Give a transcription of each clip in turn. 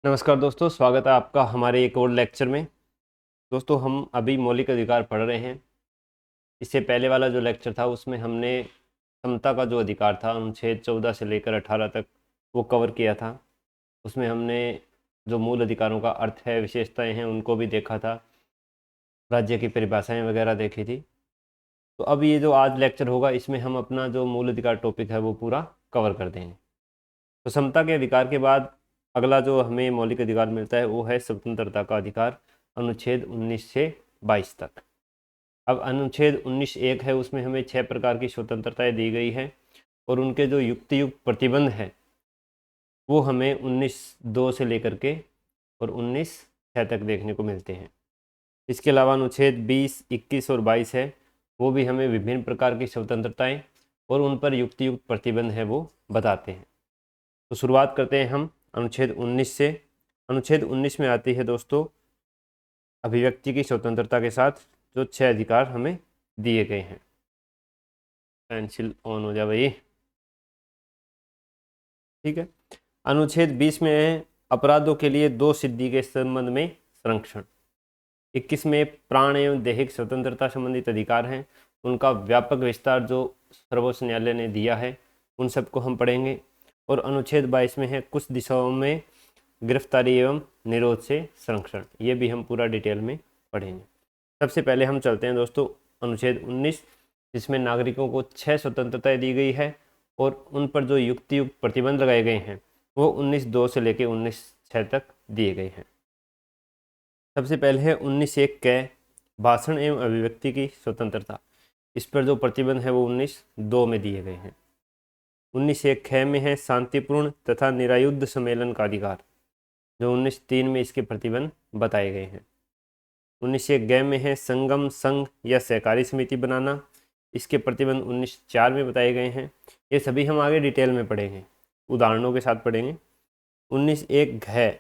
नमस्कार दोस्तों, स्वागत है आपका हमारे एक और लेक्चर में। दोस्तों, हम अभी मौलिक अधिकार पढ़ रहे हैं। इससे पहले वाला जो लेक्चर था उसमें हमने समता का जो अधिकार था अनुच्छेद 14 से लेकर 18 तक वो कवर किया था। उसमें हमने जो मूल अधिकारों का अर्थ है, विशेषताएं हैं, उनको भी देखा था। राज्य की परिभाषाएं वगैरह देखी थी। तो अब ये जो आज लेक्चर होगा इसमें हम अपना जो मूल अधिकार टॉपिक है वो पूरा कवर कर देंगे। तो समता के अधिकार के बाद अगला जो हमें मौलिक अधिकार मिलता है वो है स्वतंत्रता का अधिकार, अनुच्छेद 19 से 22 तक। अब अनुच्छेद 19(1) है, उसमें हमें 6 प्रकार की स्वतंत्रताएं दी गई है और उनके जो युक्तियुक्त प्रतिबंध है वो हमें 19(2) से लेकर के और 19(6) तक देखने को मिलते हैं। इसके अलावा अनुच्छेद 20, 21 और 22 है, वो भी हमें विभिन्न प्रकार की स्वतंत्रताएं और उन पर युक्तियुक्त प्रतिबंध है वो बताते हैं। तो शुरुआत करते हैं हम अनुच्छेद 19 से। अनुच्छेद 19 में आती है दोस्तों अभिव्यक्ति की स्वतंत्रता के साथ जो 6 अधिकार हमें दिए गए हैं। पेंसिल ऑन हो जाए भाई। ठीक है। अनुच्छेद 20 में है अपराधों के लिए दो सिद्धि के संबंध में संरक्षण। 21 में प्राण एवं दैहिक स्वतंत्रता संबंधित अधिकार हैं, उनका व्यापक विस्तार जो सर्वोच्च न्यायालय ने दिया है उन सबको हम पढ़ेंगे। और अनुच्छेद 22 में है कुछ दिशाओं में गिरफ्तारी एवं निरोध से संरक्षण, ये भी हम पूरा डिटेल में पढ़ेंगे। सबसे पहले हम चलते हैं दोस्तों अनुच्छेद 19, जिसमें नागरिकों को 6 स्वतंत्रताएं दी गई है और उन पर जो युक्तियुक्त प्रतिबंध लगाए गए हैं वो 19(2) से लेकर 19(6) तक दिए गए हैं। सबसे पहले है 19(1) कै भाषण एवं अभिव्यक्ति की स्वतंत्रता। इस पर जो प्रतिबंध है वो 19(2) में दिए गए हैं। 19(1) ख में है शांतिपूर्ण तथा निरायुद्ध सम्मेलन का अधिकार, जो 19(3) में इसके प्रतिबंध बताए गए हैं। 19(1) ग में है संगम, संघ या सहकारी समिति बनाना, इसके प्रतिबंध 19(4) में बताए गए हैं। ये सभी हम आगे डिटेल में पढ़ेंगे, उदाहरणों के साथ पढ़ेंगे। 19(1) घ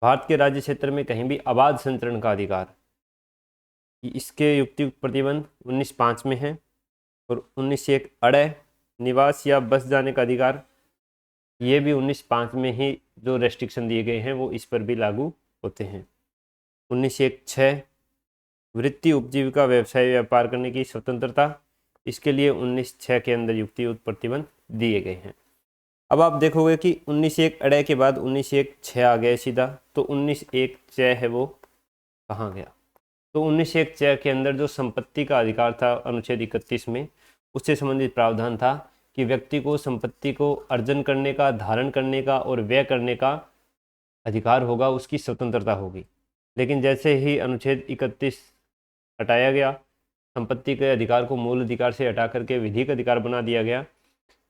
भारत के राज्य क्षेत्र में कहीं भी अबाध संचरण का अधिकार, इसके युक्तियुक्त प्रतिबंध 19(5) में है। और 19(1) अड़ निवास या बस जाने का अधिकार, ये भी 19(5) में ही जो रेस्ट्रिक्शन दिए गए हैं वो इस पर भी लागू होते हैं। 19(1) 6 वृत्ति, उपजीविका, व्यवसाय, व्यापार करने की स्वतंत्रता, इसके लिए 19(6) के अंदर युक्तियुक्त प्रतिबंध दिए गए हैं। अब आप देखोगे कि 19(1) अड़ के बाद 19(1) 6 आ गया सीधा, तो 19(1) 6 है वो कहाँ गया? तो 19(1) 6 के अंदर जो संपत्ति का अधिकार था अनुच्छेद 31 में, उससे संबंधित प्रावधान था कि व्यक्ति को संपत्ति को अर्जन करने का, धारण करने का और व्यय करने का अधिकार होगा, उसकी स्वतंत्रता होगी। लेकिन जैसे ही अनुच्छेद 31 हटाया गया, संपत्ति के अधिकार को मूल अधिकार से हटा करके विधिक अधिकार बना दिया गया,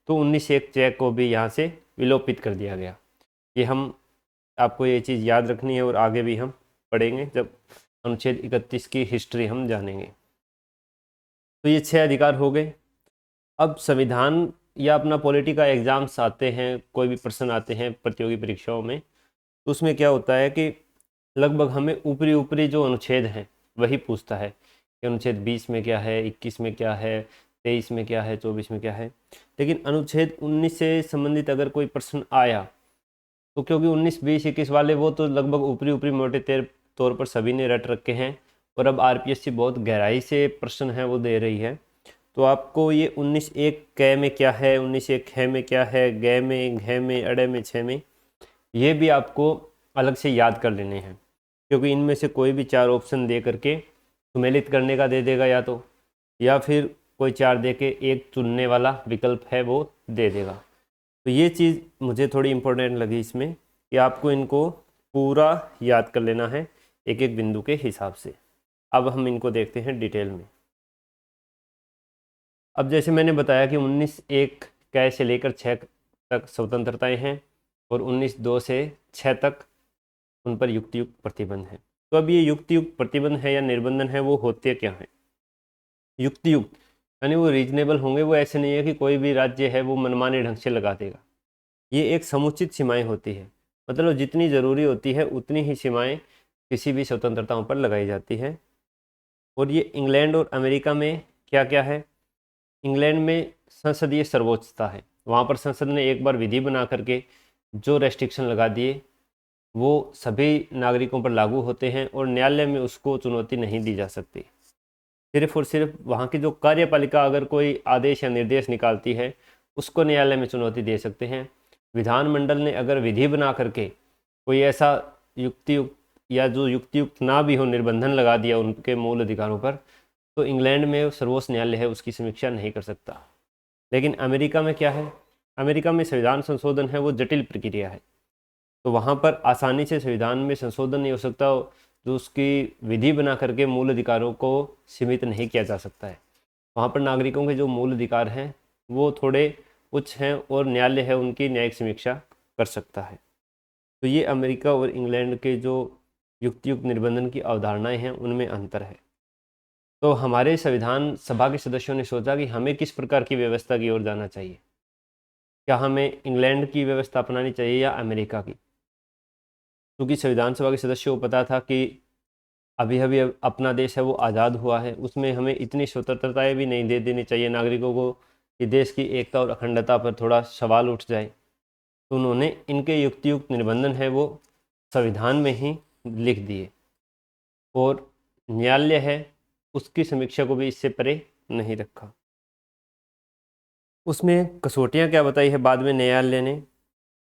तो 19(1) 6 को भी यहाँ से विलोपित कर दिया गया। ये हम आपको ये चीज़ याद रखनी है और आगे भी हम पढ़ेंगे जब अनुच्छेद 31 की हिस्ट्री हम जानेंगे। तो ये 6 अधिकार हो गए। अब संविधान या अपना पॉलिटी का एग्ज़ाम्स आते हैं, कोई भी प्रश्न आते हैं प्रतियोगी परीक्षाओं में, तो उसमें क्या होता है कि लगभग हमें ऊपरी ऊपरी जो अनुच्छेद हैं वही पूछता है कि अनुच्छेद 20 में क्या है, 21 में क्या है, 23 में क्या है, 24 में क्या है। लेकिन अनुच्छेद 19 से संबंधित अगर कोई प्रश्न आया तो क्योंकि 19, 20, 21 वाले वो तो लगभग ऊपरी ऊपरी मोटे तौर पर सभी ने रट रखे हैं और अब आरपीएससी बहुत गहराई से प्रश्न है वो दे रही है, तो आपको ये 19(1) क में क्या है, 19(1) ख में क्या है, ग में, घ में, अड़ में, छ में, ये भी आपको अलग से याद कर लेने हैं, क्योंकि इनमें से कोई भी 4 ऑप्शन दे करके सुमेलित करने का दे देगा या फिर कोई 4 दे के एक चुनने वाला विकल्प है वो दे देगा। तो ये चीज़ मुझे थोड़ी इम्पोर्टेंट लगी इसमें कि आपको इनको पूरा याद कर लेना है एक एक बिंदु के हिसाब से। अब हम इनको देखते हैं डिटेल में। अब जैसे मैंने बताया कि 19(1) क से लेकर 6 तक स्वतंत्रताएं हैं और 19(2) से 6 तक उन पर युक्तियुक्त प्रतिबंध है। तो अब ये युक्तियुक्त प्रतिबंध है या निर्बंधन है वो होते क्या हैं? युक्तियुक्त यानी वो रीजनेबल होंगे, वो ऐसे नहीं है कि कोई भी राज्य है वो मनमाने ढंग से लगा देगा। ये एक समुचित सीमाएं होती है, मतलब जितनी ज़रूरी होती है उतनी ही सीमाएं किसी भी स्वतंत्रताओं पर लगाई जाती है। और ये इंग्लैंड और अमेरिका में क्या क्या है? इंग्लैंड में संसदीय सर्वोच्चता है, वहाँ पर संसद ने एक बार विधि बना करके जो रेस्ट्रिक्शन लगा दिए वो सभी नागरिकों पर लागू होते हैं और न्यायालय में उसको चुनौती नहीं दी जा सकती। सिर्फ और सिर्फ वहाँ की जो कार्यपालिका अगर कोई आदेश या निर्देश निकालती है उसको न्यायालय में चुनौती दे सकते हैं। विधानमंडल ने अगर विधि बना करके कोई ऐसा युक्तियुक्त या जो युक्तियुक्त ना भी हो निर्बंधन लगा दिया उनके मूल अधिकारों पर, तो इंग्लैंड में सर्वोच्च न्यायालय है उसकी समीक्षा नहीं कर सकता। लेकिन अमेरिका में क्या है, अमेरिका में संविधान संशोधन है वो जटिल प्रक्रिया है, तो वहाँ पर आसानी से संविधान में संशोधन नहीं हो सकता, जो उसकी विधि बना करके मूल अधिकारों को सीमित नहीं किया जा सकता है। वहाँ पर नागरिकों के जो मूल अधिकार हैं वो थोड़े उच्च हैं और न्यायालय है उनकी न्यायिक समीक्षा कर सकता है। तो ये अमेरिका और इंग्लैंड के जो युक्तियुक्त निर्बंधन की अवधारणाएं हैं उनमें अंतर है। तो हमारे संविधान सभा के सदस्यों ने सोचा कि हमें किस प्रकार की व्यवस्था की ओर जाना चाहिए, क्या हमें इंग्लैंड की व्यवस्था अपनानी चाहिए या अमेरिका की। क्योंकि संविधान सभा के सदस्यों को पता था कि अभी अभी अपना देश है वो आज़ाद हुआ है, उसमें हमें इतनी स्वतंत्रताएं भी नहीं दे देनी चाहिए नागरिकों को कि देश की एकता और अखंडता पर थोड़ा सवाल उठ जाए। तो उन्होंने इनके युक्तियुक्त निबंधन है वो संविधान में ही लिख दिए और न्यायालय है उसकी समीक्षा को भी इससे परे नहीं रखा। उसमें कसौटियाँ क्या बताई है बाद में न्यायालय ने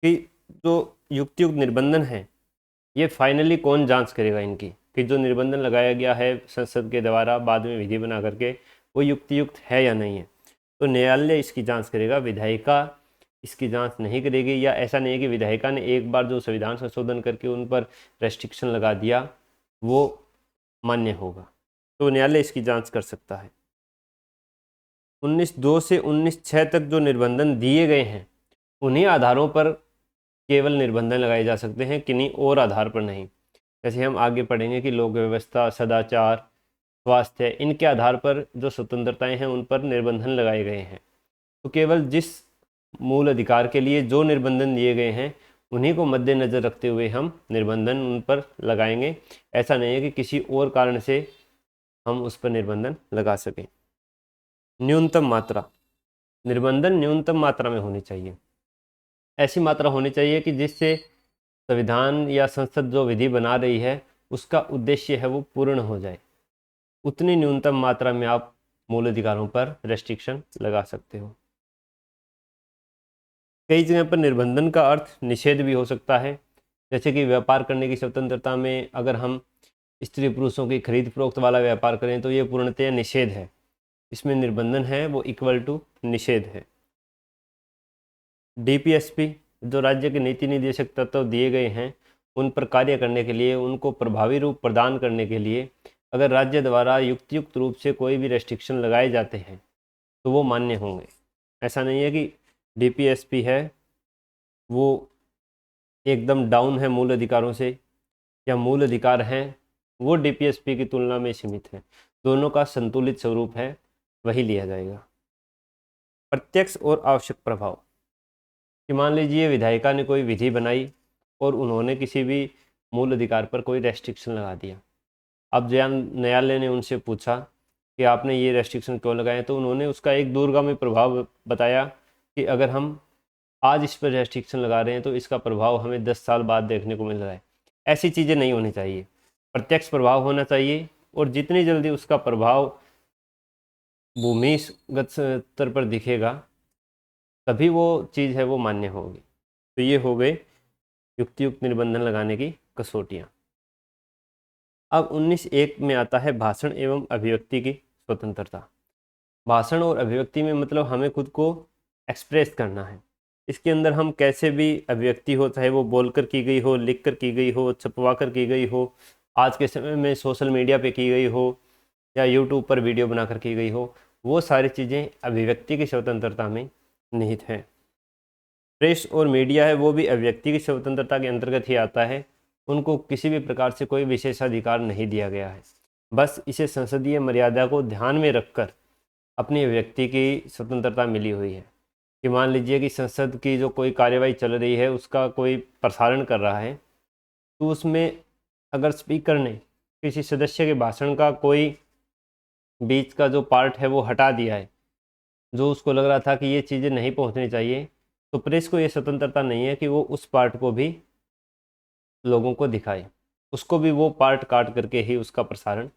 कि जो युक्तियुक्त निबंधन है ये फाइनली कौन जांच करेगा इनकी, कि जो निबंधन लगाया गया है संसद के द्वारा बाद में विधि बना करके वो युक्तियुक्त है या नहीं है। तो न्यायालय इसकी जांच करेगा, विधायिका इसकी जांच नहीं करेगी। या ऐसा नहीं है कि विधायिका ने एक बार जो संविधान संशोधन करके उन पर रेस्ट्रिक्शन लगा दिया वो मान्य होगा, तो न्यायालय इसकी जांच कर सकता है। 19(2) से 19(6) तक जो निबंधन दिए गए हैं उन्हीं आधारों पर केवल निबंधन लगाए जा सकते हैं, किन्हीं और आधार पर नहीं। जैसे हम आगे पढ़ेंगे कि लोक व्यवस्था, सदाचार, स्वास्थ्य, इनके आधार पर जो स्वतंत्रताएं हैं उन पर निबंधन लगाए गए हैं। तो केवल जिस मूल अधिकार के लिए जो निबंधन दिए गए हैं उन्हीं को मद्देनज़र रखते हुए हम निबंधन उन पर लगाएंगे। ऐसा नहीं है कि किसी और कारण से हम उस पर निबंधन लगा सकें। न्यूनतम मात्रा, निबंधन न्यूनतम मात्रा में होनी चाहिए। ऐसी मात्रा होनी चाहिए कि जिससे संविधान या संसद जो विधि बना रही है उसका उद्देश्य है वो पूर्ण हो जाए। उतनी न्यूनतम मात्रा में आप मूल अधिकारों पर रेस्ट्रिक्शन लगा सकते हो। कई जगह पर निर्बंधन का अर्थ निषेध भी हो सकता है, जैसे कि व्यापार करने की स्वतंत्रता में अगर हम स्त्री पुरुषों की खरीद फरोख्त वाला व्यापार करें तो ये पूर्णतः निषेध है, इसमें निर्बंधन है वो इक्वल टू निषेध है। डीपीएसपी जो राज्य के नीति निर्देशक तत्व दिए गए हैं उन पर कार्य करने के लिए, उनको प्रभावी रूप प्रदान करने के लिए अगर राज्य द्वारा युक्तियुक्त रूप से कोई भी रेस्ट्रिक्शन लगाए जाते हैं तो वो मान्य होंगे। ऐसा नहीं है कि डीपीएसपी है वो एकदम डाउन है मूल अधिकारों से, या मूल अधिकार हैं वो डीपीएसपी की तुलना में सीमित है। दोनों का संतुलित स्वरूप है वही लिया जाएगा। प्रत्यक्ष और आवश्यक प्रभाव, कि मान लीजिए विधायिका ने कोई विधि बनाई और उन्होंने किसी भी मूल अधिकार पर कोई रेस्ट्रिक्शन लगा दिया। अब न्यायालय ने उनसे पूछा कि आपने ये रेस्ट्रिक्शन क्यों लगाए, तो उन्होंने उसका एक दूरगामी प्रभाव बताया कि अगर हम आज इस पर रेस्ट्रिक्शन लगा रहे हैं तो इसका प्रभाव हमें 10 साल बाद देखने को मिल रहा है। ऐसी चीज़ें नहीं होनी चाहिए, प्रत्यक्ष प्रभाव होना चाहिए और जितनी जल्दी उसका प्रभाव भूमिगत स्तर पर दिखेगा तभी वो चीज़ है वो मान्य होगी। तो ये हो गए युक्तियुक्त निबंधन लगाने की कसौटियाँ। अब 19(1) में आता है भाषण एवं अभिव्यक्ति की स्वतंत्रता। भाषण और अभिव्यक्ति में मतलब हमें खुद को एक्सप्रेस करना है। इसके अंदर हम कैसे भी अभिव्यक्ति हो, चाहे वो बोलकर की गई हो, लिखकर की गई हो, छपवा कर की गई हो, आज के समय में सोशल मीडिया पे की गई हो या यूट्यूब पर वीडियो बनाकर की गई हो, वो सारी चीज़ें अभिव्यक्ति की स्वतंत्रता में निहित हैं। प्रेस और मीडिया है वो भी अभिव्यक्ति की स्वतंत्रता के अंतर्गत ही आता है। उनको किसी भी प्रकार से कोई विशेषाधिकार नहीं दिया गया है, बस इसे संसदीय मर्यादा को ध्यान में रखकर अपनी अभिव्यक्ति की स्वतंत्रता मिली हुई है। कि मान लीजिए कि संसद की जो कोई कार्यवाही चल रही है उसका कोई प्रसारण कर रहा है, तो उसमें अगर स्पीकर ने किसी सदस्य के भाषण का कोई बीच का जो पार्ट है वो हटा दिया है, जो उसको लग रहा था कि ये चीज़ें नहीं पहुंचनी चाहिए, तो प्रेस को ये स्वतंत्रता नहीं है कि वो उस पार्ट को भी लोगों को दिखाए, उसको भी वो पार्ट काट करके ही उसका प्रसारण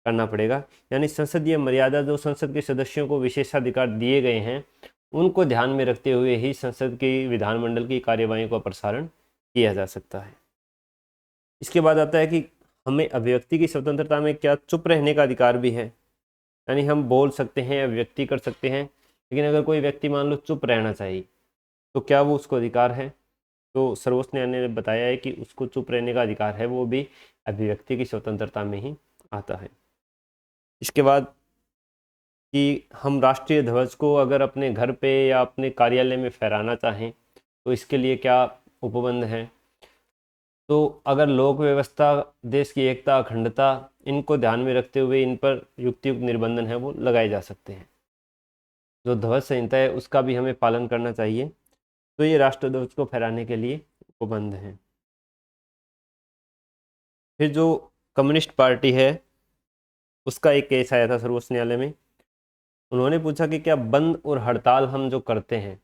करना पड़ेगा। यानी संसदीय मर्यादा, जो संसद के सदस्यों को विशेषाधिकार दिए गए हैं, उनको ध्यान में रखते हुए ही संसद की, विधानमंडल की कार्यवाही का प्रसारण किया जा सकता है। इसके बाद आता है कि हमें अभिव्यक्ति की स्वतंत्रता में क्या चुप रहने का अधिकार भी है। यानी हम बोल सकते हैं, अभिव्यक्ति कर सकते हैं, लेकिन अगर कोई व्यक्ति मान लो चुप रहना चाहिए तो क्या वो उसको अधिकार है? तो सर्वोच्च न्यायालय ने बताया है कि उसको चुप रहने का अधिकार है, वो भी अभिव्यक्ति की स्वतंत्रता में ही आता है। इसके बाद कि हम राष्ट्रीय ध्वज को अगर अपने घर पे या अपने कार्यालय में फहराना चाहें तो इसके लिए क्या उपबंध हैं। तो अगर लोक व्यवस्था, देश की एकता, अखंडता, इनको ध्यान में रखते हुए इन पर युक्तियुक्त निर्बंधन है वो लगाए जा सकते हैं। जो ध्वज संहिता है उसका भी हमें पालन करना चाहिए। तो ये राष्ट्र ध्वज को फहराने के लिए उपबंध हैं। फिर जो कम्युनिस्ट पार्टी है उसका एक केस आया था सर्वोच्च न्यायालय में। उन्होंने पूछा कि क्या बंद और हड़ताल हम जो करते हैं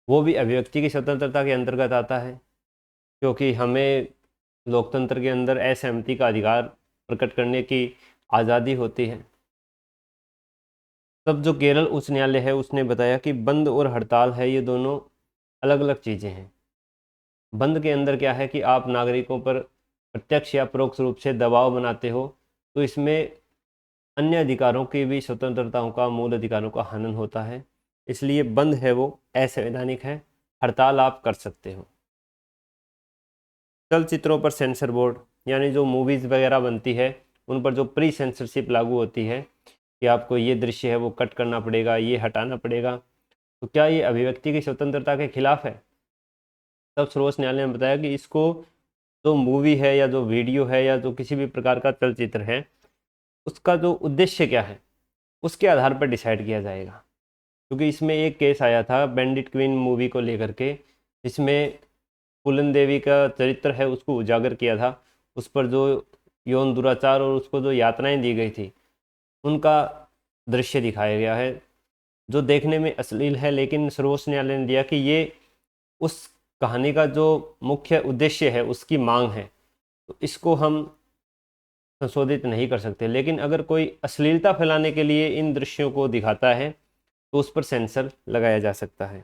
वो भी अभिव्यक्ति की स्वतंत्रता के अंतर्गत आता है, क्योंकि हमें लोकतंत्र के अंदर असहमति का अधिकार प्रकट करने की आज़ादी होती है। तब जो केरल उच्च न्यायालय है उसने बताया कि बंद और हड़ताल है, ये दोनों अलग अलग चीज़ें हैं। बंद के अंदर क्या है कि आप नागरिकों पर प्रत्यक्ष या परोक्ष रूप से दबाव बनाते हो, तो इसमें अन्य अधिकारों की भी, स्वतंत्रताओं का, मूल अधिकारों का हनन होता है, इसलिए बंद है वो असंवैधानिक है। हड़ताल आप कर सकते हो। चलचित्रों पर सेंसर बोर्ड, यानी जो मूवीज़ वगैरह बनती है उन पर जो प्री सेंसरशिप लागू होती है कि आपको ये दृश्य है वो कट करना पड़ेगा, ये हटाना पड़ेगा, तो क्या ये अभिव्यक्ति की स्वतंत्रता के खिलाफ है? तब सर्वोच्च न्यायालय ने बताया कि इसको, जो मूवी है या जो वीडियो है या जो किसी भी प्रकार का चलचित्र है, उसका जो उद्देश्य क्या है उसके आधार पर डिसाइड किया जाएगा। क्योंकि इसमें एक केस आया था बैंडिट क्वीन मूवी को लेकर के, जिसमें फूलन देवी का चरित्र है उसको उजागर किया था, उस पर जो यौन दुराचार और उसको जो यातनाएं दी गई थी उनका दृश्य दिखाया गया है, जो देखने में अश्लील है। लेकिन सर्वोच्च न्यायालय ने दिया कि ये उस कहानी का जो मुख्य उद्देश्य है उसकी मांग है, तो इसको हम संशोधित नहीं कर सकते। लेकिन अगर कोई अश्लीलता फैलाने के लिए इन दृश्यों को दिखाता है तो उस पर सेंसर लगाया जा सकता है।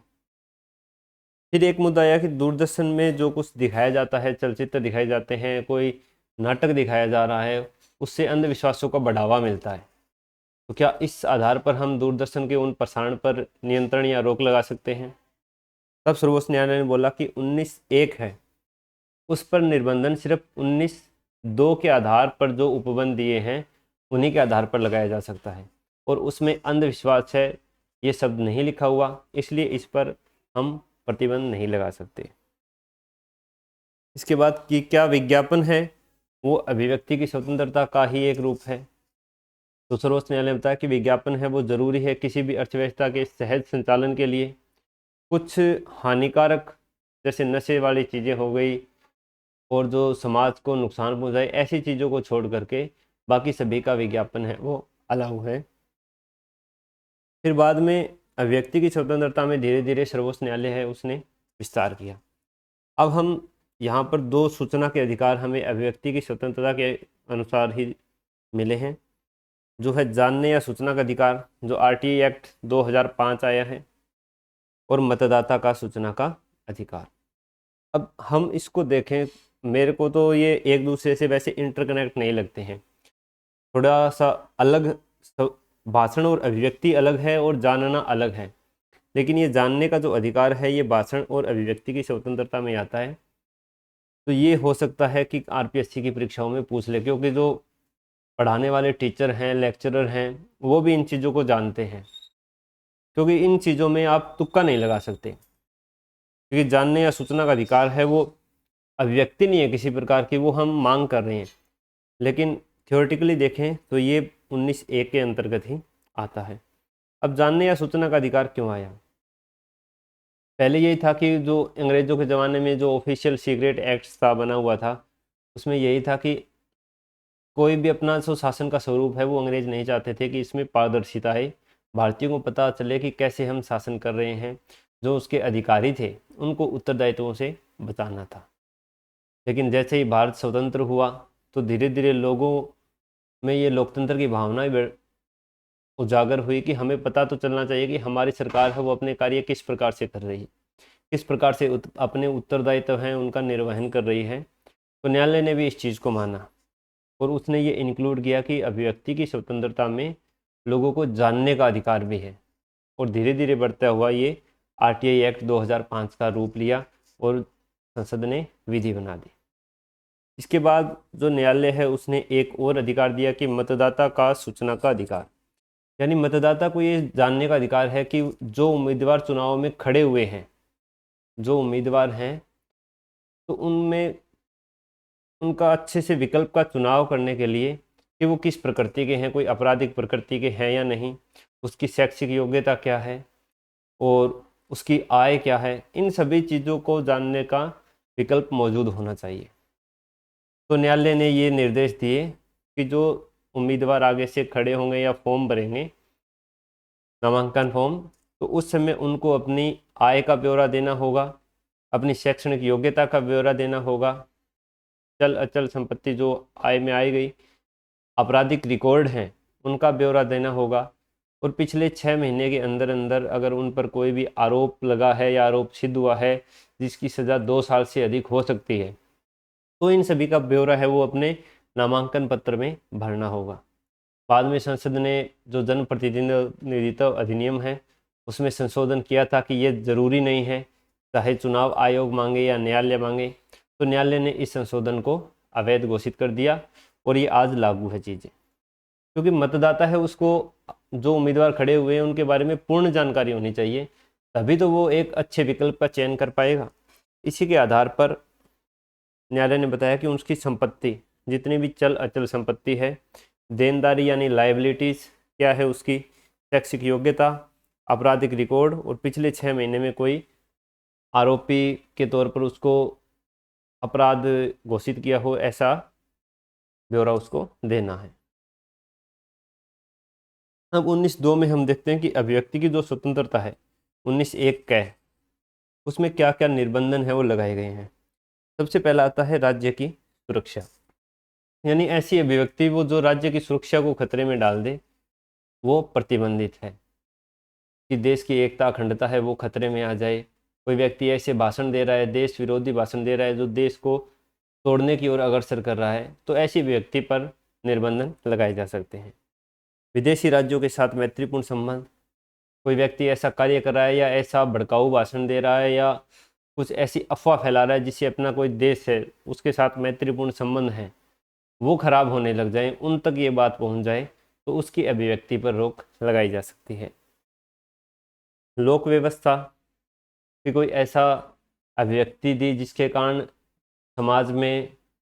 फिर एक मुद्दा आया कि दूरदर्शन में जो कुछ दिखाया जाता है, चलचित्र दिखाए जाते हैं, कोई नाटक दिखाया जा रहा है, उससे अंधविश्वासों का बढ़ावा मिलता है। तो क्या इस आधार पर हम दूरदर्शन के उन प्रसारण पर नियंत्रण या रोक लगा सकते हैं? तब सर्वोच्च न्यायालय ने बोला कि 19(1) है, उस पर निर्बंधन सिर्फ 19(2) के आधार पर जो उपबंध दिए हैं उन्हीं के आधार पर लगाया जा सकता है, और उसमें अंधविश्वास है ये शब्द नहीं लिखा हुआ, इसलिए इस पर हम प्रतिबंध नहीं लगा सकते। इसके बाद कि क्या विज्ञापन है वो अभिव्यक्ति की स्वतंत्रता का ही एक रूप है? तो सर्वोच्च न्यायालय ने बताया कि विज्ञापन है वो जरूरी है किसी भी अर्थव्यवस्था के सहज संचालन के लिए। कुछ हानिकारक, जैसे नशे वाली चीज़ें हो गई और जो समाज को नुकसान पहुंचाए, ऐसी चीज़ों को छोड़ करके बाकी सभी का विज्ञापन है वो अलाउ है। फिर बाद में अभिव्यक्ति की स्वतंत्रता में धीरे धीरे सर्वोच्च न्यायालय है उसने विस्तार किया। अब हम यहाँ पर दो सूचना के अधिकार हमें अभिव्यक्ति की स्वतंत्रता के अनुसार ही मिले हैं, जो है जानने या सूचना का अधिकार, जो आरटीआई एक्ट 2005 आया है, और मतदाता का सूचना का अधिकार। अब हम इसको देखें, मेरे को तो ये एक दूसरे से वैसे इंटरकनेक्ट नहीं लगते हैं, थोड़ा सा अलग। भाषण और अभिव्यक्ति अलग है और जानना अलग है, लेकिन ये जानने का जो अधिकार है ये भाषण और अभिव्यक्ति की स्वतंत्रता में आता है। तो ये हो सकता है कि आरपीएससी की परीक्षाओं में पूछ ले, क्योंकि जो पढ़ाने वाले टीचर हैं, लेक्चरर हैं, वो भी इन चीज़ों को जानते हैं, क्योंकि इन चीज़ों में आप तुक्का नहीं लगा सकते। क्योंकि जानने या सूचना का अधिकार है वो अभिव्यक्ति नहीं है किसी प्रकार की, वो हम मांग कर रहे हैं। लेकिन थ्योरेटिकली देखें तो ये 19(1) के अंतर्गत ही आता है। अब जानने या सूचना का अधिकार क्यों आया? पहले यही था कि जो अंग्रेज़ों के ज़माने में जो ऑफिशियल सीक्रेट एक्ट्स था बना हुआ था, उसमें यही था कि कोई भी अपना जो शासन का स्वरूप है वो अंग्रेज नहीं चाहते थे कि इसमें पारदर्शिता है, भारतीयों को पता चले कि कैसे हम शासन कर रहे हैं। जो उसके अधिकारी थे उनको उत्तरदायित्वों से बचाना था। लेकिन जैसे ही भारत स्वतंत्र हुआ तो धीरे धीरे लोगों में ये लोकतंत्र की भावना उजागर हुई कि हमें पता तो चलना चाहिए कि हमारी सरकार है वो अपने कार्य किस प्रकार से कर रही है, किस प्रकार से अपने उत्तरदायित्व हैं उनका निर्वहन कर रही है। तो न्यायालय ने भी इस चीज़ को माना और उसने ये इंक्लूड किया कि अभिव्यक्ति की स्वतंत्रता में लोगों को जानने का अधिकार भी है। और धीरे धीरे बढ़ता हुआ ये आरटीआई एक्ट 2005 का रूप लिया और संसद ने विधि बना दी। इसके बाद जो न्यायालय है उसने एक और अधिकार दिया कि मतदाता का सूचना का अधिकार, यानी मतदाता को ये जानने का अधिकार है कि जो उम्मीदवार चुनाव में खड़े हुए हैं, जो उम्मीदवार हैं, तो उनमें उनका अच्छे से विकल्प का चुनाव करने के लिए कि वो किस प्रकृति के हैं, कोई आपराधिक प्रकृति के हैं या नहीं, उसकी शैक्षिक योग्यता क्या है और उसकी आय क्या है, इन सभी चीज़ों को जानने का विकल्प मौजूद होना चाहिए। तो न्यायालय ने ये निर्देश दिए कि जो उम्मीदवार आगे से खड़े होंगे या फॉर्म भरेंगे, नामांकन फॉर्म, तो उस समय उनको अपनी आय का ब्यौरा देना होगा, अपनी शैक्षणिक योग्यता का ब्यौरा देना होगा, चल अचल संपत्ति जो आय में आई गई, आपराधिक रिकॉर्ड हैं उनका ब्यौरा देना होगा और पिछले 6 महीने के अंदर अंदर अगर उन पर कोई भी आरोप लगा है या आरोप सिद्ध हुआ है जिसकी सज़ा 2 साल से अधिक हो सकती है, तो इन सभी का ब्यौरा है वो अपने नामांकन पत्र में भरना होगा। बाद में संसद ने जो जनप्रतिनिधित्व अधिनियम है उसमें संशोधन किया था कि ये ज़रूरी नहीं है, चाहे चुनाव आयोग मांगे या न्यायालय मांगे, तो न्यायालय ने इस संशोधन को अवैध घोषित कर दिया और ये आज लागू है चीज़ें। क्योंकि मतदाता है उसको जो उम्मीदवार खड़े हुए हैं उनके बारे में पूर्ण जानकारी होनी चाहिए, तभी तो वो एक अच्छे विकल्प का चयन कर पाएगा। इसी के आधार पर न्यायालय ने बताया कि उसकी संपत्ति, जितनी भी चल अचल संपत्ति है, देनदारी यानी लाइबिलिटीज़ क्या है उसकी, शैक्षिक योग्यता, आपराधिक रिकॉर्ड और पिछले 6 महीने में कोई आरोपी के तौर पर उसको अपराध घोषित किया हो ऐसा ब्यौरा उसको देना है। अब 19(2) में हम देखते हैं कि अभिव्यक्ति की जो स्वतंत्रता है 19(1) का है, उसमें क्या क्या निर्बंधन है वो लगाए गए हैं। सबसे पहला आता है राज्य की सुरक्षा, यानी ऐसी अभिव्यक्ति वो जो राज्य की सुरक्षा को खतरे में डाल दे वो प्रतिबंधित है, कि देश की एकता अखंडता है वो खतरे में आ जाए, कोई व्यक्ति ऐसे भाषण दे रहा है, देश विरोधी भाषण दे रहा है जो देश को तोड़ने की ओर अग्रसर कर रहा है, तो ऐसी व्यक्ति पर निर्बंधन लगाए जा सकते हैं। विदेशी राज्यों के साथ मैत्रीपूर्ण संबंध, कोई व्यक्ति ऐसा कार्य कर रहा है या ऐसा भड़काऊ भाषण दे रहा है या कुछ ऐसी अफवाह फैला रहा है जिससे अपना कोई देश है उसके साथ मैत्रीपूर्ण संबंध है वो खराब होने लग जाए, उन तक ये बात पहुंच जाए, तो उसकी अभिव्यक्ति पर रोक लगाई जा सकती है। लोक व्यवस्था, कि कोई ऐसा अभिव्यक्ति दी जिसके कारण समाज में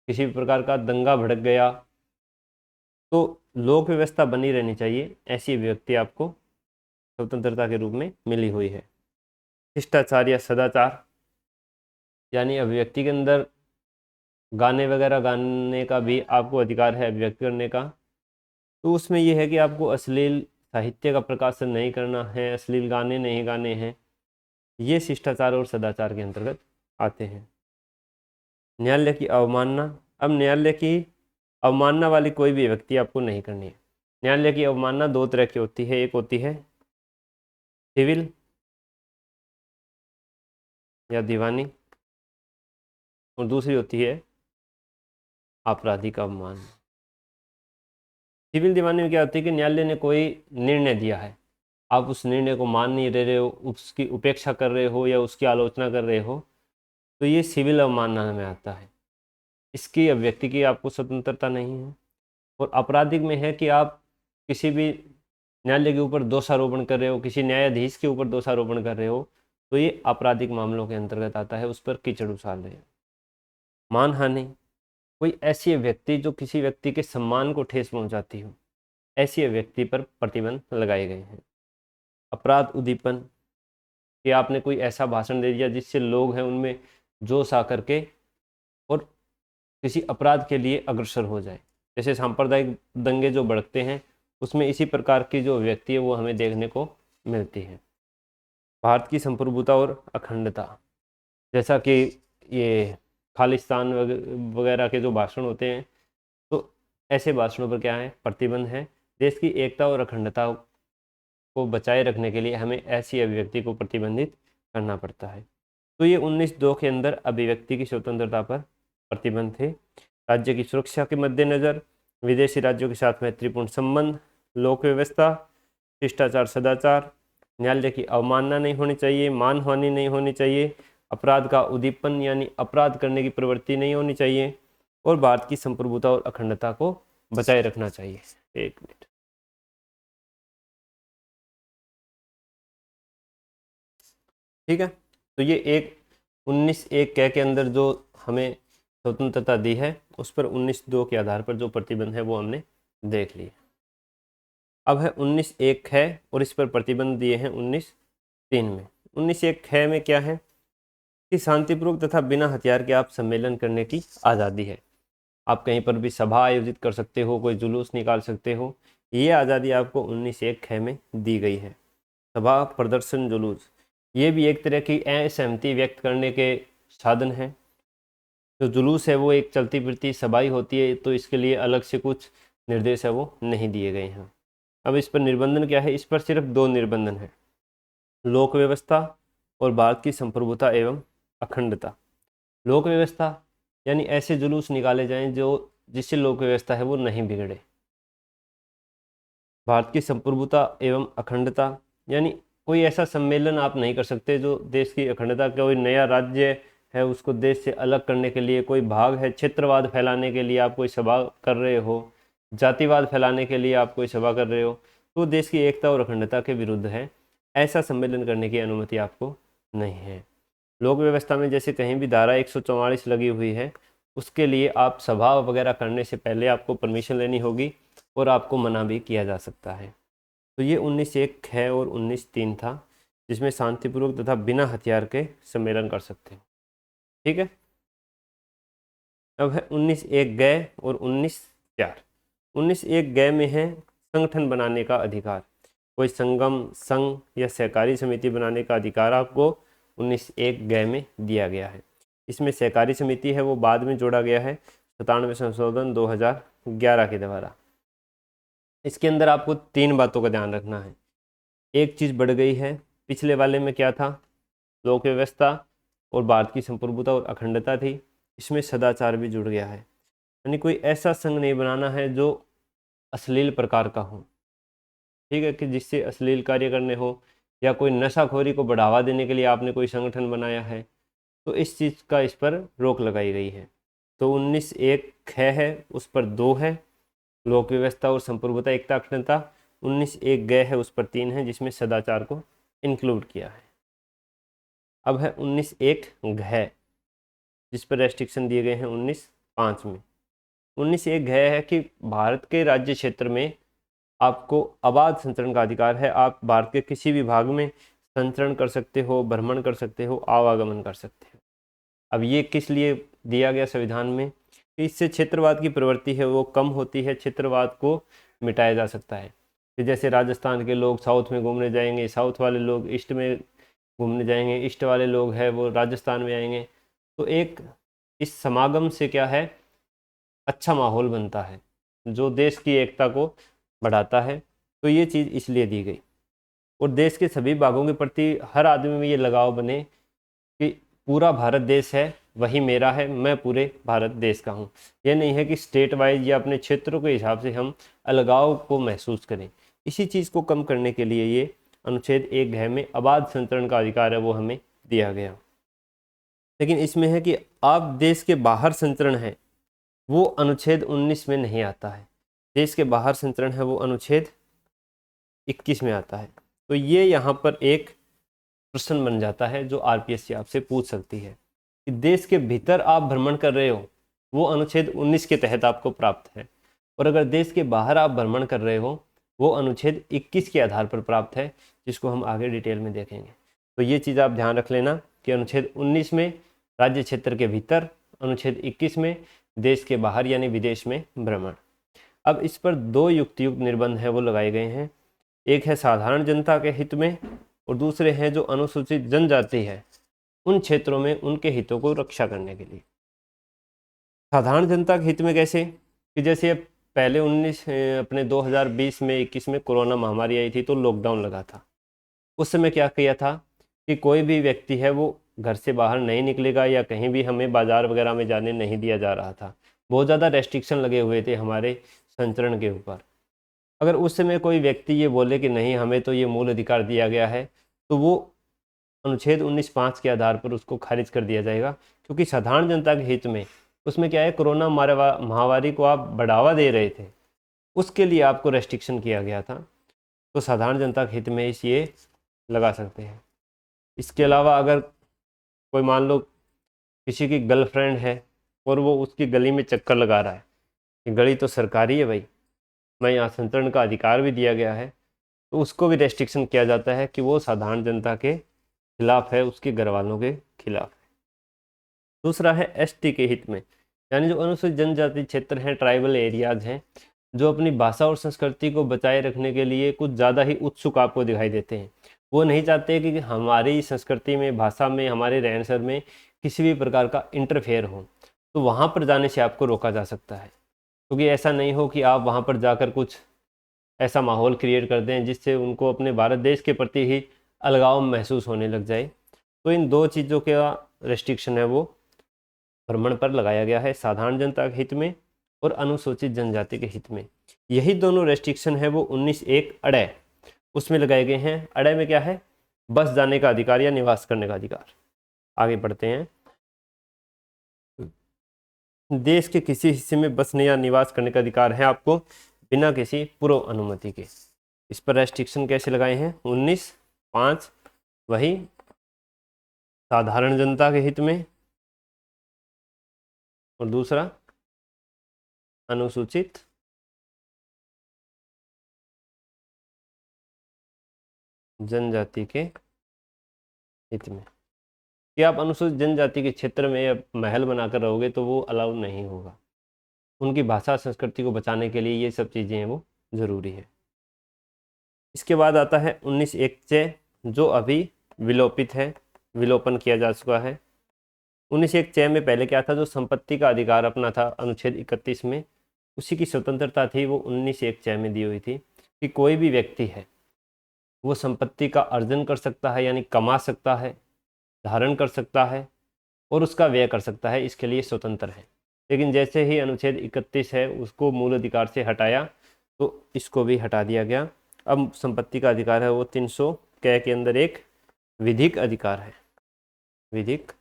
किसी भी प्रकार का दंगा भड़क गया, तो लोक व्यवस्था बनी रहनी चाहिए, ऐसी अभिव्यक्ति आपको स्वतंत्रता के रूप में मिली हुई है। शिष्टाचार या सदाचार, यानी अभिव्यक्ति के अंदर गाने वगैरह गाने का भी आपको अधिकार है अभिव्यक्ति करने का, तो उसमें यह है कि आपको अश्लील साहित्य का प्रकाशन नहीं करना है, अश्लील गाने नहीं गाने हैं, ये शिष्टाचार और सदाचार के अंतर्गत आते हैं। न्यायालय की अवमानना, अब न्यायालय की अवमानना वाली कोई भी व्यक्ति आपको नहीं करनी है। न्यायालय की अवमानना 2 तरह की होती है, एक होती है सिविल या दीवानी और दूसरी होती है आपराधिक अवमानना। सिविल दीवानी में क्या होती है कि न्यायालय ने कोई निर्णय दिया है, आप उस निर्णय को मान नहीं रहे हो, उसकी उपेक्षा कर रहे हो या उसकी आलोचना कर रहे हो, तो ये सिविल अवमानना में आता है। इसकी अभिव्यक्ति की आपको स्वतंत्रता नहीं है। और आपराधिक में है कि आप किसी भी न्यायालय के ऊपर दोषारोपण कर रहे हो, किसी न्यायाधीश के ऊपर दोषारोपण कर रहे हो, तो ये आपराधिक मामलों के अंतर्गत आता है, उस पर कीचड़ उछाल रहे हो। मानहानि, कोई ऐसी व्यक्ति जो किसी व्यक्ति के सम्मान को ठेस पहुंचाती हो, ऐसी व्यक्ति पर प्रतिबंध लगाए गए हैं। अपराध उद्दीपन, कि आपने कोई ऐसा भाषण दे दिया जिससे लोग हैं उनमें जोश आकर के और किसी अपराध के लिए अग्रसर हो जाए, जैसे सांप्रदायिक दंगे जो भड़कते हैं उसमें इसी प्रकार की जो व्यक्ति है वो हमें देखने को मिलती है। भारत की संप्रभुता और अखंडता, जैसा कि ये खालिस्तान वगैरह के जो भाषण होते हैं, तो ऐसे भाषणों पर क्या है, प्रतिबंध है। देश की एकता और अखंडता को बचाए रखने के लिए हमें ऐसी अभिव्यक्ति को प्रतिबंधित करना पड़ता है। तो ये 19(2) के अंदर अभिव्यक्ति की स्वतंत्रता पर प्रतिबंध थे। राज्य की सुरक्षा के मद्देनजर विदेशी राज्यों के साथ मैत्रीपूर्ण संबंध, लोक व्यवस्था, शिष्टाचार सदाचार, न्यायालय की अवमानना नहीं होनी चाहिए, मानहानि नहीं होनी चाहिए, अपराध का उद्दीपन यानी अपराध करने की प्रवृत्ति नहीं होनी चाहिए, और भारत की संप्रभुता और अखंडता को बचाए रखना चाहिए। एक मिनट, ठीक है। तो ये एक 19(1) के अंदर जो हमें स्वतंत्रता दी है, उस पर 19(2) के आधार पर जो प्रतिबंध है वो हमने देख लिए। अब है 19(1) है और इस पर प्रतिबंध दिए हैं 19(3) में। 19(1) है में क्या है कि शांतिपूर्वक तथा बिना हथियार के आप सम्मेलन करने की आज़ादी है। आप कहीं पर भी सभा आयोजित कर सकते हो, कोई जुलूस निकाल सकते हो, ये आज़ादी आपको 19(1) में दी गई है। सभा, प्रदर्शन, जुलूस, ये भी एक तरह की असहमति व्यक्त करने के साधन हैं। जो जुलूस है वो एक चलती फिरती सभा ही होती है, तो इसके लिए अलग से कुछ निर्देश है वो नहीं दिए गए हैं। अब इस पर निर्बंधन क्या है, इस पर सिर्फ 2 निर्बंधन है, लोक व्यवस्था और भारत की संप्रभुता एवं अखंडता। लोक व्यवस्था यानी ऐसे जुलूस निकाले जाएं जो जिससे लोक व्यवस्था है वो नहीं बिगड़े। भारत की संप्रभुता एवं अखंडता यानी कोई ऐसा सम्मेलन आप नहीं कर सकते जो देश की अखंडता, कोई नया राज्य है उसको देश से अलग करने के लिए, कोई भाग है क्षेत्रवाद फैलाने के लिए आप कोई सभा कर रहे हो, जातिवाद फैलाने के लिए आप कोई सभा कर रहे हो, तो देश की एकता और अखंडता के विरुद्ध है। ऐसा सम्मेलन करने की अनुमति आपको नहीं है। लोक व्यवस्था में जैसे कहीं भी धारा 144 लगी हुई है, उसके लिए आप सभा वगैरह करने से पहले आपको परमिशन लेनी होगी और आपको मना भी किया जा सकता है। तो ये 19(1) है और 19(3) था, जिसमें शांतिपूर्वक तथा बिना हथियार के सम्मेलन कर सकते हैं। ठीक है। अब है 19(1) गए और 19(4). 19(1) गए में है संगठन बनाने का अधिकार। कोई संगम, संघ या सहकारी समिति बनाने का अधिकार आपको 19(1) गए में दिया गया है। इसमें सहकारी समिति है वो बाद में जोड़ा गया है 97 संशोधन 2011 के द्वारा। इसके अंदर आपको 3 बातों का ध्यान रखना है। एक चीज़ बढ़ गई है, पिछले वाले में क्या था, लोक व्यवस्था और भारत की संप्रभुता और अखंडता थी, इसमें सदाचार भी जुड़ गया है। यानी कोई ऐसा संघ नहीं बनाना है जो अश्लील प्रकार का हो, ठीक है, कि जिससे अश्लील कार्य करने हो, या कोई नशाखोरी को बढ़ावा देने के लिए आपने कोई संगठन बनाया है, तो इस चीज़ का इस पर रोक लगाई गई है। तो 19(1) है उस पर 2 है, लोक व्यवस्था और संप्रभुता एकता अखंडता। 19(1) गए है उस पर 3 है, जिसमें सदाचार को इंक्लूड किया है। अब है 19(1) घ, जिस पर रेस्ट्रिक्शन दिए गए हैं 19(5) में। 19(1) घ है कि भारत के राज्य क्षेत्र में आपको अबाध संचरण का अधिकार है। आप भारत के किसी भी भाग में संचरण कर सकते हो, भ्रमण कर सकते हो, आवागमन कर सकते हो। अब ये किस लिए दिया गया संविधान में, कि इससे क्षेत्रवाद की प्रवृत्ति है वो कम होती है, क्षेत्रवाद को मिटाया जा सकता है। कि जैसे राजस्थान के लोग साउथ में घूमने जाएंगे, साउथ वाले लोग ईस्ट में घूमने जाएंगे, ईस्ट वाले लोग हैं वो राजस्थान में आएंगे, तो एक इस समागम से क्या है, अच्छा माहौल बनता है जो देश की एकता को बढ़ाता है। तो ये चीज़ इसलिए दी गई, और देश के सभी भागों के प्रति हर आदमी में ये लगाव बने कि पूरा भारत देश है, वही मेरा है, मैं पूरे भारत देश का हूँ। ये नहीं है कि स्टेट वाइज या अपने क्षेत्रों के हिसाब से हम अलगाव को महसूस करें। इसी चीज़ को कम करने के लिए ये अनुच्छेद 1 घ में अबाध संचरण का अधिकार है वो हमें दिया गया। लेकिन इसमें है कि आप देश के बाहर संचरण है वो अनुच्छेद 19 में नहीं आता है, देश के बाहर संचरण है वो अनुच्छेद 21 में आता है। तो ये यहाँ पर एक प्रश्न बन जाता है जो आरपीएससी आपसे पूछ सकती है कि देश के भीतर आप भ्रमण कर रहे हो वो अनुच्छेद 19 के तहत आपको प्राप्त है, और अगर देश के बाहर आप भ्रमण कर रहे हो वो अनुच्छेद 21 के आधार पर प्राप्त है, जिसको हम आगे डिटेल में देखेंगे। तो ये चीज़ आप ध्यान रख लेना कि अनुच्छेद 19 में राज्य क्षेत्र के भीतर, अनुच्छेद 21 में देश के बाहर यानी विदेश में भ्रमण। अब इस पर 2 युक्तियुक्त निर्बंध है वो लगाए गए हैं। एक है साधारण जनता के हित में, और दूसरे हैं जो अनुसूचित जनजाति है उन क्षेत्रों में उनके हितों को रक्षा करने के लिए। साधारण जनता के हित में कैसे कि जैसे अब पहले 2020 में 21 में कोरोना महामारी आई थी तो लॉकडाउन लगा था। उस समय क्या किया था कि कोई भी व्यक्ति है वो घर से बाहर नहीं निकलेगा या कहीं भी हमें बाजार वगैरह में जाने नहीं दिया जा रहा था। बहुत ज़्यादा रेस्ट्रिक्शन लगे हुए थे हमारे संचरण के ऊपर। अगर उस समय कोई व्यक्ति ये बोले कि नहीं हमें तो ये मूल अधिकार दिया गया है, तो वो अनुच्छेद 19(5) के आधार पर उसको खारिज कर दिया जाएगा, क्योंकि साधारण जनता के हित में उसमें क्या है, कोरोना महामारी को आप बढ़ावा दे रहे थे, उसके लिए आपको रेस्ट्रिक्शन किया गया था। तो साधारण जनता के हित में इस ये लगा सकते हैं। इसके अलावा अगर कोई मान लो किसी की गर्लफ्रेंड है और वो उसकी गली में चक्कर लगा रहा है, ये गली तो सरकारी है भाई, मैं यहाँ संचरण का अधिकार भी दिया गया है, तो उसको भी रेस्ट्रिक्शन किया जाता है कि वो साधारण जनता के खिलाफ है, उसके घर वालों के खिलाफ है। दूसरा है एसटी के हित में, यानी जो अनुसूचित जनजाति क्षेत्र हैं, ट्राइबल एरियाज हैं, जो अपनी भाषा और संस्कृति को बचाए रखने के लिए कुछ ज़्यादा ही उत्सुक आपको दिखाई देते हैं। वो नहीं चाहते कि हमारी संस्कृति में, भाषा में, हमारे रहन सहन में किसी भी प्रकार का इंटरफेयर हो, तो वहाँ पर जाने से आपको रोका जा सकता है। क्योंकि ऐसा नहीं हो कि आप वहाँ पर जाकर कुछ ऐसा माहौल क्रिएट कर दें जिससे उनको अपने भारत देश के प्रति ही अलगाव महसूस होने लग जाए। तो इन दो चीज़ों का रेस्ट्रिक्शन है वो भ्रमण पर लगाया गया है, साधारण जनता के हित में और अनुसूचित जनजाति के हित में। यही दोनों रेस्ट्रिक्शन है वो 19(1) अड़य उसमें लगाए गए हैं। अड़य में क्या है, बस जाने का अधिकार या निवास करने का अधिकार। आगे बढ़ते हैं। देश के किसी हिस्से में बसने या निवास करने का अधिकार है आपको बिना किसी पूर्व अनुमति के। इस पर रेस्ट्रिक्शन कैसे लगाए हैं, 19(5) वही साधारण जनता के हित में और दूसरा अनुसूचित जनजाति के हित में। कि आप अनुसूचित जनजाति के क्षेत्र में महल बनाकर रहोगे तो वो अलाउ नहीं होगा। उनकी भाषा संस्कृति को बचाने के लिए ये सब चीज़ें हैं वो ज़रूरी है। इसके बाद आता है 19(1) च, जो अभी विलोपित है, विलोपन किया जा चुका है। 19(1) च में पहले क्या था, जो संपत्ति का अधिकार अपना था अनुच्छेद 31 में, उसी की स्वतंत्रता थी वो 19(1) च में दी हुई थी कि कोई भी व्यक्ति है वो संपत्ति का अर्जन कर सकता है, यानी कमा सकता है, धारण कर सकता है और उसका व्यय कर सकता है, इसके लिए स्वतंत्र है। लेकिन जैसे ही अनुच्छेद 31 है उसको मूल अधिकार से हटाया तो इसको भी हटा दिया गया। अब संपत्ति का अधिकार है वो 300 क के अंदर एक विधिक अधिकार है, विधिक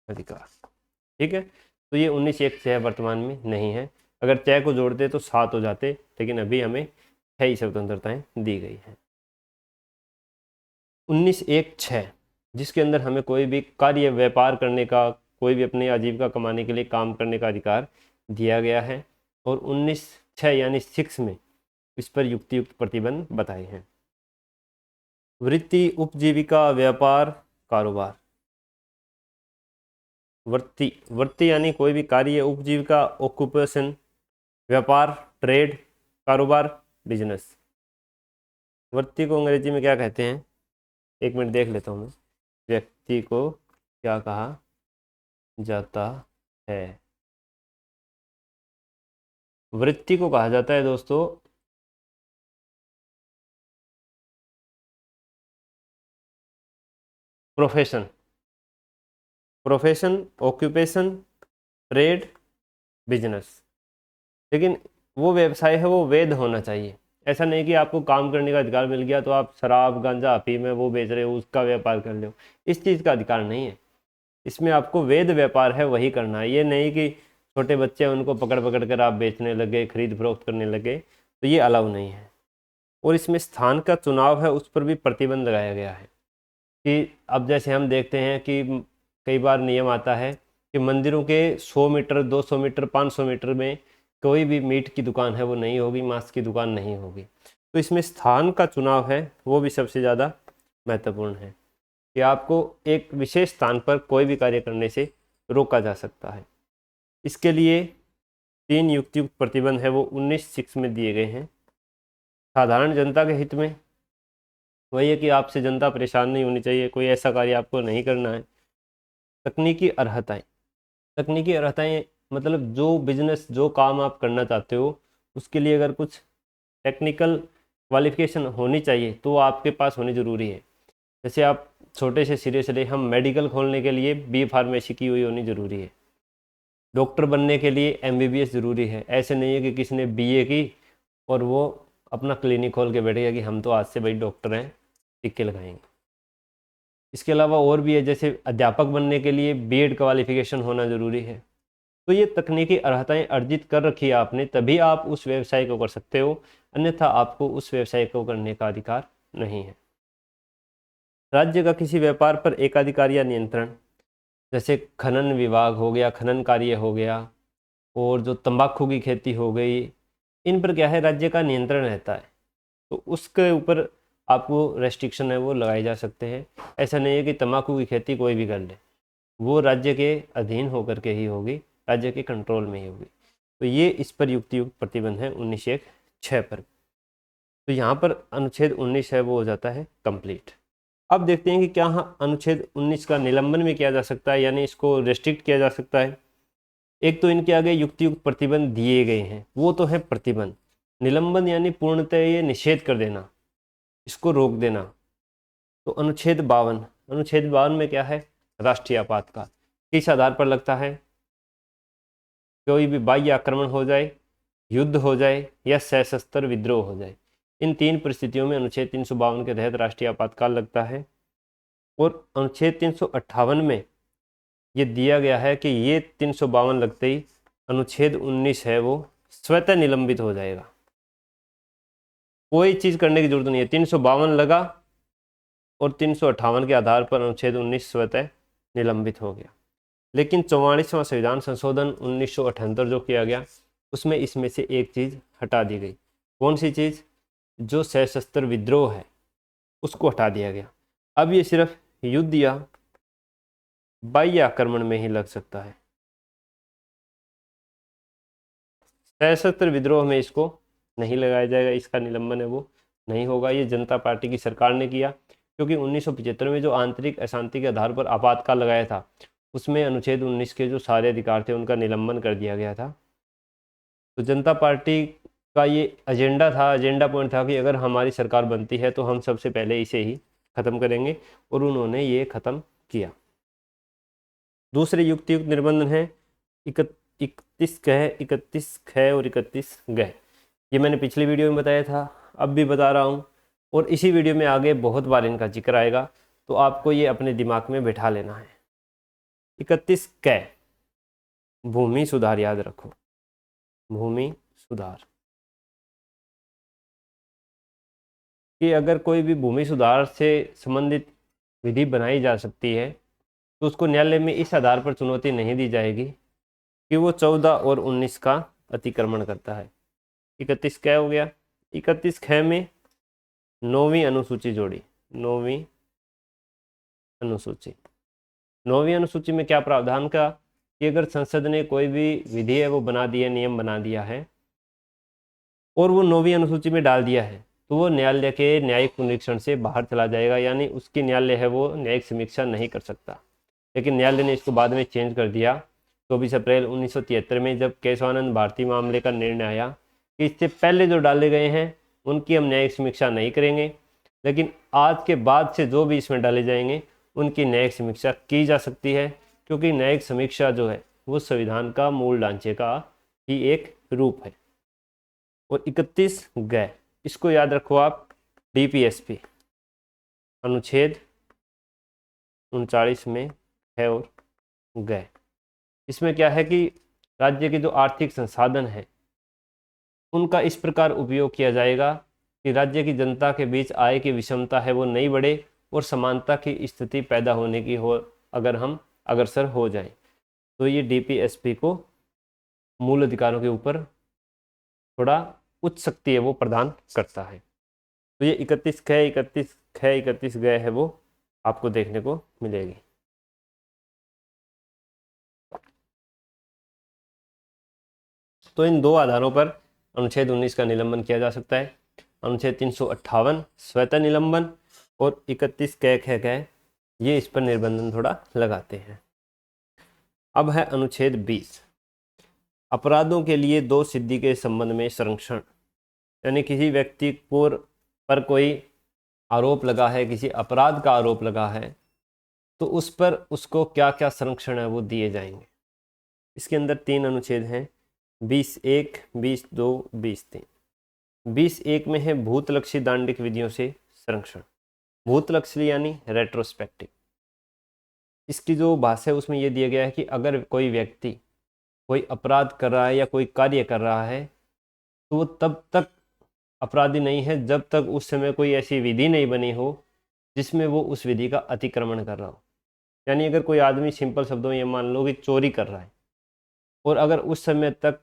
अधिकार। ठीक है, तो ये 19(1) च वर्तमान में नहीं है। अगर च को जोड़ते तो 7 हो जाते, लेकिन अभी हमें 6 ही स्वतंत्रताएं दी गई हैं। 19(1) च जिसके अंदर हमें कोई भी कार्य व्यापार करने का, कोई भी अपनी आजीविका कमाने के लिए काम करने का अधिकार दिया गया है। और 19(6) यानी 6 में इस पर युक्तियुक्त प्रतिबंध बताए हैं। वृत्ति, उपजीविका, व्यापार, कारोबार। वृत्ति यानी कोई भी कार्य, उपजीविका ऑक्यूपेशन, व्यापार ट्रेड, कारोबार बिजनेस। वृत्ति को अंग्रेजी में क्या कहते हैं, 1 मिनट देख लेता हूँ मैं। व्यक्ति को क्या कहा जाता है, वृत्ति को कहा जाता है दोस्तों profession, profession, occupation, trade, business. लेकिन वो व्यवसाय है वो वैध होना चाहिए। ऐसा नहीं कि आपको काम करने का अधिकार मिल गया तो आप शराब, गांजा, अफीम में वो बेच रहे हो, उसका व्यापार कर लो, इस चीज़ का अधिकार नहीं है। इसमें आपको वैध व्यापार है वही करना है। ये नहीं कि छोटे बच्चे हैं उनको पकड़ पकड़ कर आप बेचने लगे, खरीद फरोख्त करने लगे, तो ये अलाउ नहीं है। और इसमें स्थान का चुनाव है उस पर भी प्रतिबंध लगाया गया है कि अब जैसे हम देखते हैं कि कई बार नियम आता है कि मंदिरों के 100 मीटर, 200 मीटर, 500 मीटर में कोई भी मीट की दुकान है वो नहीं होगी, मांस की दुकान नहीं होगी। तो इसमें स्थान का चुनाव है वो भी सबसे ज़्यादा महत्वपूर्ण है कि आपको एक विशेष स्थान पर कोई भी कार्य करने से रोका जा सकता है। इसके लिए 3 युक्तियुक्त प्रतिबंध है वो 19(6) में दिए गए हैं। साधारण जनता के हित में वही है कि आपसे जनता परेशान नहीं होनी चाहिए, कोई ऐसा कार्य आपको नहीं करना है। तकनीकी अर्हताएं, तकनीकी अर्हताएं मतलब जो बिजनेस, जो काम आप करना चाहते हो उसके लिए अगर कुछ टेक्निकल क्वालिफिकेशन होनी चाहिए तो वो आपके पास होनी ज़रूरी है। जैसे आप छोटे से सिरे से ले, हम मेडिकल खोलने के लिए बी फार्मेसी की हुई होनी ज़रूरी है। डॉक्टर बनने के लिए एमबीबीएस ज़रूरी है। ऐसे नहीं है कि किसी ने बीए की और वो अपना क्लिनिक खोल के बैठेगा कि हम तो आज से भाई डॉक्टर हैं, टिक्के लगाएंगे। इसके अलावा और भी है, जैसे अध्यापक बनने के लिए बीएड क्वालिफिकेशन होना ज़रूरी है। तो ये तकनीकी अर्हताएं अर्जित कर रखी है आपने, तभी आप उस व्यवसाय को कर सकते हो, अन्यथा आपको उस व्यवसाय को करने का अधिकार नहीं है। राज्य का किसी व्यापार पर एकाधिकार या नियंत्रण, जैसे खनन विभाग हो गया, खनन कार्य हो गया, और जो तंबाकू की खेती हो गई, इन पर क्या है, राज्य का नियंत्रण रहता है। तो उसके ऊपर आपको रेस्ट्रिक्शन है वो लगाए जा सकते हैं। ऐसा नहीं है कि तंबाकू की खेती कोई भी कर ले, वो राज्य के अधीन होकर के ही होगी, राज्य के कंट्रोल में ही होगी। तो ये इस पर युक्तियुक्त प्रतिबंध है 19(1)(6) पर। तो यहाँ पर अनुच्छेद 19 है वो हो जाता है कंप्लीट। अब देखते हैं कि क्या अनुच्छेद 19 का निलंबन भी किया जा सकता है, यानी इसको रेस्ट्रिक्ट किया जा सकता है। एक तो इनके आगे युक्तियुक्त प्रतिबंध दिए गए हैं, वो तो है प्रतिबंध। निलंबन यानी पूर्णतः ये निषेध कर देना, इसको रोक देना। तो अनुच्छेद 52 में क्या है, राष्ट्रीय आपातकाल किस आधार पर लगता है, कोई भी बाह्य आक्रमण हो जाए, युद्ध हो जाए या सशस्त्र विद्रोह हो जाए, इन तीन परिस्थितियों में अनुच्छेद 352 के तहत राष्ट्रीय आपातकाल लगता है। और अनुच्छेद 358 में ये दिया गया है कि ये 352 लगते ही अनुच्छेद 19 है वो स्वतः निलंबित हो जाएगा, कोई चीज़ करने की जरूरत नहीं है। 352 लगा और 358 के आधार पर अनुच्छेद 19 स्वतः निलंबित हो गया। लेकिन 44वां संविधान संशोधन 1978 जो किया गया, उसमें इसमें से एक चीज़ हटा दी गई। कौन सी चीज़, जो सशस्त्र विद्रोह है उसको हटा दिया गया। अब ये सिर्फ युद्ध या बाह्य आक्रमण में ही लग सकता है, सशस्त्र विद्रोह में इसको नहीं लगाया जाएगा, इसका निलंबन है वो नहीं होगा। ये जनता पार्टी की सरकार ने किया, क्योंकि 1975 में जो आंतरिक अशांति के आधार पर आपातकाल लगाया था, उसमें अनुच्छेद 19 के जो सारे अधिकार थे उनका निलंबन कर दिया गया था। तो जनता पार्टी का ये एजेंडा पॉइंट था कि अगर हमारी सरकार बनती है तो हम सबसे पहले इसे ही ख़त्म करेंगे, और उन्होंने ये ख़त्म किया। दूसरे युक्तियुक्त निबंधन है 31 ख और 31 ग। ये मैंने पिछली वीडियो में बताया था, अब भी बता रहा हूँ, और इसी वीडियो में आगे बहुत बार इनका जिक्र आएगा, तो आपको ये अपने दिमाग में बैठा लेना है। 31 क, भूमि सुधार, याद रखो, भूमि सुधार, कि अगर कोई भी भूमि सुधार से संबंधित विधि बनाई जा सकती है तो उसको न्यायालय में इस आधार पर चुनौती नहीं दी जाएगी कि वो 14 और 19 का अतिक्रमण करता है। 31 क हो गया। 31 ख में 9वीं अनुसूची जोड़ी, 9वीं अनुसूची। 9वीं अनुसूची में क्या प्रावधान का कि अगर संसद ने कोई भी विधि है वो बना दी है, नियम बना दिया है, और वो 9वीं अनुसूची में डाल दिया है, तो वो न्यायालय के न्यायिक निरीक्षण से बाहर चला जाएगा, यानी उसकी न्यायालय है वो न्यायिक समीक्षा नहीं कर सकता। लेकिन न्यायालय ने इसको बाद में चेंज कर दिया 24 अप्रैल 1973 में, जब केशवानंद भारती मामले का निर्णय आया कि इससे पहले जो डाले गए हैं उनकी हम न्यायिक समीक्षा नहीं करेंगे, लेकिन आज के बाद से जो भी इसमें डाले जाएंगे उनकी न्यायिक समीक्षा की जा सकती है, क्योंकि न्यायिक समीक्षा जो है वो संविधान का मूल ढांचे का ही एक रूप है। और 31 ग, इसको याद रखो आप, डीपीएसपी अनुच्छेद 39 में है और ग। इसमें क्या है कि राज्य के जो आर्थिक संसाधन है उनका इस प्रकार उपयोग किया जाएगा कि राज्य की जनता के बीच आय की विषमता है वो नहीं बढ़े और समानता की स्थिति पैदा होने की हो, अगर हम अग्रसर हो जाएं, तो ये डीपीएसपी को मूल अधिकारों के ऊपर थोड़ा उच्च शक्ति है वो प्रदान करता है। तो ये 31 ग है वो आपको देखने को मिलेगी। तो इन दो आधारों पर अनुच्छेद 19 का निलंबन किया जा सकता है। अनुच्छेद 358 स्वतः निलंबन और 31 क ये इस पर निर्बंधन थोड़ा लगाते हैं। अब है अनुच्छेद 20, अपराधों के लिए दो सिद्धि के संबंध में संरक्षण। यानी किसी व्यक्ति पर कोई आरोप लगा है, किसी अपराध का आरोप लगा है, तो उस पर उसको क्या क्या संरक्षण है वो दिए जाएंगे। इसके अंदर 3 अनुच्छेद हैं, 20(1), 20(2), 20(3). 20(1) में है भूतलक्षी दांडिक विधियों से संरक्षण। भूतलक्षी यानी रेट्रोस्पेक्टिव। इसकी जो भाषा है उसमें यह दिया गया है कि अगर कोई व्यक्ति कोई अपराध कर रहा है या कोई कार्य कर रहा है तो वो तब तक अपराधी नहीं है जब तक उस समय कोई ऐसी विधि नहीं बनी हो जिसमें वो उस विधि का अतिक्रमण कर रहा हो। यानी अगर कोई आदमी सिंपल शब्दों में ये मान लो कि चोरी कर रहा है और अगर उस समय तक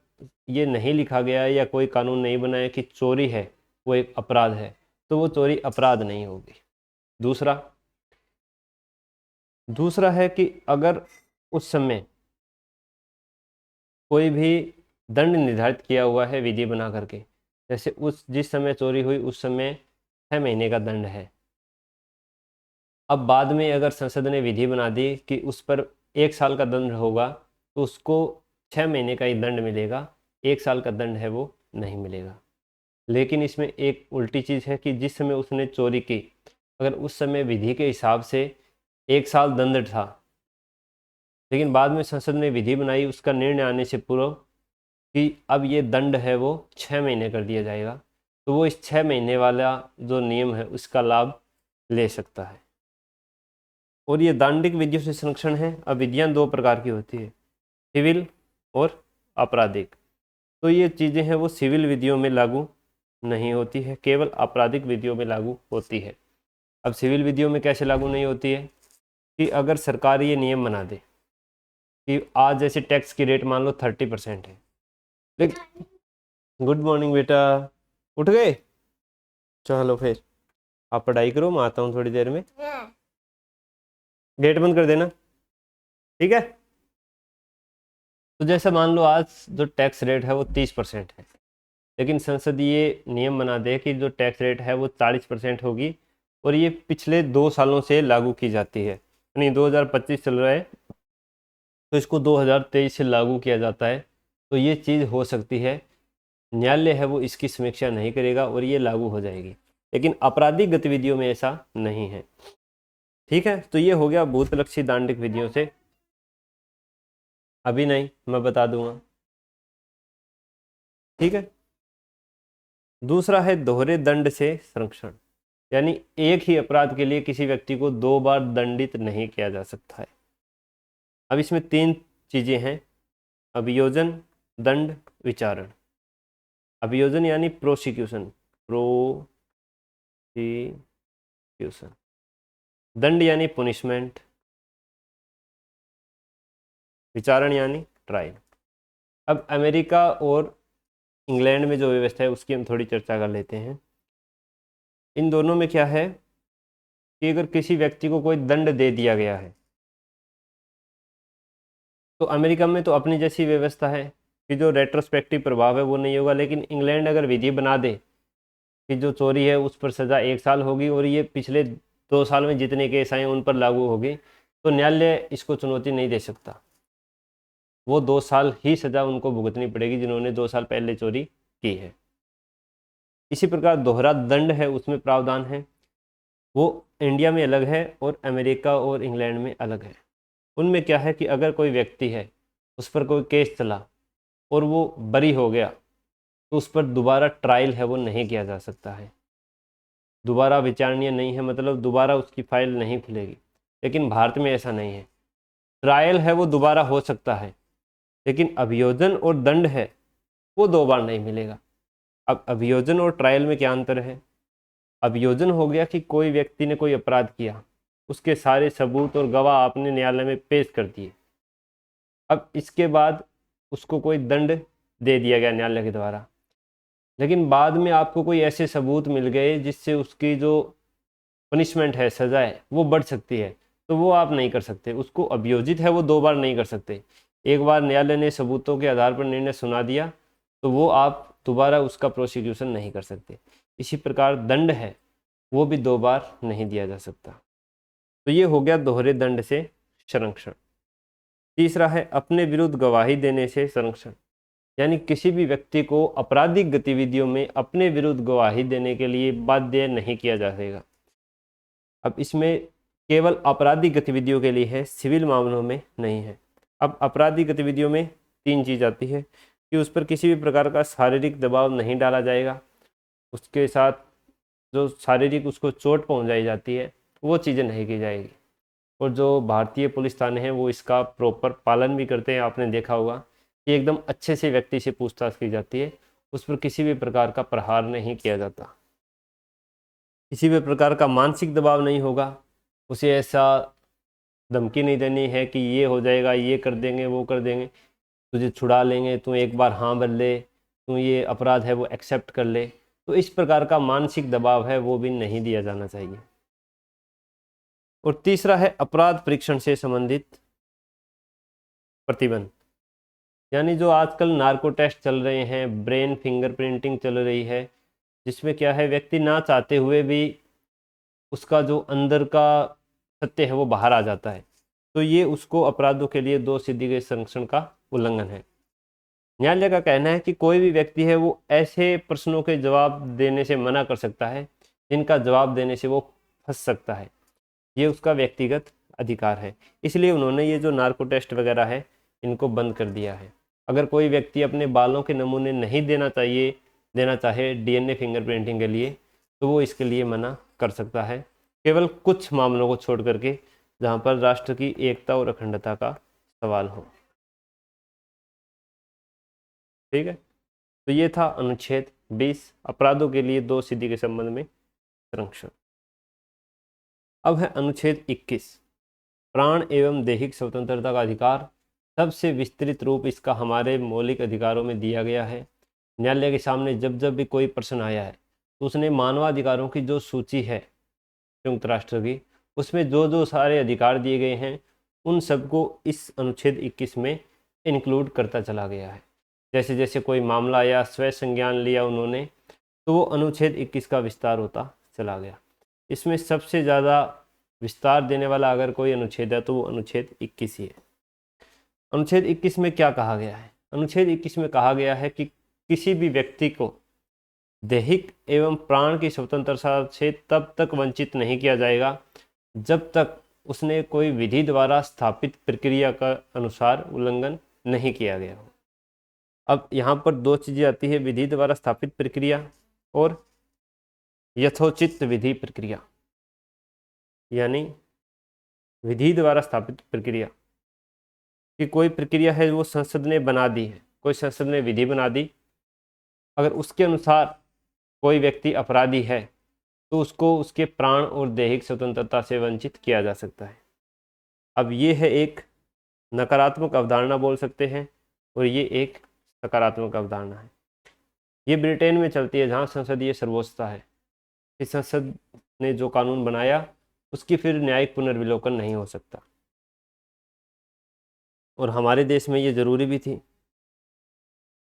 ये नहीं लिखा गया है या कोई कानून नहीं बना है कि चोरी है वो एक अपराध है, तो वो चोरी अपराध नहीं होगी। दूसरा है कि अगर उस समय कोई भी दंड निर्धारित किया हुआ है विधि बना करके, जैसे जिस समय चोरी हुई उस समय 6 महीने का दंड है। अब बाद में अगर संसद ने विधि बना दी कि उस पर 1 साल का दंड होगा तो उसको 6 महीने का ही दंड मिलेगा, 1 साल का दंड है वो नहीं मिलेगा। लेकिन इसमें एक उल्टी चीज़ है कि जिस समय उसने चोरी की, अगर उस समय विधि के हिसाब से 1 साल दंड था, लेकिन बाद में संसद ने विधि बनाई उसका निर्णय आने से पूर्व कि अब ये दंड है वो 6 महीने कर दिया जाएगा, तो वो इस 6 महीने वाला जो नियम है उसका लाभ ले सकता है। और ये दांडिक विधियों से संरक्षण है। अब विधियाँ 2 प्रकार की होती है, सिविल और आपराधिक। तो ये चीज़ें हैं वो सिविल विधियों में लागू नहीं होती है, केवल आपराधिक विधियों में लागू होती है। अब सिविल विधियों में कैसे लागू नहीं होती है कि अगर सरकार ये नियम बना दे कि आज जैसे टैक्स की रेट मान लो 30% है, लेकिन गुड मॉर्निंग बेटा, उठ गए? चलो फिर आप पढ़ाई करो, मैं आता हूँ थोड़ी देर में। गेट बंद कर देना, ठीक है? तो जैसे मान लो आज जो टैक्स रेट है वो 30% है, लेकिन संसद ये नियम बना दे कि जो टैक्स रेट है वो 40% होगी और ये पिछले 2 सालों से लागू की जाती है। यानी 2025 चल रहा है तो इसको 2023 से लागू किया जाता है, तो ये चीज़ हो सकती है। न्यायालय है वो इसकी समीक्षा नहीं करेगा और ये लागू हो जाएगी, लेकिन आपराधिक गतिविधियों में ऐसा नहीं है। ठीक है, तो ये हो गया भूतलक्षी दांडिक विधियों से। अभी नहीं, मैं बता दूंगा, ठीक है। दूसरा है दोहरे दंड से संरक्षण, यानी एक ही अपराध के लिए किसी व्यक्ति को 2 बार दंडित नहीं किया जा सकता है। अब इसमें 3 चीज़ें हैं, अभियोजन, दंड, विचारण। अभियोजन यानी प्रोसिक्यूशन, दंड यानी पुनिशमेंट, विचारण यानी ट्रायल। अब अमेरिका और इंग्लैंड में जो व्यवस्था है उसकी हम थोड़ी चर्चा कर लेते हैं। इन दोनों में क्या है कि अगर किसी व्यक्ति को कोई दंड दे दिया गया है, तो अमेरिका में तो अपनी जैसी व्यवस्था है कि जो रेट्रोस्पेक्टिव प्रभाव है वो नहीं होगा, लेकिन इंग्लैंड अगर विधि बना दे कि जो चोरी है उस पर सज़ा 1 साल होगी और ये पिछले 2 साल में जितने केस आए उन पर लागू होगी, तो न्यायालय इसको चुनौती नहीं दे सकता। वो 2 साल ही सज़ा उनको भुगतनी पड़ेगी जिन्होंने 2 साल पहले चोरी की है। इसी प्रकार दोहरा दंड है, उसमें प्रावधान है, वो इंडिया में अलग है और अमेरिका और इंग्लैंड में अलग है। उनमें क्या है कि अगर कोई व्यक्ति है उस पर कोई केस चला और वो बरी हो गया, तो उस पर दोबारा ट्रायल है वो नहीं किया जा सकता है, दोबारा विचारणीय नहीं है, मतलब दोबारा उसकी फाइल नहीं खुलेगी। लेकिन भारत में ऐसा नहीं है, ट्रायल है वो दोबारा हो सकता है, लेकिन अभियोजन और दंड है वो 2 बार नहीं मिलेगा। अब अभियोजन और ट्रायल में क्या अंतर है? अभियोजन हो गया कि कोई व्यक्ति ने कोई अपराध किया, उसके सारे सबूत और गवाह आपने न्यायालय में पेश कर दिए, अब इसके बाद उसको कोई दंड दे दिया गया न्यायालय के द्वारा, लेकिन बाद में आपको कोई ऐसे सबूत मिल गए जिससे उसकी जो पनिशमेंट है, सज़ा है, वो बढ़ सकती है, तो वो आप नहीं कर सकते। उसको अभियोजित है वो 2 बार नहीं कर सकते। एक बार न्यायालय ने सबूतों के आधार पर निर्णय सुना दिया तो वो आप दोबारा उसका प्रोसिक्यूशन नहीं कर सकते। इसी प्रकार दंड है वो भी 2 बार नहीं दिया जा सकता। तो ये हो गया दोहरे दंड से संरक्षण। तीसरा है अपने विरुद्ध गवाही देने से संरक्षण, यानी किसी भी व्यक्ति को आपराधिक गतिविधियों में अपने विरुद्ध गवाही देने के लिए बाध्य नहीं किया जाएगा। अब इसमें केवल आपराधिक गतिविधियों के लिए है, सिविल मामलों में नहीं है। अब आपराधिक गतिविधियों में 3 चीज़ आती है कि उस पर किसी भी प्रकार का शारीरिक दबाव नहीं डाला जाएगा, उसके साथ जो शारीरिक उसको चोट पहुंचाई जाती है वो चीज़ें नहीं की जाएगी। और जो भारतीय पुलिस थाने हैं वो इसका प्रॉपर पालन भी करते हैं। आपने देखा होगा कि एकदम अच्छे से व्यक्ति से पूछताछ की जाती है, उस पर किसी भी प्रकार का प्रहार नहीं किया जाता, किसी भी प्रकार का मानसिक दबाव नहीं होगा, उसे ऐसा धमकी नहीं देनी है कि ये हो जाएगा, ये कर देंगे, वो कर देंगे, तुझे छुड़ा लेंगे, तू एक बार हाँ बोल ले, तू ये अपराध है वो एक्सेप्ट कर ले। तो इस प्रकार का मानसिक दबाव है वो भी नहीं दिया जाना चाहिए। और तीसरा है अपराध परीक्षण से संबंधित प्रतिबंध, यानी जो आजकल नार्को टेस्ट चल रहे हैं, ब्रेन फिंगरप्रिंटिंग चल रही है, जिसमें क्या है व्यक्ति ना चाहते हुए भी उसका जो अंदर का सत्य है वो बाहर आ जाता है, तो ये उसको अपराधों के लिए 2 सिद्धि के संरक्षण का उल्लंघन है। न्यायालय का कहना है कि कोई भी व्यक्ति है वो ऐसे प्रश्नों के जवाब देने से मना कर सकता है जिनका जवाब देने से वो फंस सकता है, ये उसका व्यक्तिगत अधिकार है। इसलिए उन्होंने ये जो नार्को टेस्ट वगैरह है इनको बंद कर दिया है। अगर कोई व्यक्ति अपने बालों के नमूने नहीं देना चाहे डीएनए फिंगरप्रिंटिंग के लिए, तो वो इसके लिए मना कर सकता है, केवल कुछ मामलों को छोड़ करके जहाँ पर राष्ट्र की एकता और अखंडता का सवाल हो। ठीक है, तो ये था अनुच्छेद 20, अपराधों के लिए 2 सिद्धि के संबंध में संरक्षण। अब है अनुच्छेद 21, प्राण एवं दैहिक स्वतंत्रता का अधिकार। सबसे विस्तृत रूप इसका हमारे मौलिक अधिकारों में दिया गया है। न्यायालय के सामने जब जब भी कोई प्रश्न आया है तो उसने मानवाधिकारों की जो सूची है संयुक्त राष्ट्र की, उसमें जो जो सारे अधिकार दिए गए हैं उन सबको इस अनुच्छेद 21 में इंक्लूड करता चला गया है। जैसे जैसे कोई मामला आया, स्वयं संज्ञान लिया उन्होंने, तो वो अनुच्छेद 21 का विस्तार होता चला गया। इसमें सबसे ज़्यादा विस्तार देने वाला अगर कोई अनुच्छेद है तो वो अनुच्छेद 21 ही है। अनुच्छेद 21 में क्या कहा गया है? अनुच्छेद 21 में कहा गया है कि किसी भी व्यक्ति को दैहिक एवं प्राण की स्वतंत्रता से तब तक वंचित नहीं किया जाएगा जब तक उसने कोई विधि द्वारा स्थापित प्रक्रिया का अनुसार उल्लंघन नहीं किया गया हो। अब यहाँ पर 2 चीज़ें आती है, विधि द्वारा स्थापित प्रक्रिया और यथोचित विधि प्रक्रिया, यानी विधि द्वारा स्थापित प्रक्रिया कि कोई प्रक्रिया है वो संसद ने बना दी है, कोई संसद ने विधि बना दी, अगर उसके अनुसार कोई व्यक्ति अपराधी है तो उसको उसके प्राण और दैहिक स्वतंत्रता से वंचित किया जा सकता है। अब ये है एक नकारात्मक अवधारणा बोल सकते हैं और ये एक सकारात्मक अवधारणा है। ये ब्रिटेन में चलती है जहाँ संसदीय सर्वोच्चता है। इस संसद ने जो कानून बनाया उसकी फिर न्यायिक पुनर्विलोकन नहीं हो सकता, और हमारे देश में ये ज़रूरी भी थी।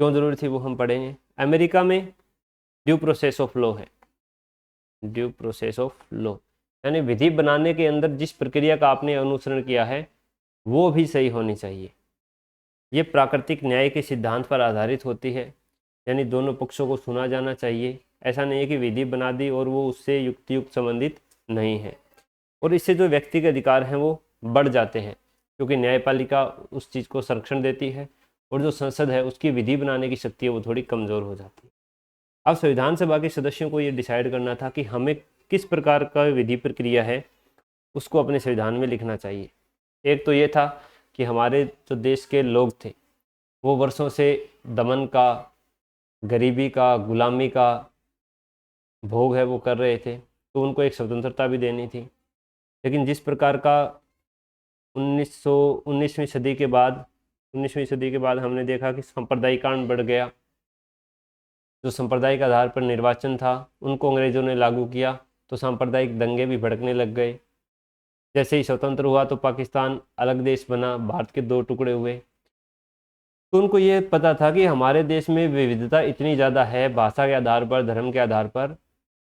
क्यों ज़रूरी थी वो हम पढ़ेंगे। अमेरिका में ड्यू प्रोसेस ऑफ लॉ है, ड्यू प्रोसेस ऑफ लॉ, यानी विधि बनाने के अंदर जिस प्रक्रिया का आपने अनुसरण किया है वो भी सही होनी चाहिए। ये प्राकृतिक न्याय के सिद्धांत पर आधारित होती है, यानी दोनों पक्षों को सुना जाना चाहिए। ऐसा नहीं है कि विधि बना दी और वो उससे युक्त संबंधित नहीं है, और इससे जो व्यक्ति के अधिकार हैं वो बढ़ जाते हैं, क्योंकि न्यायपालिका उस चीज़ को संरक्षण देती है और जो संसद है उसकी विधि बनाने की शक्ति है वो थोड़ी कमज़ोर हो जाती है। अब संविधान सभा के सदस्यों को ये डिसाइड करना था कि हमें किस प्रकार का विधि प्रक्रिया है उसको अपने संविधान में लिखना चाहिए। एक तो ये था कि हमारे जो देश के लोग थे वो वर्षों से दमन का, गरीबी का, गुलामी का भोग है वो कर रहे थे, तो उनको एक स्वतंत्रता भी देनी थी। लेकिन जिस प्रकार का 19वीं सदी के बाद हमने देखा कि सांप्रदायिकरण बढ़ गया। जो सांप्रदायिक आधार पर निर्वाचन था उनको अंग्रेज़ों ने लागू किया, तो सांप्रदायिक दंगे भी भड़कने लग गए। जैसे ही स्वतंत्र हुआ तो पाकिस्तान अलग देश बना, भारत के 2 टुकड़े हुए। तो उनको ये पता था कि हमारे देश में विविधता इतनी ज़्यादा है भाषा के आधार पर, धर्म के आधार पर,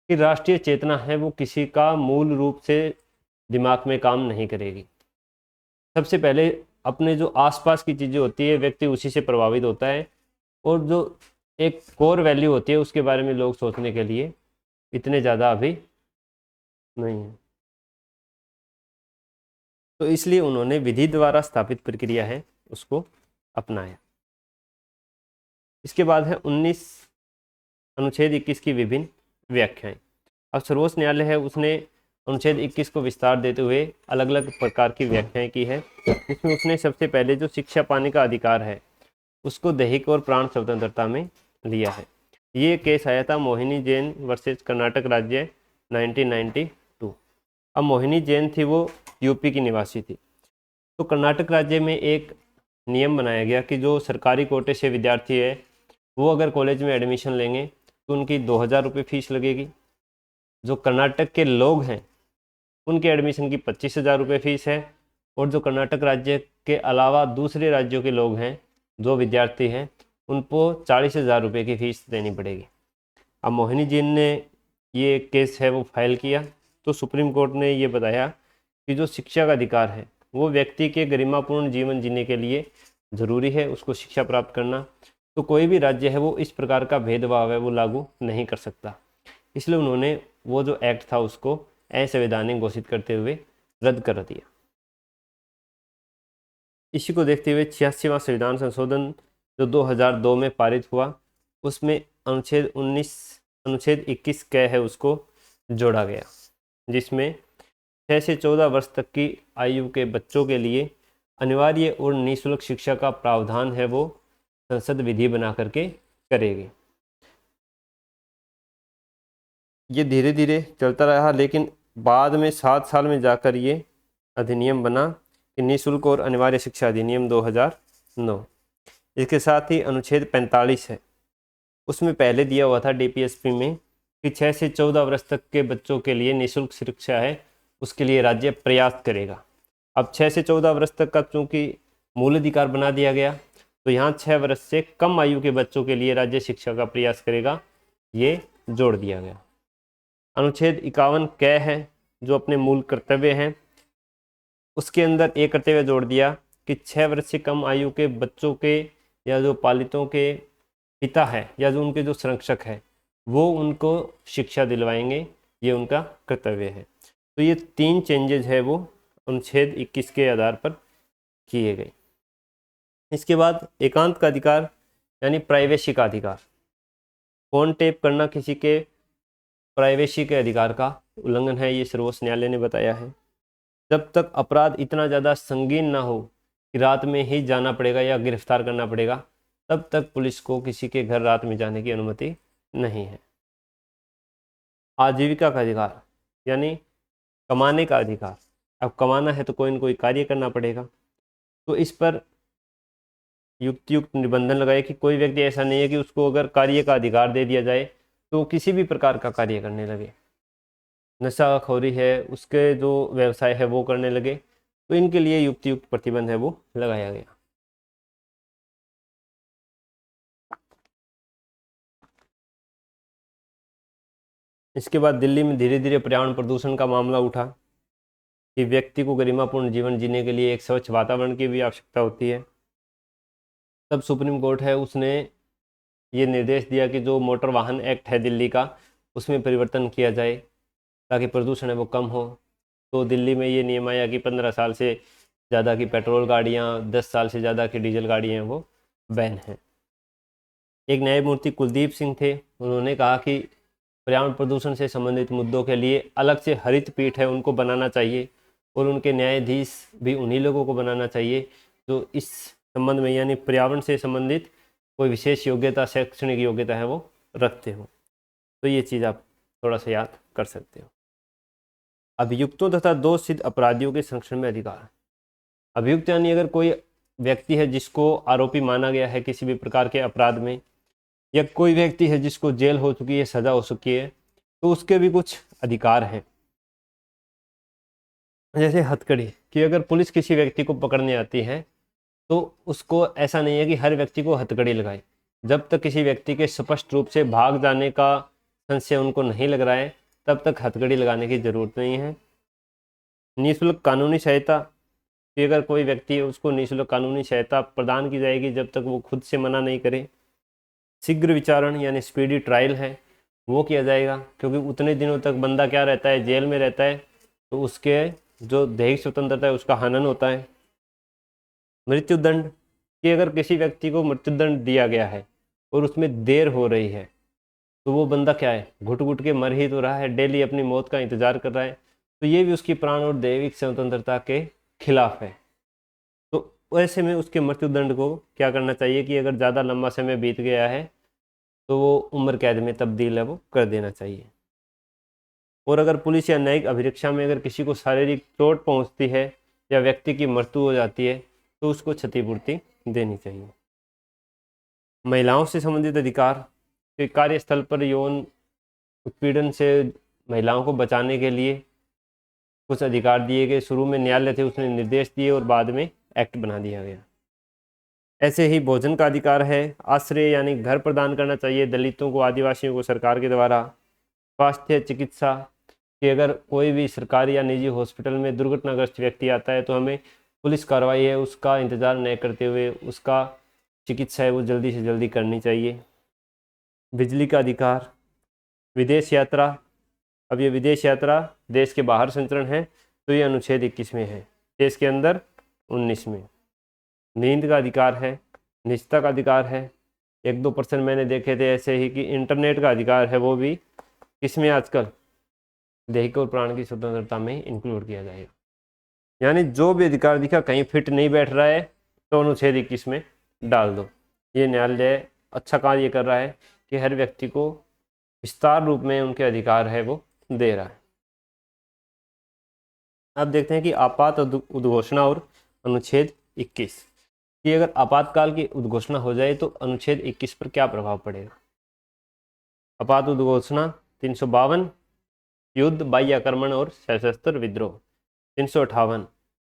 कि राष्ट्रीय चेतना है वो किसी का मूल रूप से दिमाग में काम नहीं करेगी। सबसे पहले अपने जो आसपास की चीज़ें होती है व्यक्ति उसी से प्रभावित होता है, और जो एक कोर वैल्यू होती है उसके बारे में लोग सोचने के लिए इतने ज़्यादा अभी नहीं है। तो इसलिए उन्होंने विधि द्वारा स्थापित प्रक्रिया है उसको अपनाया। इसके बाद है 19 अनुच्छेद 21 की विभिन्न व्याख्याएं। अब सर्वोच्च न्यायालय है उसने अनुच्छेद 21 को विस्तार देते हुए अलग अलग प्रकार की व्याख्याएं की है। इसमें उसने सबसे पहले जो शिक्षा पाने का अधिकार है उसको दैहिक और प्राण स्वतंत्रता में लिया है। ये केस आया था मोहिनी जैन वर्सेस कर्नाटक राज्य 1992। अब मोहिनी जैन थी वो यूपी की निवासी थी। तो कर्नाटक राज्य में एक नियम बनाया गया कि जो सरकारी कोटे से विद्यार्थी है वो अगर कॉलेज में एडमिशन लेंगे तो उनकी 2000 रुपये फीस लगेगी। जो कर्नाटक के लोग हैं उनके एडमिशन की 25,000 रुपये फीस है, और जो कर्नाटक राज्य के अलावा दूसरे राज्यों के लोग हैं जो विद्यार्थी हैं उनको 40,000 रुपये की फ़ीस देनी पड़ेगी। अब मोहिनी जी ने ये केस है वो फाइल किया, तो सुप्रीम कोर्ट ने ये बताया कि जो शिक्षा का अधिकार है वो व्यक्ति के गरिमापूर्ण जीवन जीने के लिए ज़रूरी है, उसको शिक्षा प्राप्त करना। तो कोई भी राज्य है वो इस प्रकार का भेदभाव है वो लागू नहीं कर सकता। इसलिए उन्होंने वो जो एक्ट था उसको असंवैधानिक घोषित करते हुए रद्द कर दिया। इसी को देखते हुए 86वां संविधान संशोधन जो 2002 में पारित हुआ उसमें अनुच्छेद 21 क है उसको जोड़ा गया, जिसमें 6 से 14 वर्ष तक की आयु के बच्चों के लिए अनिवार्य और निःशुल्क शिक्षा का प्रावधान है वो संसद विधि बना करके करेगी। ये धीरे धीरे चलता रहा, लेकिन बाद में 7 साल में जाकर ये अधिनियम बना कि निःशुल्क और अनिवार्य शिक्षा अधिनियम 2009। इसके साथ ही अनुच्छेद 45 है उसमें पहले दिया हुआ था डीपीएसपी में कि 6 से 14 वर्ष तक के बच्चों के लिए निःशुल्क शिक्षा है उसके लिए राज्य प्रयास करेगा। अब 6 से 14 वर्ष तक का चूँकि मूल अधिकार बना दिया गया तो यहाँ 6 वर्ष से कम आयु के बच्चों के लिए राज्य शिक्षा का प्रयास करेगा, ये जोड़ दिया गया। अनुच्छेद 51 क है जो अपने मूल कर्तव्य हैं उसके अंदर एक कर्तव्य जोड़ दिया कि 6 वर्ष से कम आयु के बच्चों के या जो पालितों के पिता है या जो उनके जो संरक्षक है वो उनको शिक्षा दिलवाएंगे, ये उनका कर्तव्य है। तो ये 3 चेंजेज है वो अनुच्छेद 21 के आधार पर किए गए। इसके बाद एकांत का अधिकार यानी प्राइवेसी का अधिकार, फोन टेप करना किसी के प्राइवेसी के अधिकार का उल्लंघन है, ये सर्वोच्च न्यायालय ने बताया है। जब तक अपराध इतना ज़्यादा संगीन ना हो कि रात में ही जाना पड़ेगा या गिरफ्तार करना पड़ेगा, तब तक पुलिस को किसी के घर रात में जाने की अनुमति नहीं है। आजीविका का अधिकार यानी कमाने का अधिकार, अब कमाना है तो कोई न कोई कार्य करना पड़ेगा। तो इस पर युक्त निबंधन लगाए कि कोई व्यक्ति ऐसा नहीं है कि उसको अगर कार्य का अधिकार दे दिया जाए तो किसी भी प्रकार का कार्य करने लगे, नशाखोरी है उसके जो व्यवसाय है वो करने लगे, तो इनके लिए युक्त प्रतिबंध है वो लगाया गया। इसके बाद दिल्ली में धीरे धीरे पर्यावरण प्रदूषण का मामला उठा कि व्यक्ति को गरिमापूर्ण जीवन जीने के लिए एक स्वच्छ वातावरण की भी आवश्यकता होती है। तब सुप्रीम कोर्ट है उसने ये निर्देश दिया कि जो मोटर वाहन एक्ट है दिल्ली का उसमें परिवर्तन किया जाए ताकि प्रदूषण है वो कम हो। तो दिल्ली में ये नियम आया कि 15 साल से ज़्यादा की पेट्रोल गाड़ियाँ, 10 साल से ज़्यादा की डीजल गाड़ियाँ वो बैन हैं। एक न्यायमूर्ति कुलदीप सिंह थे, उन्होंने कहा कि पर्यावरण प्रदूषण से संबंधित मुद्दों के लिए अलग से हरित पीठ है उनको बनाना चाहिए, और उनके न्यायाधीश भी उन्हीं लोगों को बनाना चाहिए जो इस संबंध में यानी पर्यावरण से संबंधित कोई विशेष योग्यता, शैक्षणिक योग्यता है वो रखते हो। तो ये चीज़ आप थोड़ा सा याद कर सकते हो। अभियुक्तों तथा दोष सिद्ध अपराधियों के संरक्षण में अधिकार। अभियुक्त यानी अगर कोई व्यक्ति है जिसको आरोपी माना गया है किसी भी प्रकार के अपराध में, या कोई व्यक्ति है जिसको जेल हो चुकी है, सजा हो चुकी है, तो उसके भी कुछ अधिकार हैं। जैसे हथकड़ी कि अगर पुलिस किसी व्यक्ति को पकड़ने आती है तो उसको ऐसा नहीं है कि हर व्यक्ति को हथकड़ी लगाए, जब तक किसी व्यक्ति के स्पष्ट रूप से भाग जाने का संशय उनको नहीं लग रहा है तब तक हथकड़ी लगाने की जरूरत नहीं है। निःशुल्क कानूनी सहायता कि अगर कोई व्यक्ति है उसको निःशुल्क कानूनी सहायता प्रदान की जाएगी जब तक वो खुद से मना नहीं करे। शीघ्र विचारण यानी स्पीडी ट्रायल है वो किया जाएगा, क्योंकि उतने दिनों तक बंदा क्या रहता है, जेल में रहता है, तो उसके जो दैहिक स्वतंत्रता है उसका हनन होता है। मृत्युदंड, कि अगर किसी व्यक्ति को मृत्युदंड दिया गया है और उसमें देर हो रही है तो वो बंदा क्या है, घुट घुट के मर ही तो रहा है, डेली अपनी मौत का इंतजार कर रहा है, तो ये भी उसकी प्राण और दैविक स्वतंत्रता के खिलाफ है। तो ऐसे में उसके मृत्युदंड को क्या करना चाहिए कि अगर ज़्यादा लंबा समय बीत गया है तो वो उम्र कैद में तब्दील है वो कर देना चाहिए। और अगर पुलिस या न्यायिक अभिरक्षा में अगर किसी को शारीरिक चोट पहुंचती है या व्यक्ति की मृत्यु हो जाती है तो उसको क्षतिपूर्ति देनी चाहिए। महिलाओं से संबंधित अधिकार, कि कार्यस्थल पर यौन उत्पीड़न से महिलाओं को बचाने के लिए कुछ अधिकार दिए गए। शुरू में न्यायालय थे उसने निर्देश दिए और बाद में एक्ट बना दिया गया। ऐसे ही भोजन का अधिकार है। आश्रय यानी घर प्रदान करना चाहिए दलितों को, आदिवासियों को सरकार के द्वारा। स्वास्थ्य चिकित्सा, कि अगर कोई भी सरकारी या निजी हॉस्पिटल में दुर्घटनाग्रस्त व्यक्ति आता है तो हमें पुलिस कार्रवाई है उसका इंतज़ार न करते हुए उसका चिकित्सा है वो जल्दी से जल्दी करनी चाहिए। बिजली का अधिकार। विदेश यात्रा, अब ये विदेश यात्रा देश के बाहर संचरण है तो ये अनुच्छेद 21 में है, देश के अंदर 19 में। नींद का अधिकार है। निजता का अधिकार है। 1-2% मैंने देखे थे ऐसे ही कि इंटरनेट का अधिकार है वो भी इसमें आजकल दैहिक और प्राण की स्वतंत्रता में इंक्लूड किया जाएगा। यानी जो भी अधिकार दिखा कहीं फिट नहीं बैठ रहा है तो अनुच्छेद 21 में डाल दो। ये न्यायालय अच्छा कार्य कर रहा है कि हर व्यक्ति को विस्तार रूप में उनके अधिकार है वो दे रहा है। अब देखते हैं कि आपात उद्घोषणा और अनुच्छेद 21, कि अगर आपातकाल की उद्घोषणा हो जाए तो अनुच्छेद 21 पर क्या प्रभाव पड़ेगा। आपात उद्घोषणा 352, युद्ध, बाह्य आक्रमण और सशस्त्र विद्रोह। 358,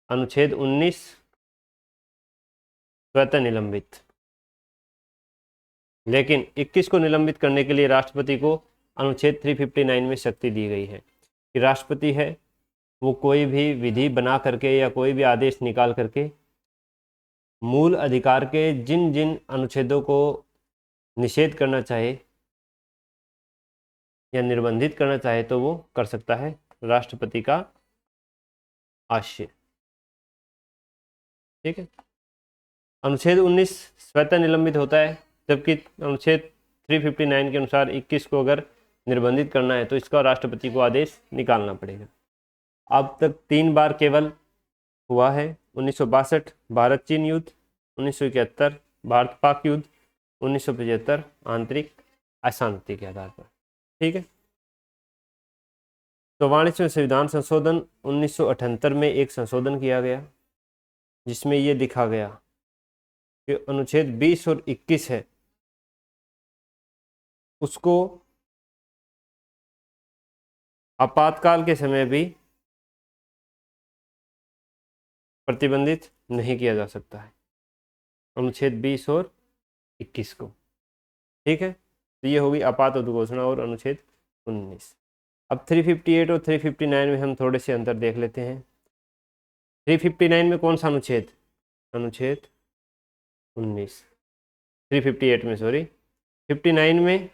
अनुच्छेद 19, स्वतः निलंबित। लेकिन 21 को निलंबित करने के लिए राष्ट्रपति को अनुच्छेद 359 में शक्ति दी गई है कि राष्ट्रपति है वो कोई भी विधि बना करके या कोई भी आदेश निकाल करके मूल अधिकार के जिन जिन अनुच्छेदों को निषेध करना चाहे या निर्बंधित करना चाहे तो वो कर सकता है, राष्ट्रपति का आशय। ठीक है। अनुच्छेद 19 स्वतः निलंबित होता है, जबकि अनुच्छेद 359 के अनुसार 21 को अगर निर्बंधित करना है तो इसका राष्ट्रपति को आदेश निकालना पड़ेगा। अब तक 3 बार केवल हुआ है। 1962 भारत चीन युद्ध, 1971 भारत पाक युद्ध, 1975 आंतरिक अशांति के आधार पर। ठीक है। 44वें संविधान संशोधन 1978 में एक संशोधन किया गया जिसमें ये लिखा गया कि अनुच्छेद 20 और 21 है उसको आपातकाल के समय भी प्रतिबंधित नहीं किया जा सकता है, अनुच्छेद 20 और 21 को। ठीक है। तो ये होगी आपात उद्घोषणा और अनुच्छेद 19। अब 358 और 359 में हम थोड़े से अंतर देख लेते हैं। 359 में कौन सा अनुच्छेद, अनुच्छेद 19, 358 में सॉरी 59 में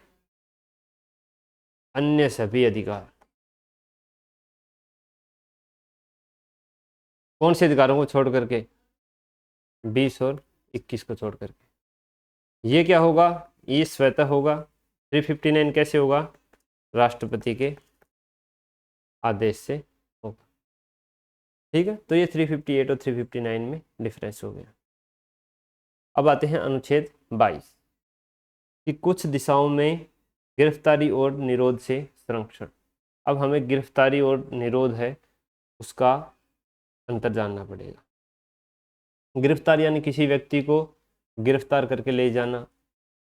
अन्य सभी अधिकार। कौन से अधिकारों को छोड़ करके, 20 और 21 को छोड़ करके। ये क्या होगा, ये स्वतः होगा। 359 कैसे होगा, राष्ट्रपति के आदेश से होगा। ठीक है। तो ये 358 और 359 में डिफरेंस हो गया। अब आते हैं अनुच्छेद 22 कि कुछ दिशाओं में गिरफ्तारी और निरोध से संरक्षण। अब हमें गिरफ्तारी और निरोध है उसका अंतर जानना पड़ेगा। गिरफ्तार यानी किसी व्यक्ति को गिरफ्तार करके ले जाना,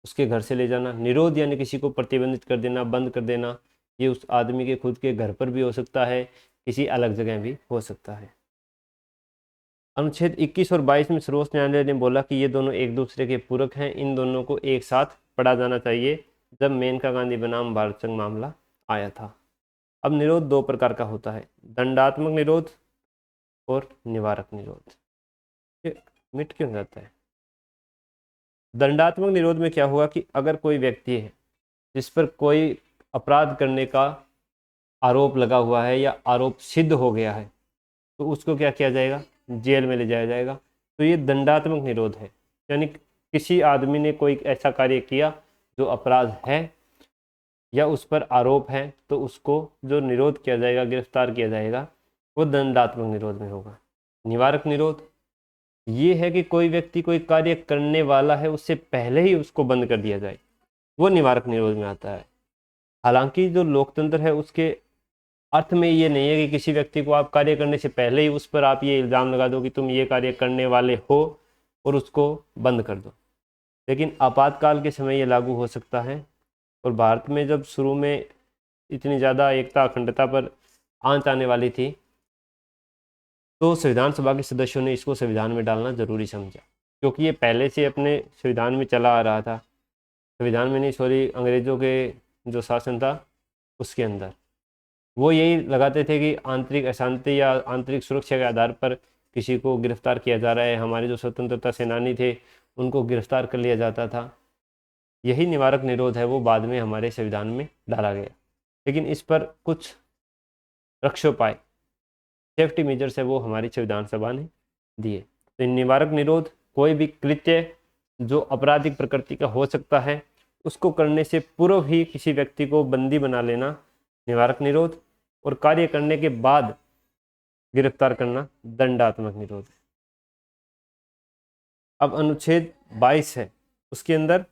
उसके घर से ले जाना। निरोध यानी किसी को प्रतिबंधित कर देना, बंद कर देना। ये उस आदमी के खुद के घर पर भी हो सकता है, किसी अलग जगह भी हो सकता है। अनुच्छेद 21 और 22 में सर्वोच्च न्यायालय ने बोला कि ये दोनों एक दूसरे के पूरक हैं, इन दोनों को एक साथ पढ़ा जाना चाहिए जब मेनका गांधी बनाम भारत संघ मामला आया था। अब निरोध 2 प्रकार का होता है, दंडात्मक निरोध और निवारक निरोध। मिट क्यों जाता है? दंडात्मक निरोध में क्या हुआ कि अगर कोई व्यक्ति है जिस पर कोई अपराध करने का आरोप लगा हुआ है या आरोप सिद्ध हो गया है, तो उसको क्या किया जाएगा? जेल में ले जाया जाएगा। तो ये दंडात्मक निरोध है, यानी किसी आदमी ने कोई ऐसा कार्य किया जो अपराध है या उस पर आरोप है, तो उसको जो निरोध किया जाएगा, गिरफ्तार किया जाएगा, वो दंडात्मक निरोध में होगा। निवारक निरोध ये है कि कोई व्यक्ति कोई कार्य करने वाला है, उससे पहले ही उसको बंद कर दिया जाए, वो निवारक निरोध में आता है। हालांकि जो लोकतंत्र है उसके अर्थ में ये नहीं है कि किसी व्यक्ति को आप कार्य करने से पहले ही उस पर आप ये इल्ज़ाम लगा दो कि तुम ये कार्य करने वाले हो और उसको बंद कर दो। लेकिन आपातकाल के समय ये लागू हो सकता है। और भारत में जब शुरू में इतनी ज़्यादा एकता अखंडता पर आंच आने वाली थी, तो संविधान सभा के सदस्यों ने इसको संविधान में डालना जरूरी समझा, क्योंकि ये पहले से अपने संविधान में चला आ रहा था। संविधान में नहीं, सॉरी, अंग्रेज़ों के जो शासन था उसके अंदर वो यही लगाते थे कि आंतरिक अशांति या आंतरिक सुरक्षा के आधार पर किसी को गिरफ्तार किया जा रहा है। हमारे जो स्वतंत्रता सेनानी थे उनको गिरफ्तार कर लिया जाता था। यही निवारक निरोध है, वो बाद में हमारे संविधान में डाला गया। लेकिन इस पर कुछ रक्षोपाय, सेफ्टी मेजर्स है, वो हमारी संविधान सभा ने दिए। तो निवारक निरोध कोई भी कृत्य जो आपराधिक प्रकृति का हो सकता है उसको करने से पूर्व ही किसी व्यक्ति को बंदी बना लेना निवारक निरोध, और कार्य करने के बाद गिरफ्तार करना दंडात्मक निरोध है। अब अनुच्छेद 22 है, उसके अंदर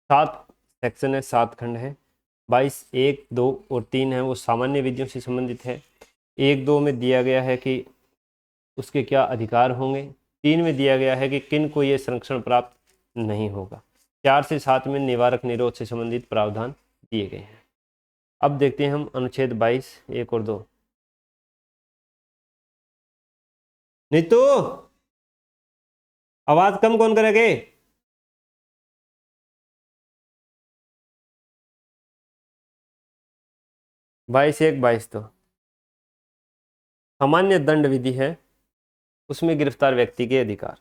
7 सेक्शन है, 7 खंड है। 22 1, 2 और 3 है, वो सामान्य विधियों से संबंधित है। 1, 2 में दिया गया है कि उसके क्या अधिकार होंगे। 3 में दिया गया है कि किन को ये संरक्षण प्राप्त नहीं होगा। 4 से 7 में निवारक निरोध से संबंधित प्रावधान दिए गए हैं। अब देखते हैं हम अनुच्छेद 22 1 और 2। नीतू, आवाज कम कौन करेगे? बाईस 1 22 तो सामान्य दंड विधि है, उसमें गिरफ्तार व्यक्ति के अधिकार,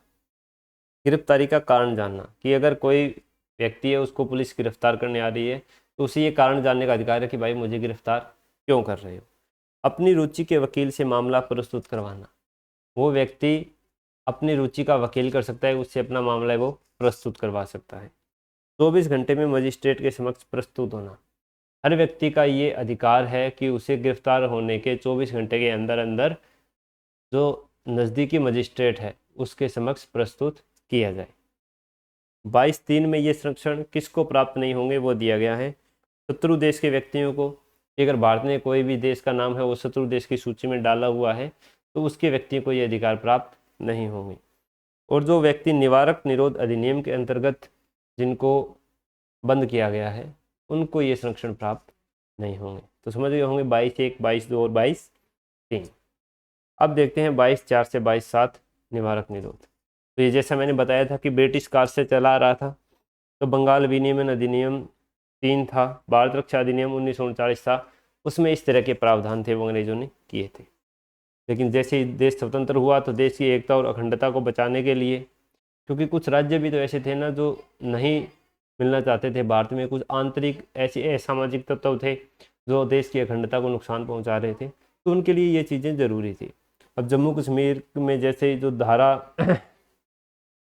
गिरफ्तारी का कारण जानना, कि अगर कोई व्यक्ति है उसको पुलिस गिरफ्तार करने आ रही है तो उसे ये कारण जानने का अधिकार है कि भाई मुझे गिरफ्तार क्यों कर रहे हो। अपनी रुचि के वकील से मामला प्रस्तुत करवाना, वो व्यक्ति अपनी रुचि का वकील कर सकता है, उससे अपना मामला है वो प्रस्तुत करवा सकता है। 24 घंटे में मजिस्ट्रेट के समक्ष प्रस्तुत होना, हर व्यक्ति का ये अधिकार है कि उसे गिरफ्तार होने के 24 घंटे के अंदर अंदर जो नज़दीकी मजिस्ट्रेट है उसके समक्ष प्रस्तुत किया जाए। 22 3 में ये संरक्षण किसको प्राप्त नहीं होंगे वो दिया गया है। शत्रु देश के व्यक्तियों को, अगर भारत में कोई भी देश का नाम है वो शत्रु देश की सूची में डाला हुआ है तो उसके व्यक्ति को ये अधिकार प्राप्त नहीं होंगे। और जो व्यक्ति निवारक निरोध अधिनियम के अंतर्गत जिनको बंद किया गया है उनको ये संरक्षण प्राप्त नहीं होंगे। तो समझ गए होंगे 22 1 22 2 और 22 3। अब देखते हैं 22 4 से 22 7 निवारक निरोध। तो ये जैसा मैंने बताया था कि ब्रिटिश काल से चला आ रहा था, तो बंगाल विनियमन अधिनियम 3 था, भारत रक्षा अधिनियम 1939 था, उसमें इस तरह के प्रावधान थे वो अंग्रेजों ने किए थे। लेकिन जैसे ही देश स्वतंत्र हुआ तो देश की एकता और अखंडता को बचाने के लिए, क्योंकि कुछ राज्य भी तो ऐसे थे ना जो नहीं मिलना चाहते थे भारत में, कुछ आंतरिक ऐसे असामाजिक तत्व थे जो देश की अखंडता को नुकसान पहुंचा रहे थे, तो उनके लिए ये चीज़ें ज़रूरी थी। अब जम्मू कश्मीर में जैसे जो धारा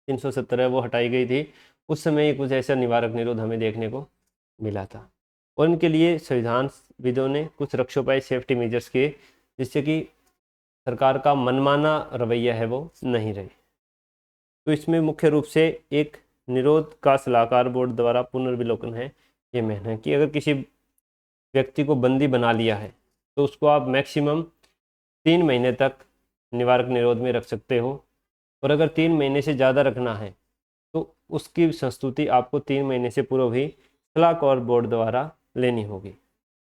370 वो हटाई गई थी, उस समय कुछ ऐसा निवारक निरोध हमें देखने को मिला था। और इनके लिए संविधानविदों ने कुछ रक्षोपाय सेफ्टी मेजर्स किए, जिससे कि सरकार का मनमाना रवैया है वो नहीं रहे। तो इसमें मुख्य रूप से एक निरोध का सलाहकार बोर्ड द्वारा पुनर्विलोकन है। ये मेन है कि अगर किसी व्यक्ति को बंदी बना लिया है तो उसको आप मैक्सिमम 3 महीने तक निवारक निरोध में रख सकते हो, और अगर 3 महीने से ज़्यादा रखना है तो उसकी संस्तुति आपको 3 महीने से पूर्व ही सलाहकार बोर्ड द्वारा लेनी होगी।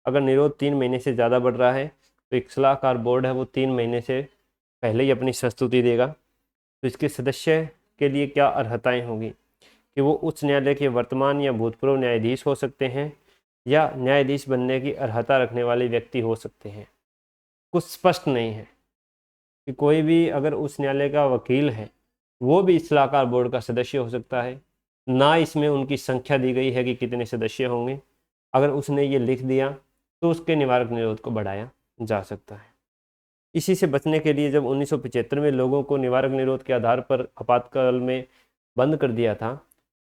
अगर निरोध 3 महीने से ज़्यादा बढ़ रहा है तो एक सलाहकार बोर्ड है वो 3 महीने से पहले ही अपनी संस्तुति देगा। तो इसके सदस्य के लिए क्या अर्हताएं होंगी कि वो उच्च न्यायालय के वर्तमान या भूतपूर्व न्यायाधीश हो सकते हैं या न्यायाधीश बनने की अर्हता रखने वाले व्यक्ति हो सकते हैं। कुछ स्पष्ट नहीं है कि कोई भी अगर उच्च न्यायालय का वकील है वो भी इस सलाहकार बोर्ड का सदस्य हो सकता है। ना इसमें उनकी संख्या दी गई है कि कितने सदस्य होंगे। अगर उसने ये लिख दिया तो उसके निवारक निरोध को बढ़ाया जा सकता है। इसी से बचने के लिए जब 1975 में लोगों को निवारक निरोध के आधार पर आपातकाल में बंद कर दिया था,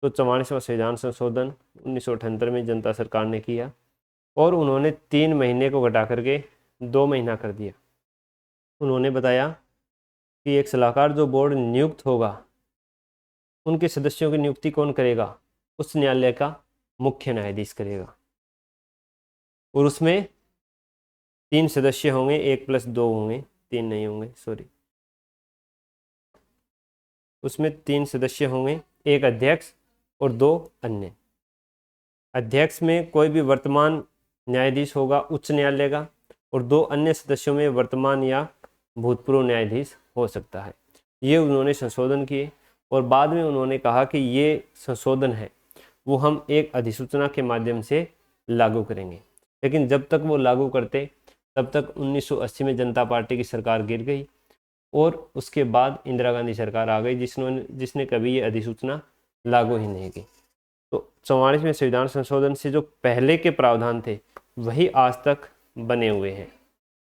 तो 44वां संविधान संशोधन 1978 में जनता सरकार ने किया और उन्होंने 3 महीने को घटा करके 2 महीना कर दिया। उन्होंने बताया कि एक सलाहकार जो बोर्ड नियुक्त होगा, उनके सदस्यों की नियुक्ति कौन करेगा? उच्च न्यायालय का मुख्य न्यायाधीश करेगा और उसमें 3 सदस्य होंगे, 1+2 होंगे, 3 नहीं होंगे, सॉरी। उसमें 3 सदस्य होंगे, एक अध्यक्ष और 2 अन्य। अध्यक्ष में कोई भी वर्तमान न्यायाधीश होगा उच्च न्यायालय का, और 2 अन्य सदस्यों में वर्तमान या भूतपूर्व न्यायाधीश हो सकता है। ये उन्होंने संशोधन किए और बाद में उन्होंने कहा कि ये संशोधन है वो हम एक अधिसूचना के माध्यम से लागू करेंगे। लेकिन जब तक वो लागू करते तब तक 1980 में जनता पार्टी की सरकार गिर गई और उसके बाद इंदिरा गांधी सरकार आ गई जिसने कभी ये अधिसूचना लागू ही नहीं की। तो 44वें संविधान संशोधन से जो पहले के प्रावधान थे वही आज तक बने हुए हैं।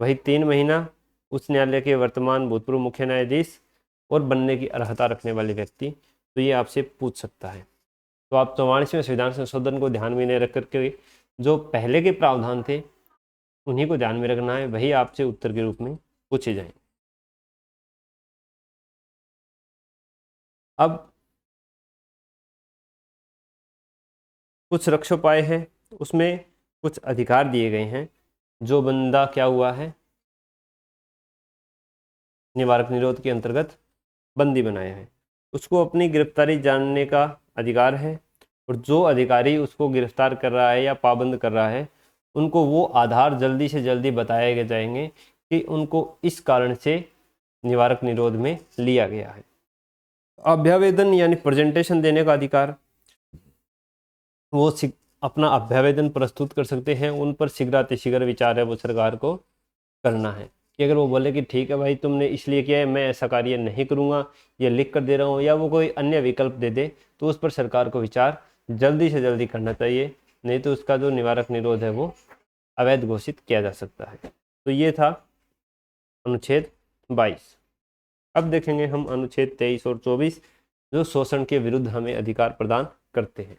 वही 3 महीना, उच्च न्यायालय के वर्तमान भूतपूर्व मुख्य न्यायाधीश और बनने की अर्हता रखने वाले व्यक्ति। तो ये आपसे पूछ सकता है। तो आप 44वें संविधान संशोधन को ध्यान में रख करके जो पहले के प्रावधान थे उन्हीं को ध्यान में रखना है, वही आपसे उत्तर के रूप में पूछे जाएंगे। अब कुछ रक्षोपाय है, उसमें कुछ अधिकार दिए गए हैं। जो बंदा क्या हुआ है, निवारक निरोध के अंतर्गत बंदी बनाया है, उसको अपनी गिरफ्तारी जानने का अधिकार है और जो अधिकारी उसको गिरफ्तार कर रहा है या पाबंद कर रहा है उनको वो आधार जल्दी से जल्दी बताए जाएंगे कि उनको इस कारण से निवारक निरोध में लिया गया है। अभ्यावेदन यानी प्रेजेंटेशन देने का अधिकार, वो अपना अभ्यावेदन प्रस्तुत कर सकते हैं। उन पर शीघ्रातिशीघ्र विचार है वो सरकार को करना है कि अगर वो बोले कि ठीक है भाई तुमने इसलिए किया है, मैं ऐसा कार्य नहीं करूँगा, ये लिख कर दे रहा हूँ, या वो कोई अन्य विकल्प दे दे, तो उस पर सरकार को विचार जल्दी से जल्दी करना चाहिए, नहीं तो उसका जो निवारक निरोध है वो अवैध घोषित किया जा सकता है। तो ये था अनुच्छेद 22। अब देखेंगे हम अनुच्छेद 23 और 24 जो शोषण के विरुद्ध हमें अधिकार प्रदान करते हैं।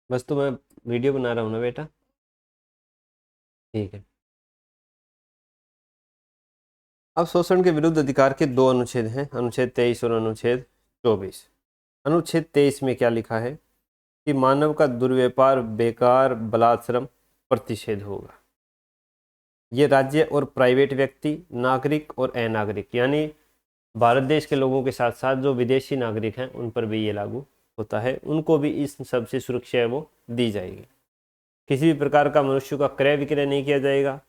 बस तो मैं वीडियो बना रहा हूँ ना बेटा, ठीक है। अब शोषण के विरुद्ध अधिकार के 2 अनुच्छेद हैं, अनुच्छेद 23 और अनुच्छेद 24। अनुच्छेद 23 में क्या लिखा है कि मानव का दुर्व्यापार, बेकार, बलात्श्रम प्रतिषेध होगा। ये राज्य और प्राइवेट व्यक्ति, नागरिक और अनागरिक यानी भारत देश के लोगों के साथ साथ जो विदेशी नागरिक हैं उन पर भी ये लागू होता है। उनको भी इस सबसे सुरक्षा है वो दी जाएगी। किसी भी प्रकार का मनुष्य का क्रय विक्रय नहीं किया जाएगा,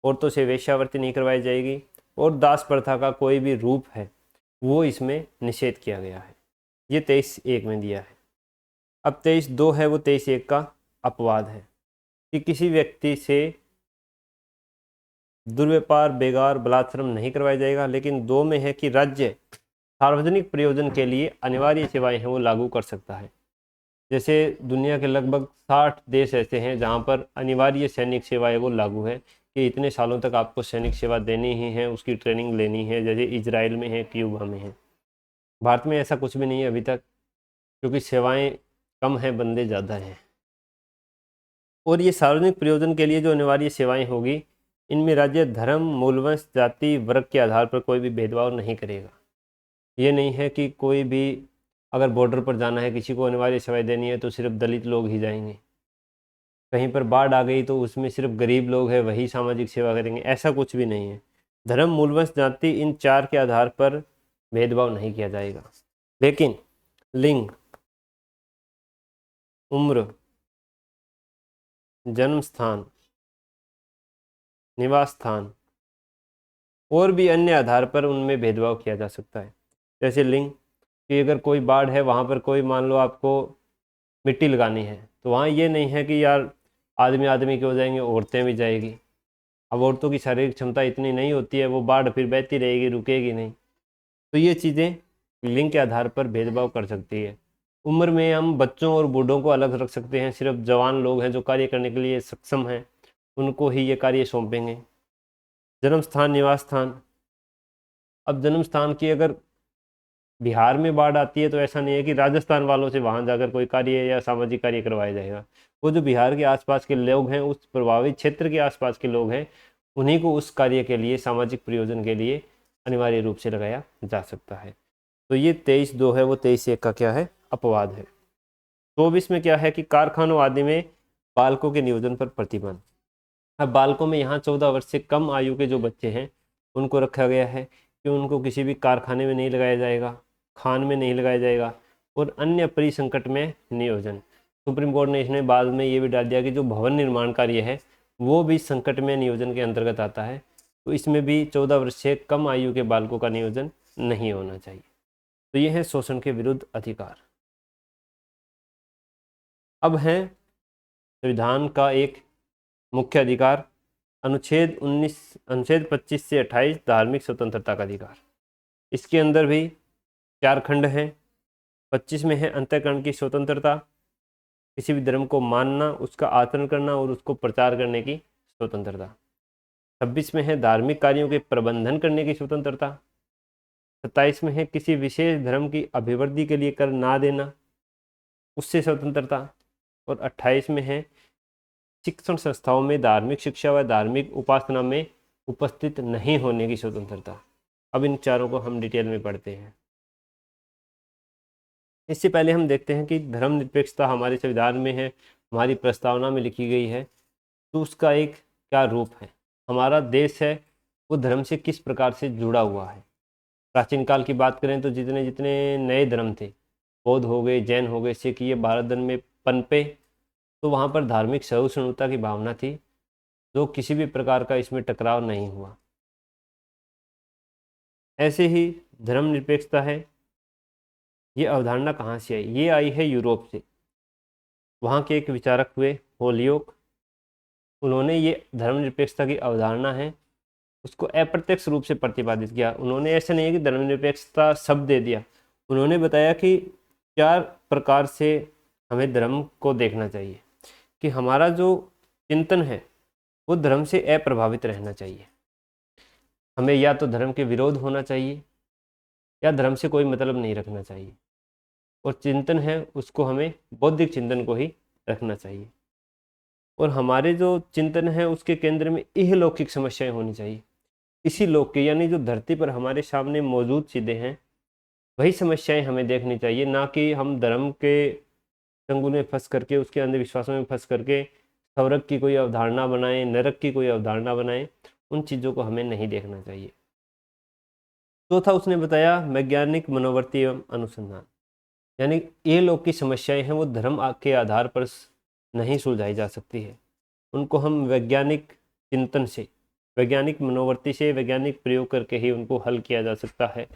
औरतों से वेश्यावृत्ति नहीं करवाई जाएगी और दास प्रथा का कोई भी रूप है वो इसमें निषेध किया गया है। ये 23(1) में दिया है। अब 23(2) है वो 23(1) का अपवाद है कि किसी व्यक्ति से दुर्व्यापार, बेगार, बलात्संग नहीं करवाया जाएगा। लेकिन 2 में है कि राज्य सार्वजनिक प्रयोजन के लिए अनिवार्य सेवाएं हैं वो लागू कर सकता है। जैसे दुनिया के लगभग 60 देश ऐसे हैं जहां पर अनिवार्य सैनिक सेवाएं वो लागू है कि इतने सालों तक आपको सैनिक सेवा देनी ही है, उसकी ट्रेनिंग लेनी है। जैसे इजराइल में है, क्यूबा में है। भारत में ऐसा कुछ भी नहीं है अभी तक, क्योंकि सेवाएं कम हैं, बंदे ज़्यादा हैं। और ये सार्वजनिक प्रयोजन के लिए जो अनिवार्य सेवाएं होगी, इनमें राज्य धर्म, मूलवंश, जाति, वर्ग के आधार पर कोई भी भेदभाव नहीं करेगा। ये नहीं है कि कोई भी अगर बॉर्डर पर जाना है, किसी को अनिवार्य सेवाएं देनी है तो सिर्फ दलित लोग ही जाएंगे। कहीं पर बाढ़ आ गई तो उसमें सिर्फ गरीब लोग हैं वही सामाजिक सेवा करेंगे, ऐसा कुछ भी नहीं है। धर्म, मूलवंश, जाति, इन 4 के आधार पर भेदभाव नहीं किया जाएगा। लेकिन लिंग, उम्र, जन्म स्थान, निवास स्थान और भी अन्य आधार पर उनमें भेदभाव किया जा सकता है। जैसे लिंग कि अगर कोई बाढ़ है, वहाँ पर कोई मान लो आपको मिट्टी लगानी है तो वहाँ ये नहीं है कि यार आदमी आदमी के हो जाएंगे, औरतें भी जाएगी। अब औरतों की शारीरिक क्षमता इतनी नहीं होती है, वो बाढ़ फिर बहती रहेगी, रुकेगी नहीं। तो ये चीज़ें लिंग के आधार पर भेदभाव कर सकती है। उम्र में हम बच्चों और बूढ़ों को अलग रख सकते हैं, सिर्फ जवान लोग हैं जो कार्य करने के लिए सक्षम हैं उनको ही ये कार्य सौंपेंगे। जन्म स्थान, निवास स्थान। अब जन्म स्थान की अगर बिहार में बाढ़ आती है तो ऐसा नहीं है कि राजस्थान वालों से वहां जाकर कोई कार्य या सामाजिक कार्य करवाया जाएगा। वो जो बिहार के आसपास के लोग हैं, उस प्रभावित क्षेत्र के आसपास के लोग हैं, उन्हीं को उस कार्य के लिए, सामाजिक प्रयोजन के लिए अनिवार्य रूप से लगाया जा सकता है। तो ये 23(2) है, वो 23(1) का क्या है, अपवाद है। 24 में क्या है कि कारखानों आदि में बालकों के नियोजन पर प्रतिबंध। अब बालकों में यहाँ 14 वर्ष से कम आयु के जो बच्चे हैं उनको रखा गया है कि उनको किसी भी कारखाने में नहीं लगाया जाएगा, खान में नहीं लगाया जाएगा, और अन्य परिसंकट में नियोजन। सुप्रीम कोर्ट ने इसने बाद में ये भी डाल दिया कि जो भवन निर्माण कार्य है वो भी संकट में नियोजन के अंतर्गत आता है, तो इसमें भी 14 वर्ष से कम आयु के बालकों का नियोजन नहीं होना चाहिए। तो ये है शोषण के विरुद्ध अधिकार। अब है संविधान का एक मुख्य अधिकार, अनुच्छेद 25 से 28, धार्मिक स्वतंत्रता का अधिकार। इसके अंदर भी 4 खंड हैं। 25 में है अंतःकरण की स्वतंत्रता, किसी भी धर्म को मानना, उसका आचरण करना और उसको प्रचार करने की स्वतंत्रता। 26 में है धार्मिक कार्यों के प्रबंधन करने की स्वतंत्रता। 27 में है किसी विशेष धर्म की अभिवृद्धि के लिए कर ना देना, उससे स्वतंत्रता। और 28 में है शिक्षण संस्थाओं में धार्मिक शिक्षा व धार्मिक उपासना में उपस्थित नहीं होने की स्वतंत्रता। अब इन चारों को हम डिटेल में पढ़ते हैं। इससे पहले हम देखते हैं कि धर्मनिरपेक्षता हमारे संविधान में है, हमारी प्रस्तावना में लिखी गई है, तो उसका एक क्या रूप है। हमारा देश है वो धर्म से किस प्रकार से जुड़ा हुआ है। प्राचीन काल की बात करें तो जितने जितने नए धर्म थे, बौद्ध हो गए, जैन हो गए, सिख, ये भारत धर्म में पनपे, तो वहाँ पर धार्मिक सहिष्णुता की भावना थी, जो किसी भी प्रकार का इसमें टकराव नहीं हुआ। ऐसे ही धर्मनिरपेक्षता है, ये अवधारणा कहाँ से आई? ये आई है यूरोप से। वहाँ के एक विचारक हुए होलियोक, उन्होंने ये धर्मनिरपेक्षता की अवधारणा है उसको अप्रत्यक्ष रूप से प्रतिपादित किया। उन्होंने ऐसा नहीं है कि धर्मनिरपेक्षता शब्द दे दिया, उन्होंने बताया कि 4 प्रकार से हमें धर्म को देखना चाहिए, कि हमारा जो चिंतन है वो धर्म से अप्रभावित रहना चाहिए। हमें या तो धर्म के विरोध होना चाहिए या धर्म से कोई मतलब नहीं रखना चाहिए, और चिंतन है उसको हमें बौद्धिक चिंतन को ही रखना चाहिए। और हमारे जो चिंतन है उसके केंद्र में इहलौकिक समस्याएं होनी चाहिए। इसी लोक के, यानी जो धरती पर हमारे सामने मौजूद चीज़ें हैं वही समस्याएं हमें देखनी चाहिए, ना कि हम धर्म के चंगुल में फंस करके, उसके अंधविश्वासों में फंस करके स्वर्ग की कोई अवधारणा बनाएं, नरक की कोई अवधारणा बनाएं। उन चीज़ों को हमें नहीं देखना चाहिए। चौथा उसने बताया वैज्ञानिक मनोवृत्ति एवं अनुसंधान, यानी ये लोग की समस्याएं हैं वो धर्म के आधार पर नहीं सुलझाई जा सकती है, उनको हम वैज्ञानिक चिंतन से, वैज्ञानिक मनोवृत्ति से, वैज्ञानिक प्रयोग करके ही उनको हल किया जा सकता है।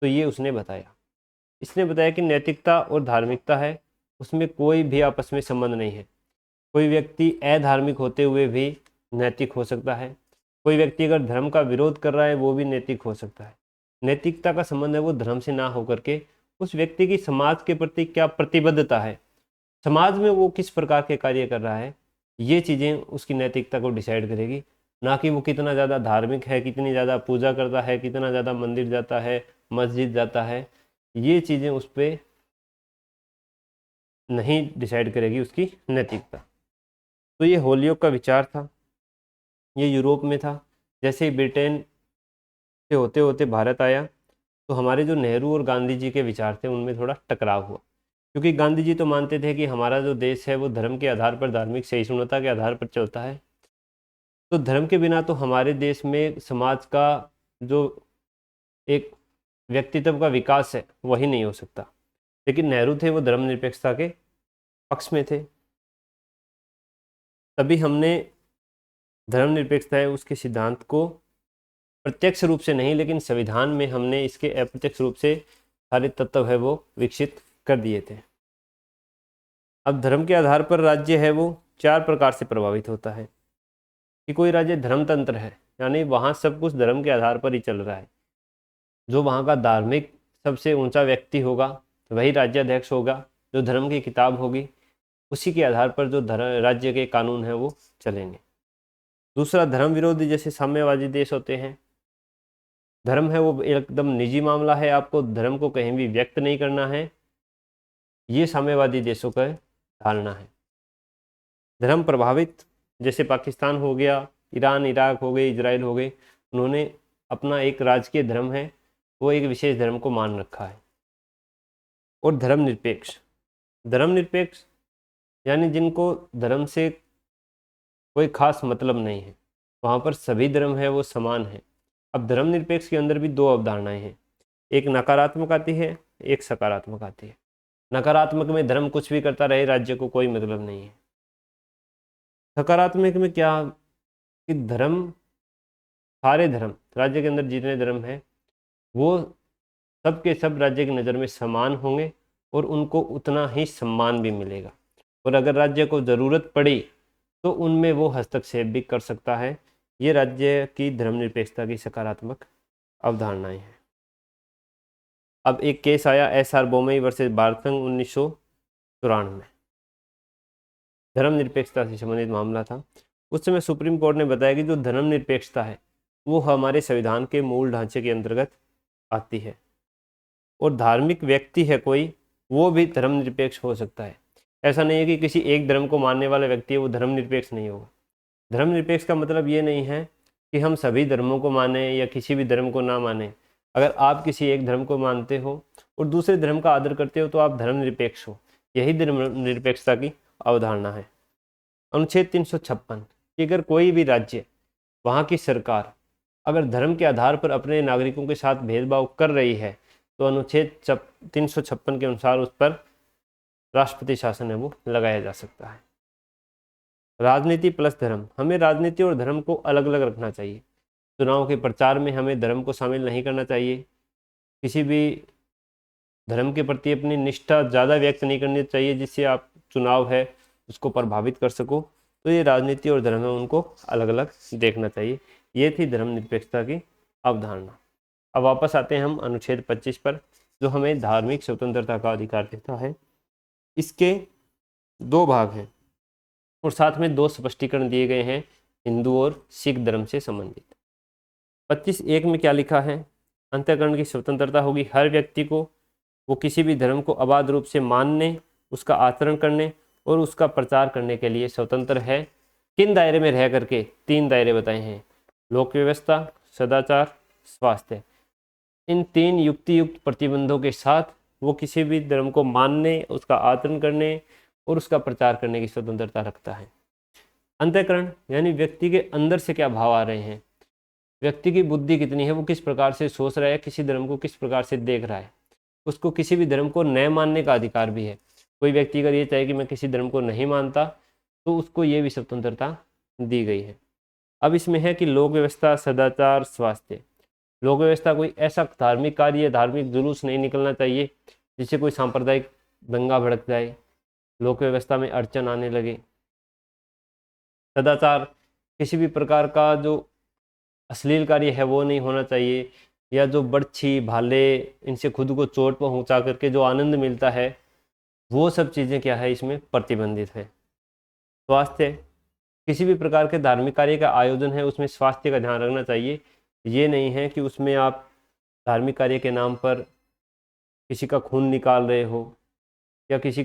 तो ये उसने बताया। इसने बताया कि नैतिकता और धार्मिकता है, उसमें कोई भी आपस में संबंध नहीं है। कोई व्यक्ति अधार्मिक होते हुए भी नैतिक हो सकता है, कोई व्यक्ति अगर धर्म का विरोध कर रहा है वो भी नैतिक हो सकता है। नैतिकता का संबंध है वो धर्म से ना होकर के उस व्यक्ति की समाज के प्रति क्या प्रतिबद्धता है, समाज में वो किस प्रकार के कार्य कर रहा है, ये चीज़ें उसकी नैतिकता को डिसाइड करेगी, ना कि वो कितना ज़्यादा धार्मिक है, कितनी ज़्यादा पूजा करता है, कितना ज़्यादा मंदिर जाता है, मस्जिद जाता है। ये चीज़ें उस पर नहीं डिसाइड करेगी उसकी नैतिकता। तो ये होलियोक का विचार था, ये यूरोप में था। जैसे ही ब्रिटेन से होते होते भारत आया तो हमारे जो नेहरू और गांधी जी के विचार थे उनमें थोड़ा टकराव हुआ, क्योंकि गांधी जी तो मानते थे कि हमारा जो देश है वो धर्म के आधार पर, धार्मिक सहिष्णुता के आधार पर चलता है, तो धर्म के बिना तो हमारे देश में समाज का जो एक व्यक्तित्व का विकास है वही नहीं हो सकता। लेकिन नेहरू थे वो धर्मनिरपेक्षता के पक्ष में थे। तभी हमने धर्मनिरपेक्षता है उसके सिद्धांत को प्रत्यक्ष रूप से नहीं, लेकिन संविधान में हमने इसके अप्रत्यक्ष रूप से सारे तत्व है वो विकसित कर दिए थे। अब धर्म के आधार पर राज्य है वो 4 प्रकार से प्रभावित होता है कि कोई राज्य धर्मतंत्र है, यानी वहाँ सब कुछ धर्म के आधार पर ही चल रहा है। जो वहाँ का धार्मिक सबसे ऊंचा व्यक्ति होगा वही राज्याध्यक्ष होगा, जो धर्म की किताब होगी उसी के आधार पर जो राज्य के कानून हैं वो चलेंगे। दूसरा, धर्म विरोधी जैसे साम्यवादी देश होते हैं। धर्म है वो एकदम निजी मामला है, आपको धर्म को कहीं भी व्यक्त नहीं करना है, ये साम्यवादी देशों का धारणा है। धर्म प्रभावित जैसे पाकिस्तान हो गया, ईरान, इराक हो गए, इजराइल हो गए, उन्होंने अपना एक राजकीय धर्म है वो एक विशेष धर्म को मान रखा है। और धर्मनिरपेक्ष, धर्मनिरपेक्ष यानी जिनको धर्म से कोई खास मतलब नहीं है, वहाँ पर सभी धर्म है वो समान है। अब धर्मनिरपेक्ष के अंदर भी 2 अवधारणाएं हैं, एक नकारात्मक आती है, एक सकारात्मक आती है। नकारात्मक में धर्म कुछ भी करता रहे, राज्य को कोई मतलब नहीं है। सकारात्मक में क्या कि धर्म, सारे धर्म, राज्य के अंदर जितने धर्म हैं वो सब के सब राज्य की नज़र में समान होंगे और उनको उतना ही सम्मान भी मिलेगा, और अगर राज्य को ज़रूरत पड़ी तो उनमें वो हस्तक्षेप भी कर सकता है। ये राज्य की धर्मनिरपेक्षता की सकारात्मक अवधारणाएं हैं। अब एक केस आया SR बोमई वर्सेस भारत संघ 1994 में, धर्मनिरपेक्षता से संबंधित मामला था। उस समय सुप्रीम कोर्ट ने बताया कि जो धर्मनिरपेक्षता है वो हमारे संविधान के मूल ढांचे के अंतर्गत आती है, और धार्मिक व्यक्ति है कोई वो भी धर्मनिरपेक्ष हो सकता है। ऐसा नहीं है कि किसी एक धर्म को मानने वाला व्यक्ति है वो धर्मनिरपेक्ष नहीं होगा। धर्मनिरपेक्ष का मतलब ये नहीं है कि हम सभी धर्मों को माने या किसी भी धर्म को ना माने। अगर आप किसी एक धर्म को मानते हो और दूसरे धर्म का आदर करते हो तो आप धर्मनिरपेक्ष हो, यही धर्मनिरपेक्षता की अवधारणा है। अनुच्छेद 356 कि अगर कोई भी राज्य, वहाँ की सरकार अगर धर्म के आधार पर अपने नागरिकों के साथ भेदभाव कर रही है तो अनुच्छेद 356 के अनुसार उस पर राष्ट्रपति शासन है वो लगाया जा सकता है। राजनीति प्लस धर्म, हमें राजनीति और धर्म को अलग अलग रखना चाहिए। चुनाव के प्रचार में हमें धर्म को शामिल नहीं करना चाहिए, किसी भी धर्म के प्रति अपनी निष्ठा ज़्यादा व्यक्त नहीं करनी चाहिए जिससे आप चुनाव है उसको प्रभावित कर सको। तो ये राजनीति और धर्म है उनको अलग अलग देखना चाहिए। ये थी धर्मनिरपेक्षता की अवधारणा। अब वापस आते हैं हम अनुच्छेद 25 पर, जो हमें धार्मिक स्वतंत्रता का अधिकार देता है। इसके 2 भाग हैं और साथ में 2 स्पष्टीकरण दिए गए हैं हिंदू और सिख धर्म से संबंधित। 25(1) में क्या लिखा है? अंतःकरण की स्वतंत्रता होगी हर व्यक्ति को, वो किसी भी धर्म को अबाध रूप से मानने, उसका आचरण करने और उसका प्रचार करने के लिए स्वतंत्र है। किन दायरे में रह करके? 3 दायरे बताए हैं, लोक व्यवस्था, सदाचार, स्वास्थ्य। इन 3 युक्तियुक्त प्रतिबंधों के साथ वो किसी भी धर्म को मानने, उसका आचरण करने और उसका प्रचार करने की स्वतंत्रता रखता है। अंतःकरण यानी व्यक्ति के अंदर से क्या भाव आ रहे हैं, व्यक्ति की बुद्धि कितनी है, वो किस प्रकार से सोच रहा है, किसी धर्म को किस प्रकार से देख रहा है। उसको किसी भी धर्म को न मानने का अधिकार भी है। कोई व्यक्ति अगर ये चाहे कि मैं किसी धर्म को नहीं मानता तो उसको ये भी स्वतंत्रता दी गई है। अब इसमें है कि लोक व्यवस्था, सदाचार, स्वास्थ्य। लोक व्यवस्था, कोई ऐसा धार्मिक कार्य, धार्मिक जुलूस नहीं निकलना चाहिए जिससे कोई सांप्रदायिक दंगा भड़क जाए, लोक व्यवस्था में अड़चन आने लगे। सदाचार, किसी भी प्रकार का जो अश्लील कार्य है वो नहीं होना चाहिए, या जो बर्छी, भाले, इनसे खुद को चोट पहुंचा करके जो आनंद मिलता है वो सब चीज़ें क्या है इसमें प्रतिबंधित है। स्वास्थ्य, किसी भी प्रकार के धार्मिक कार्य का आयोजन है उसमें स्वास्थ्य का ध्यान रखना चाहिए। ये नहीं है कि उसमें आप धार्मिक कार्य के नाम पर किसी का खून निकाल रहे हो या किसी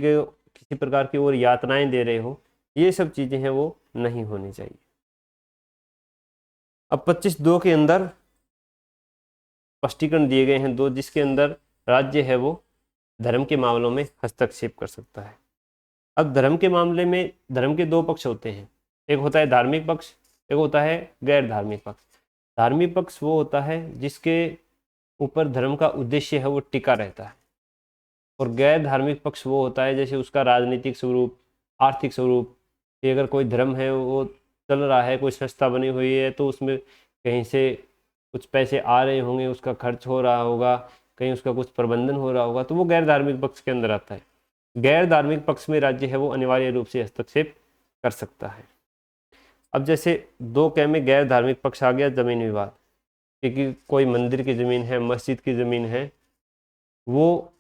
प्रकार की और यातनाएं दे रहे हो, ये सब चीज़ें हैं वो नहीं होनी चाहिए। अब 25(2) के अंदर स्पष्टीकरण दिए गए हैं 2, जिसके अंदर राज्य है वो धर्म के मामलों में हस्तक्षेप कर सकता है। अब धर्म के मामले में धर्म के 2 पक्ष होते हैं, एक होता है धार्मिक पक्ष, एक होता है गैर धार्मिक पक्ष। धार्मिक पक्ष वो होता है जिसके ऊपर धर्म का उद्देश्य है वो टिका रहता है, और गैर धार्मिक पक्ष वो होता है जैसे उसका राजनीतिक स्वरूप, आर्थिक स्वरूप, कि अगर कोई धर्म है वो चल रहा है, कोई संस्था बनी हुई है तो उसमें कहीं से कुछ पैसे आ रहे होंगे, उसका खर्च हो रहा होगा, कहीं उसका कुछ प्रबंधन हो रहा होगा, तो वो गैर धार्मिक पक्ष के अंदर आता है। गैर धार्मिक पक्ष में राज्य है वो अनिवार्य रूप से हस्तक्षेप कर सकता है। अब जैसे 2 में गैर धार्मिक पक्ष आ गया जमीन विवाद, क्योंकि कोई मंदिर की ज़मीन है, मस्जिद की ज़मीन है, वो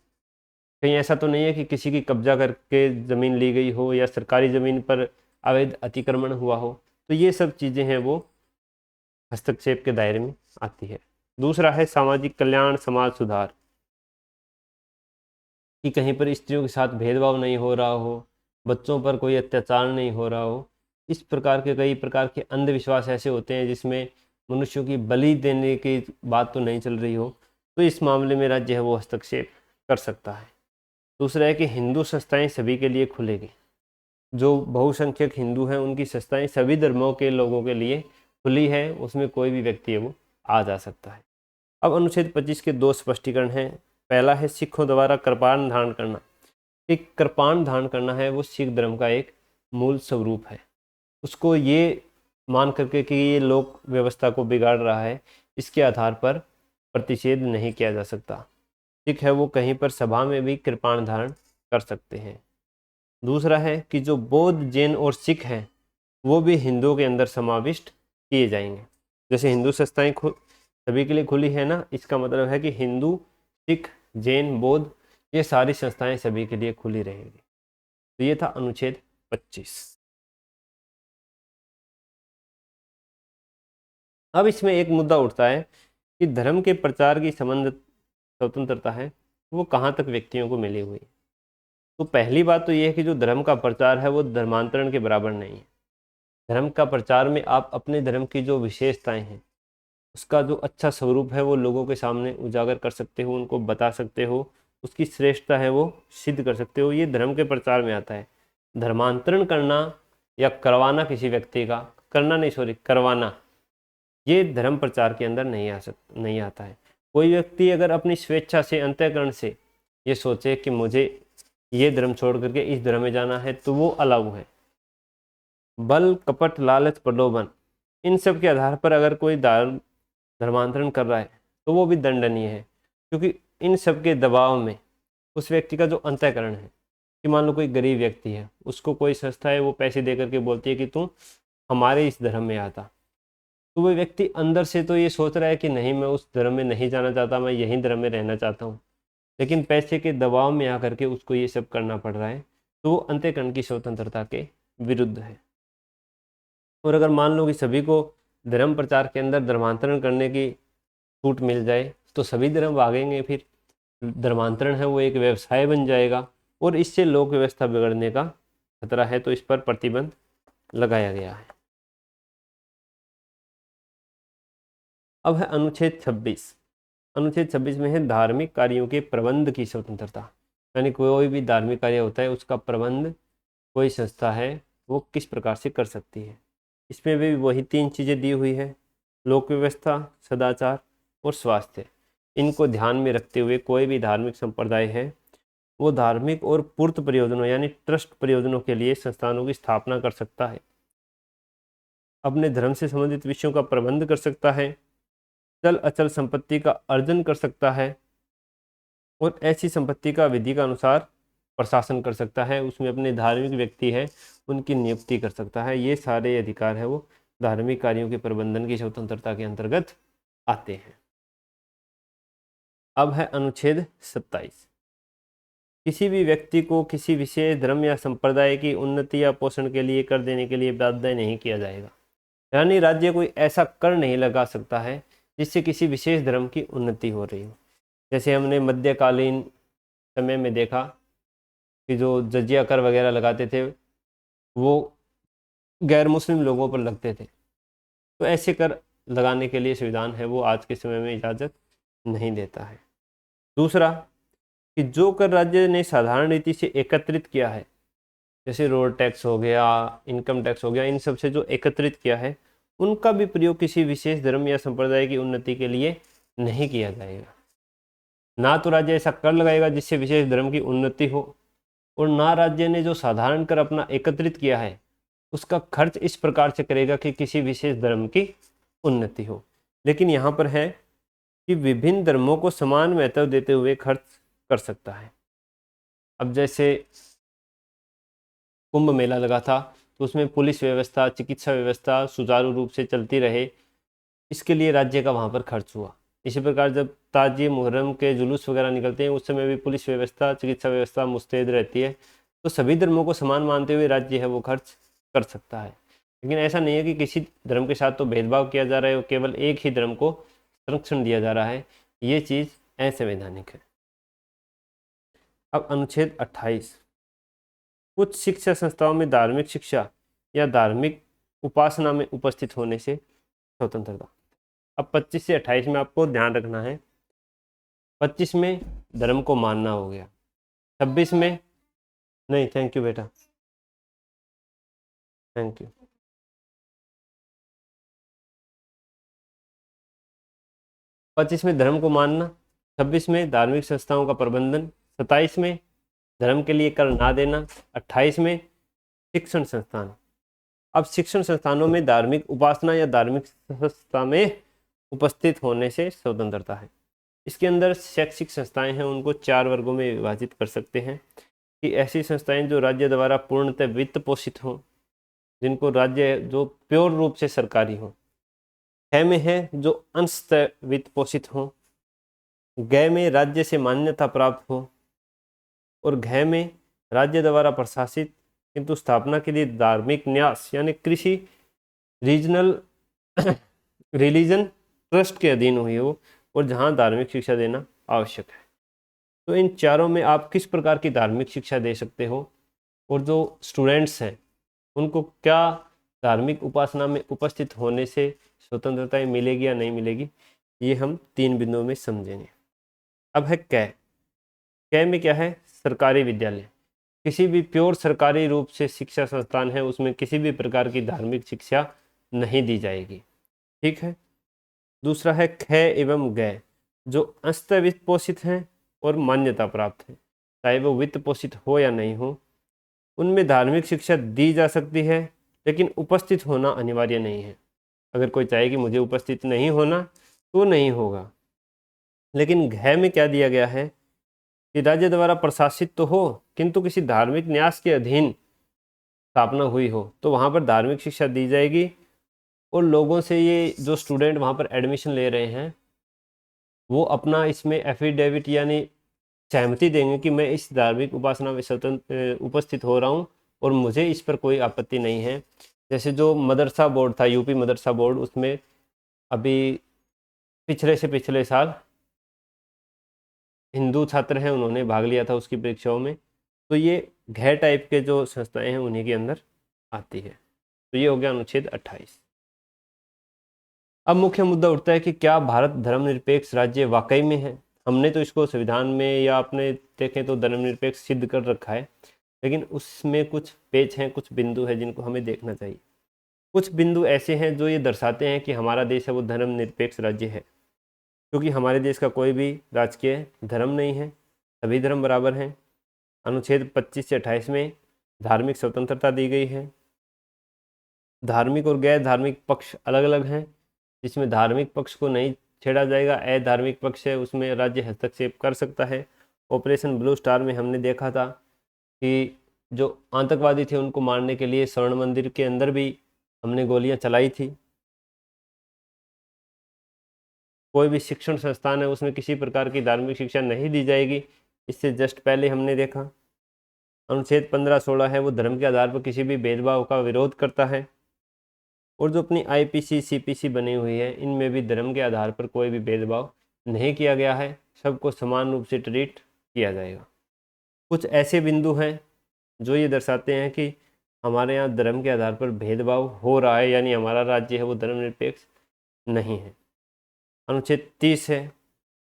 कहीं ऐसा तो नहीं है कि किसी की कब्जा करके ज़मीन ली गई हो या सरकारी ज़मीन पर अवैध अतिक्रमण हुआ हो, तो ये सब चीज़ें हैं वो हस्तक्षेप के दायरे में आती है। दूसरा है सामाजिक कल्याण, समाज सुधार, कि कहीं पर स्त्रियों के साथ भेदभाव नहीं हो रहा हो, बच्चों पर कोई अत्याचार नहीं हो रहा हो। इस प्रकार के कई प्रकार के अंधविश्वास ऐसे होते हैं जिसमें मनुष्यों की बलि देने की बात तो नहीं चल रही हो, तो इस मामले में राज्य है वो हस्तक्षेप कर सकता है। दूसरा है कि हिंदू संस्थाएं सभी के लिए खुलेगी, जो बहुसंख्यक हिंदू हैं उनकी संस्थाएं सभी धर्मों के लोगों के लिए खुली है, उसमें कोई भी व्यक्ति है वो आ जा सकता है। अब अनुच्छेद 25 के 2 स्पष्टीकरण हैं। पहला है सिखों द्वारा कृपाण धारण करना। एक कृपाण धारण करना है वो सिख धर्म का एक मूल स्वरूप है, उसको ये मान करके कि ये लोक व्यवस्था को बिगाड़ रहा है, इसके आधार पर प्रतिषेध नहीं किया जा सकता। सिख है वो कहीं पर सभा में भी कृपाण धारण कर सकते हैं। दूसरा है कि जो बौद्ध, जैन और सिख हैं वो भी हिंदुओं के अंदर समाविष्ट किए जाएंगे। जैसे हिंदू संस्थाएं सभी के लिए खुली है ना, इसका मतलब है कि हिंदू, सिख, जैन, बौद्ध ये सारी संस्थाएं सभी के लिए खुली रहेंगी। तो ये था अनुच्छेद 25। अब इसमें एक मुद्दा उठता है कि धर्म के प्रचार की संबंध स्वतंत्रता है वो कहाँ तक व्यक्तियों को मिली हुई है। तो पहली बात तो ये है कि जो धर्म का प्रचार है वो धर्मांतरण के बराबर नहीं है। धर्म का प्रचार में आप अपने धर्म की जो विशेषताएं हैं उसका जो अच्छा स्वरूप है वो लोगों के सामने उजागर कर सकते हो, उनको बता सकते हो, उसकी श्रेष्ठता है वो सिद्ध कर सकते हो, ये धर्म के प्रचार में आता है। धर्मांतरण करना या करवाना किसी व्यक्ति का, करना नहीं सॉरी करवाना, ये धर्म प्रचार के अंदर नहीं आता है। कोई व्यक्ति अगर अपनी स्वेच्छा से, अंतःकरण से ये सोचे कि मुझे ये धर्म छोड़ करके इस धर्म में जाना है तो वो अलाउ है। बल, कपट, लालच, प्रलोभन, इन सब के आधार पर अगर कोई धर्मांतरण कर रहा है तो वो भी दंडनीय है, क्योंकि इन सब के दबाव में उस व्यक्ति का जो अंतःकरण है, कि मान लो कोई गरीब व्यक्ति है, उसको कोई संस्था है वो पैसे दे करके बोलती है कि तू हमारे इस धर्म में आता, तो वो व्यक्ति अंदर से तो ये सोच रहा है कि नहीं, मैं उस धर्म में नहीं जाना चाहता, मैं यही धर्म में रहना चाहता हूँ, लेकिन पैसे के दबाव में आकर के उसको ये सब करना पड़ रहा है, तो वो अंतःकरण की स्वतंत्रता के विरुद्ध है। और अगर मान लो कि सभी को धर्म प्रचार के अंदर धर्मांतरण करने की छूट मिल जाए तो सभी धर्म भागेंगे, फिर धर्मांतरण है वो एक व्यवसाय बन जाएगा और इससे लोक व्यवस्था बिगड़ने का खतरा है, तो इस पर प्रतिबंध लगाया गया है। अब है अनुच्छेद 26। अनुच्छेद 26 में है धार्मिक कार्यों के प्रबंध की स्वतंत्रता, यानी कोई भी धार्मिक कार्य होता है उसका प्रबंध कोई संस्था है वो किस प्रकार से कर सकती है। इसमें भी वही 3 चीज़ें दी हुई है, लोक व्यवस्था, सदाचार और स्वास्थ्य। इनको ध्यान में रखते हुए कोई भी धार्मिक संप्रदाय है वो धार्मिक और पूर्त प्रयोजनों यानी ट्रस्ट प्रयोजनों के लिए संस्थानों की स्थापना कर सकता है, अपने धर्म से संबंधित विषयों का प्रबंध कर सकता है, चल अचल संपत्ति का अर्जन कर सकता है और ऐसी संपत्ति का विधि का अनुसार प्रशासन कर सकता है। उसमें अपने धार्मिक व्यक्ति है उनकी नियुक्ति कर सकता है। ये सारे अधिकार है वो धार्मिक कार्यों के प्रबंधन की स्वतंत्रता के अंतर्गत आते हैं। अब है अनुच्छेद 27। किसी भी व्यक्ति को किसी विशेष धर्म या संप्रदाय की उन्नति या पोषण के लिए कर देने के लिए बाध्य नहीं किया जाएगा, यानी राज्य कोई ऐसा कर नहीं लगा सकता है जिससे किसी विशेष धर्म की उन्नति हो रही हो। जैसे हमने मध्यकालीन समय में देखा कि जो जजिया कर वगैरह लगाते थे वो गैर मुस्लिम लोगों पर लगते थे, तो ऐसे कर लगाने के लिए संविधान है वो आज के समय में इजाज़त नहीं देता है। दूसरा कि जो कर राज्य ने साधारण रीति से एकत्रित किया है, जैसे रोड टैक्स हो गया, इनकम टैक्स हो गया, इन सब से जो एकत्रित किया है उनका भी प्रयोग किसी विशेष धर्म या संप्रदाय की उन्नति के लिए नहीं किया जाएगा। ना तो राज्य ऐसा कर लगाएगा जिससे विशेष धर्म की उन्नति हो, और ना राज्य ने जो साधारण कर अपना एकत्रित किया है उसका खर्च इस प्रकार से करेगा कि किसी विशेष धर्म की उन्नति हो। लेकिन यहाँ पर है कि विभिन्न धर्मों को समान महत्व देते हुए खर्च कर सकता है। अब जैसे कुंभ मेला लगा था, तो उसमें पुलिस व्यवस्था, चिकित्सा व्यवस्था सुचारू रूप से चलती रहे, इसके लिए राज्य का वहाँ पर खर्च हुआ। इसी प्रकार जब ताजिए मुहर्रम के जुलूस वगैरह निकलते हैं, उस समय भी पुलिस व्यवस्था, चिकित्सा व्यवस्था मुस्तैद रहती है। तो सभी धर्मों को समान मानते हुए राज्य है वो खर्च कर सकता है। लेकिन ऐसा नहीं है कि किसी धर्म के साथ तो भेदभाव किया जा रहा है और केवल एक ही धर्म को संरक्षण दिया जा रहा है, ये चीज़ असंवैधानिक है। अब अनुच्छेद 28, कुछ शिक्षा संस्थाओं में धार्मिक शिक्षा या धार्मिक उपासना में उपस्थित होने से स्वतंत्रता। अब 25 से 28 में आपको ध्यान रखना है। 25 में धर्म को मानना हो गया, 26 में नहीं, थैंक यू बेटा, थैंक यू। 25 में धर्म को मानना, 26 में धार्मिक संस्थाओं का प्रबंधन, 27 में धर्म के लिए कर ना देना, 28 में शिक्षण संस्थान। अब शिक्षण संस्थानों में धार्मिक उपासना या धार्मिक संस्था में उपस्थित होने से स्वतंत्रता है। इसके अंदर शैक्षिक संस्थाएं हैं, उनको 4 वर्गों में विभाजित कर सकते हैं कि ऐसी संस्थाएं जो राज्य द्वारा पूर्णतः वित्त पोषित हों, जिनको राज्य जो प्योर रूप से सरकारी हो। ख में है जो अंशतः वित्त पोषित हो, ग में राज्य से मान्यता प्राप्त हो, और घ में राज्य द्वारा प्रशासित किंतु स्थापना के लिए धार्मिक न्यास यानी कृषि रीजनल रिलीजन ट्रस्ट के अधीन हुई हो और जहां धार्मिक शिक्षा देना आवश्यक है। तो इन चारों में आप किस प्रकार की धार्मिक शिक्षा दे सकते हो और जो स्टूडेंट्स हैं उनको क्या धार्मिक उपासना में उपस्थित होने से स्वतंत्रता मिलेगी या नहीं मिलेगी, ये हम 3 बिंदुओं में समझेंगे। अब है क में क्या है, सरकारी विद्यालय। किसी भी प्योर सरकारी रूप से शिक्षा संस्थान है उसमें किसी भी प्रकार की धार्मिक शिक्षा नहीं दी जाएगी, ठीक है। दूसरा है ख एवं ग, जो अंशतः वित्त पोषित हैं और मान्यता प्राप्त है, चाहे वो वित्त पोषित हो या नहीं हो, उनमें धार्मिक शिक्षा दी जा सकती है लेकिन उपस्थित होना अनिवार्य नहीं है। अगर कोई चाहे कि मुझे उपस्थित नहीं होना तो नहीं होगा। लेकिन घ में क्या दिया गया है कि राज्य द्वारा प्रशासित तो हो किंतु किसी धार्मिक न्यास के अधीन स्थापना हुई हो तो वहाँ पर धार्मिक शिक्षा दी जाएगी और लोगों से ये जो स्टूडेंट वहाँ पर एडमिशन ले रहे हैं वो अपना इसमें एफिडेविट यानी सहमति देंगे कि मैं इस धार्मिक उपासना में स्वतंत्र उपस्थित हो रहा हूँ और मुझे इस पर कोई आपत्ति नहीं है। जैसे जो मदरसा बोर्ड था, यूपी मदरसा बोर्ड, उसमें अभी पिछले से पिछले साल हिंदू छात्र हैं उन्होंने भाग लिया था उसकी परीक्षाओं में। तो ये घ टाइप के जो संस्थाएं हैं उन्हीं के अंदर आती है। तो ये हो गया अनुच्छेद 28। अब मुख्य मुद्दा उठता है कि क्या भारत धर्मनिरपेक्ष राज्य वाकई में है। हमने तो इसको संविधान में या अपने देखें तो धर्मनिरपेक्ष सिद्ध कर रखा है, लेकिन उसमें कुछ पेच हैं, कुछ बिंदु हैं जिनको हमें देखना चाहिए। कुछ बिंदु ऐसे हैं जो ये दर्शाते हैं कि हमारा देश है वो धर्मनिरपेक्ष राज्य है, क्योंकि हमारे देश का कोई भी राजकीय धर्म नहीं है, सभी धर्म बराबर हैं। अनुच्छेद 25 से 28 में धार्मिक स्वतंत्रता दी गई है। धार्मिक और गैर धार्मिक पक्ष अलग अलग हैं, जिसमें धार्मिक पक्ष को नहीं छेड़ा जाएगा, अधार्मिक पक्ष है उसमें राज्य हस्तक्षेप कर सकता है। ऑपरेशन ब्लू स्टार में हमने देखा था कि जो आतंकवादी थे उनको मारने के लिए स्वर्ण मंदिर के अंदर भी हमने गोलियां चलाई थी। कोई भी शिक्षण संस्थान है उसमें किसी प्रकार की धार्मिक शिक्षा नहीं दी जाएगी, इससे जस्ट पहले हमने देखा। अनुच्छेद 15-16 है वो धर्म के आधार पर किसी भी भेदभाव का विरोध करता है। और जो अपनी आईपीसी सीपीसी बनी हुई है इनमें भी धर्म के आधार पर कोई भी भेदभाव नहीं किया गया है, सबको समान रूप से ट्रीट किया जाएगा। कुछ ऐसे बिंदु हैं जो ये दर्शाते हैं कि हमारे यहाँ धर्म के आधार पर भेदभाव हो रहा है, यानी हमारा राज्य है वो धर्मनिरपेक्ष नहीं है। अनुच्छेद 30 है।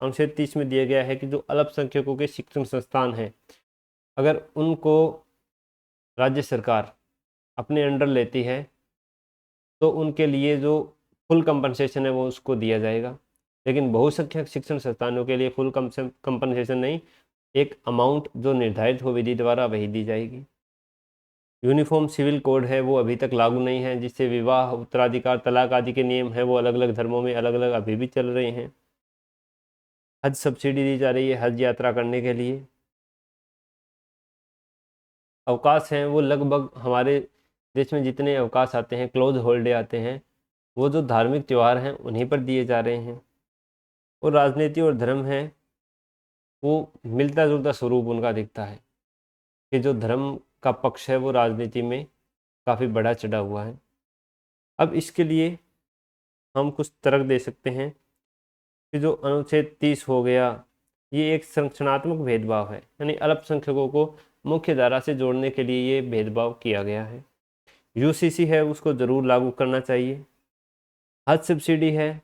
अनुच्छेद 30 में दिया गया है कि जो अल्पसंख्यकों के शिक्षण संस्थान हैं अगर उनको राज्य सरकार अपने अंडर लेती है तो उनके लिए जो फुल कंपनसेशन है वो उसको दिया जाएगा। लेकिन बहुसंख्यक शिक्षण संस्थानों के लिए फुल कंपनसेशन नहीं, एक अमाउंट जो निर्धारित हो विधि द्वारा वही दी जाएगी। यूनिफॉर्म सिविल कोड है वो अभी तक लागू नहीं है, जिससे विवाह, उत्तराधिकार, तलाक आदि के नियम हैं वो अलग अलग धर्मों में अलग अलग अभी भी चल रहे हैं। हज सब्सिडी दी जा रही है हज यात्रा करने के लिए। अवकाश हैं वो लगभग हमारे देश में जितने अवकाश आते हैं, क्लोज हॉलिडे आते हैं, वो जो धार्मिक त्यौहार हैं उन्हीं पर दिए जा रहे हैं। और राजनीति और धर्म है वो मिलता जुलता स्वरूप उनका दिखता है कि जो धर्म का पक्ष है वो राजनीति में काफ़ी बड़ा चढ़ा हुआ है। अब इसके लिए हम कुछ तर्क दे सकते हैं कि जो अनुच्छेद 30 हो गया, ये एक संरचनात्मक भेदभाव है, यानी अल्पसंख्यकों को मुख्य धारा से जोड़ने के लिए ये भेदभाव किया गया है। यूसीसी है उसको ज़रूर लागू करना चाहिए। हज सब्सिडी है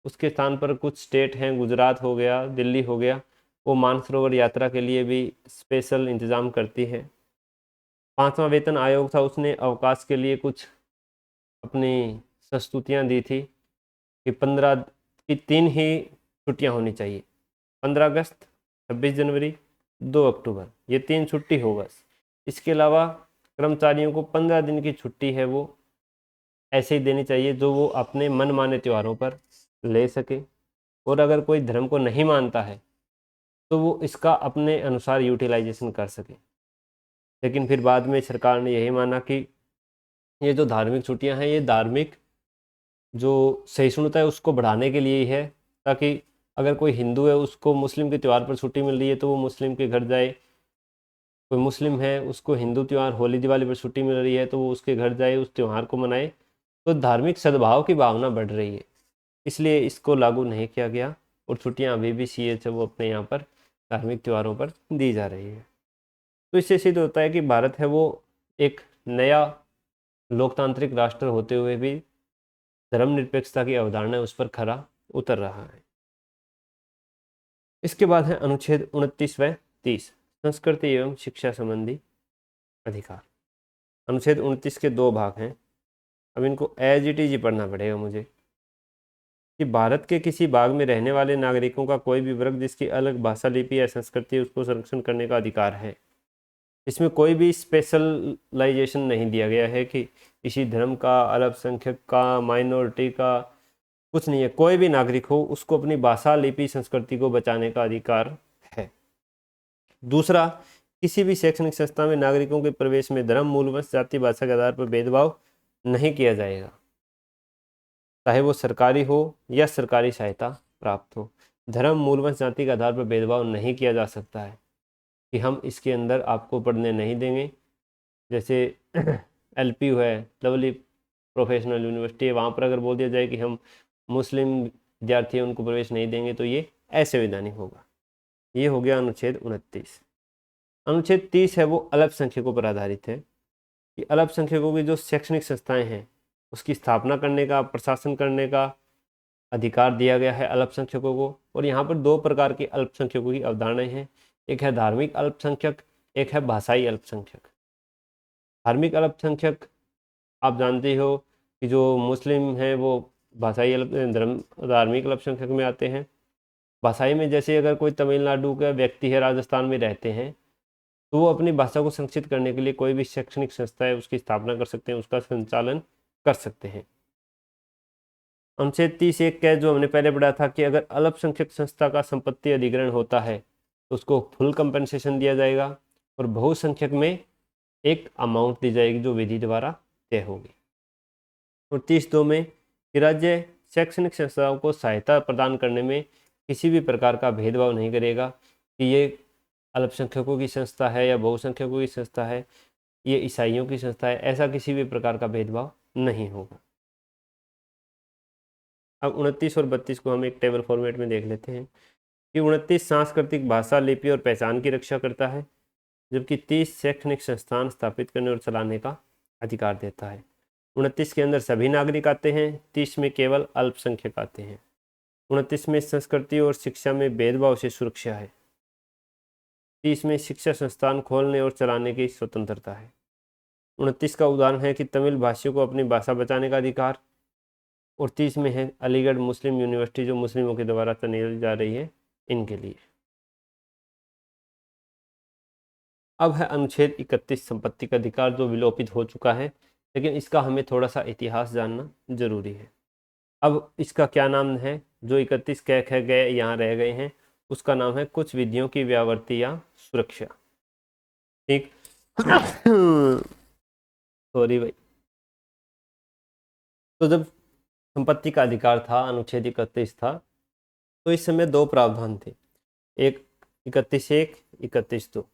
उसके स्थान पर कुछ स्टेट हैं, गुजरात हो गया, दिल्ली हो गया, वो मानसरोवर यात्रा के लिए भी स्पेशल इंतज़ाम करती है। 5वां वेतन आयोग था, उसने अवकाश के लिए कुछ अपनी संस्तुतियाँ दी थी कि 15 की 3 ही छुट्टियाँ होनी चाहिए, 15 अगस्त, 26 जनवरी, 2 अक्टूबर, ये 3 छुट्टी हो बस। इसके अलावा कर्मचारियों को 15 दिन की छुट्टी है वो ऐसे ही देनी चाहिए जो वो अपने मनमाने त्योहारों पर ले सके। और अगर कोई धर्म को नहीं मानता है तो वो इसका अपने अनुसार यूटिलाइजेशन कर सके। लेकिन फिर बाद में सरकार ने यही माना कि ये जो धार्मिक छुट्टियां हैं ये धार्मिक जो सहिष्णुता है उसको बढ़ाने के लिए ही है, ताकि अगर कोई हिंदू है उसको मुस्लिम के त्यौहार पर छुट्टी मिल रही है तो वो मुस्लिम के घर जाए, कोई मुस्लिम है उसको हिंदू त्यौहार होली दिवाली पर छुट्टी मिल रही है तो वो उसके घर जाए, उस त्यौहार को मनाए। तो धार्मिक सद्भाव की भावना बढ़ रही है, इसलिए इसको लागू नहीं किया गया और छुट्टियां अभी भी सीएच वो अपने यहाँ पर धार्मिक त्योहारों पर दी जा रही है। तो इससे सिद्ध होता है कि भारत है वो एक नया लोकतांत्रिक राष्ट्र होते हुए भी धर्मनिरपेक्षता की अवधारणा है उस पर खरा उतर रहा है। इसके बाद है अनुच्छेद 29 व 30, संस्कृति एवं शिक्षा संबंधी अधिकार। अनुच्छेद 29 के 2 भाग हैं, अब इनको एज इट इज ही पढ़ना पड़ेगा मुझे। कि भारत के किसी भाग में रहने वाले नागरिकों का कोई भी वर्ग जिसकी अलग भाषा, लिपि या संस्कृति है उसको संरक्षण करने का अधिकार है। इसमें कोई भी स्पेशलाइजेशन नहीं दिया गया है कि किसी धर्म का, अल्पसंख्यक का, माइनॉरिटी का, कुछ नहीं है। कोई भी नागरिक हो उसको अपनी भाषा, लिपि, संस्कृति को बचाने का अधिकार है। दूसरा, किसी भी शैक्षणिक संस्था में नागरिकों के प्रवेश में धर्म, मूलवंश, जाति, भाषा के आधार पर भेदभाव नहीं किया जाएगा, चाहे वो सरकारी हो या सरकारी सहायता प्राप्त हो। धर्म, मूलवंश, जाति के आधार पर भेदभाव नहीं किया जा सकता है कि हम इसके अंदर आपको पढ़ने नहीं देंगे। जैसे एलपी है, लवली प्रोफेशनल यूनिवर्सिटी है, वहाँ पर अगर बोल दिया जाए कि हम मुस्लिम विद्यार्थी हैं उनको प्रवेश नहीं देंगे तो ये असंवैधानिक होगा। ये हो गया अनुच्छेद 29। अनुच्छेद 30 है वो अल्पसंख्यकों पर आधारित है कि अल्पसंख्यकों की जो शैक्षणिक संस्थाएं हैं उसकी स्थापना करने का, प्रशासन करने का अधिकार दिया गया है अल्पसंख्यकों को। और यहाँ पर 2 प्रकार के अल्पसंख्यकों की अवधारणाएं हैं, एक है धार्मिक अल्पसंख्यक, एक है भाषाई अल्पसंख्यक। धार्मिक अल्पसंख्यक आप जानते हो कि जो मुस्लिम हैं वो भाषाई धार्मिक अल्पसंख्यक में आते हैं। भाषाई में जैसे अगर कोई तमिलनाडु का व्यक्ति है, राजस्थान में रहते हैं, तो वो अपनी भाषा को संरक्षित करने के लिए कोई भी शैक्षणिक संस्था है उसकी स्थापना कर सकते हैं, उसका संचालन कर सकते हैं। अनुच्छेद 30(1) का जो हमने पहले पढ़ा था कि अगर अल्पसंख्यक संस्था का संपत्ति अधिग्रहण होता है तो उसको फुल कंपनसेशन दिया जाएगा और बहुसंख्यक में एक अमाउंट दी जाएगी जो विधि द्वारा तय होगी। और 30(2) में कि राज्य शैक्षणिक संस्थाओं को सहायता प्रदान करने में किसी भी प्रकार का भेदभाव नहीं करेगा कि ये अल्पसंख्यकों की संस्था है या बहुसंख्यकों की संस्था है, ये ईसाइयों की संस्था है, ऐसा किसी भी प्रकार का भेदभाव नहीं होगा। अब 29 और 32 को हम एक टेबल फॉर्मेट में देख लेते हैं कि 29 सांस्कृतिक, भाषा, लिपि और पहचान की रक्षा करता है, जबकि 30 शैक्षणिक संस्थान स्थापित करने और चलाने का अधिकार देता है। 29 के अंदर सभी नागरिक आते हैं, 30 में केवल अल्पसंख्यक आते हैं। 29 में संस्कृति और शिक्षा में भेदभाव से सुरक्षा है। 30 में शिक्षा संस्थान खोलने और चलाने की स्वतंत्रता है। 29 का उदाहरण है कि तमिल भाषियों को अपनी भाषा बचाने का अधिकार। और 30 में है अलीगढ़ मुस्लिम यूनिवर्सिटी जो मुस्लिमों के द्वारा चलाई जा रही है इनके लिए। अब है अनुच्छेद 31 संपत्ति का अधिकार जो विलोपित हो चुका है, लेकिन इसका हमें थोड़ा सा इतिहास जानना जरूरी है। अब इसका क्या नाम है, जो 31 कह गए यहाँ रह गए हैं, उसका नाम है कुछ विधियों की व्यावर्ती या सुरक्षा। ठीक, सॉरी भाई। तो जब संपत्ति का अधिकार था, अनुच्छेद 31 था, तो इस समय दो प्रावधान थे। एक 31(1), 31(2).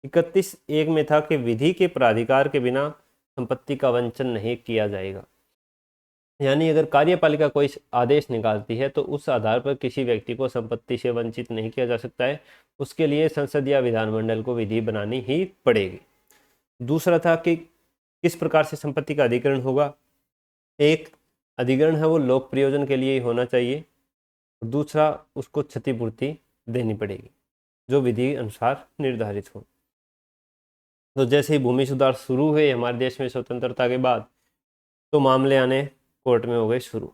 31(1) में था कि विधि के प्राधिकार के बिना संपत्ति का वंचन नहीं किया जाएगा। यानी अगर कार्यपालिका कोई आदेश निकालती है तो उस आधार पर किसी व्यक्ति को संपत्ति से वंचित नहीं किया जा सकता है, उसके लिए संसद या विधानमंडल को विधि बनानी ही पड़ेगी। दूसरा था कि किस प्रकार से संपत्ति का अधिग्रहण होगा। एक अधिग्रहण है वो लोक प्रयोजन के लिए ही होना चाहिए, दूसरा उसको क्षतिपूर्ति देनी पड़ेगी जो विधि अनुसार निर्धारित हो। तो जैसे ही भूमि सुधार शुरू हुए हमारे देश में स्वतंत्रता के बाद, तो मामले आने कोर्ट में हो गए शुरू।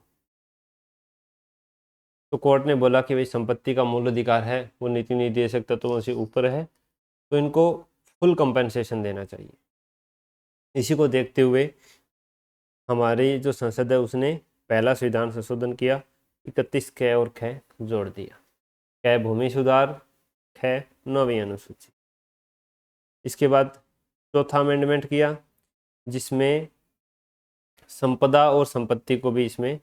तो कोर्ट ने बोला कि भाई संपत्ति का मूल अधिकार है वो नीति निर्देशक तत्वों से ऊपर है, तो इनको फुल कंपनसेशन देना चाहिए। इसी को देखते हुए हमारी जो संसद है उसने पहला संविधान संशोधन किया, 31 क और ख जोड़ दिया। क भूमि सुधार, ख 9वीं अनुसूची। इसके बाद चौथा अमेंडमेंट किया जिसमें संपदा और संपत्ति को भी इसमें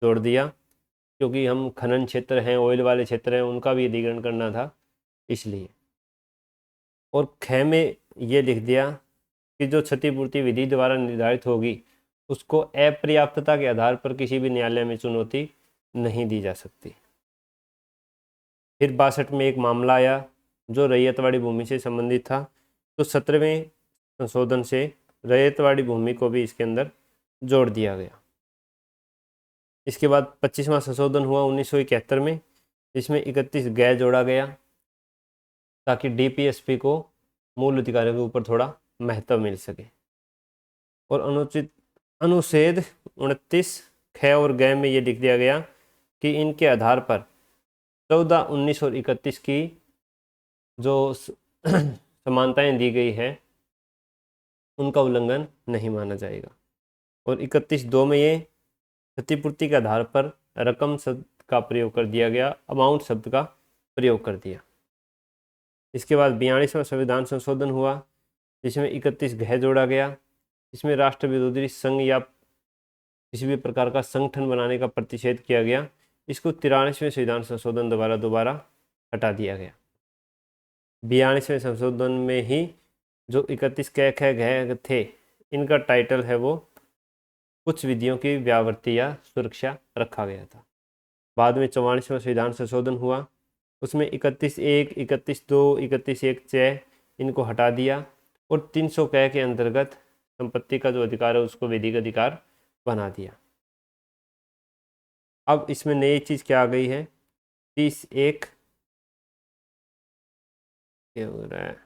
जोड़ दिया, क्योंकि हम खनन क्षेत्र हैं, ऑयल वाले क्षेत्र हैं, उनका भी अधिग्रहण करना था इसलिए। और ख में ये लिख दिया कि जो क्षतिपूर्ति विधि द्वारा निर्धारित होगी उसको अपर्याप्तता के आधार पर किसी भी न्यायालय में चुनौती नहीं दी जा सकती। फिर 62 में एक मामला आया जो रैयतवाड़ी भूमि से संबंधित था, तो 17वें संशोधन से रैयतवाड़ी भूमि को भी इसके अंदर जोड़ दिया गया। इसके बाद 25वां संशोधन हुआ 1971 में, जिसमें 31 ग जोड़ा गया ताकि डीपीएसपी को मूल अधिकारों के ऊपर थोड़ा महत्व मिल सके। और अनुच्छेद 29 ख और ग में ये लिख दिया गया कि इनके आधार पर 14, 19 और 31 की जो समानताएं दी गई है उनका उल्लंघन नहीं माना जाएगा। और 31(2) में ये क्षतिपूर्ति के आधार पर रकम शब्द का प्रयोग कर दिया गया, अमाउंट शब्द का प्रयोग कर दिया। इसके बाद 42वां संविधान संशोधन हुआ जिसमें 31 घ जोड़ा गया, इसमें राष्ट्र विरोधी संघ या किसी भी प्रकार का संगठन बनाने का प्रतिषेध किया गया। इसको 43वें संविधान संशोधन दोबारा हटा दिया गया। 42वें संशोधन में ही जो 31 क ख घ थे इनका टाइटल है वो कुछ विधियों की व्यावृत्ति या सुरक्षा रखा गया था। बाद में 44वां संविधान संशोधन हुआ, उसमें 31(1), 31(2), 31(1) च इनको हटा दिया और 300 क के अंतर्गत संपत्ति का जो अधिकार है उसको विधिक अधिकार बना दिया। अब इसमें नई चीज़ क्या आ गई है, 30(1) क्या हो रहा है,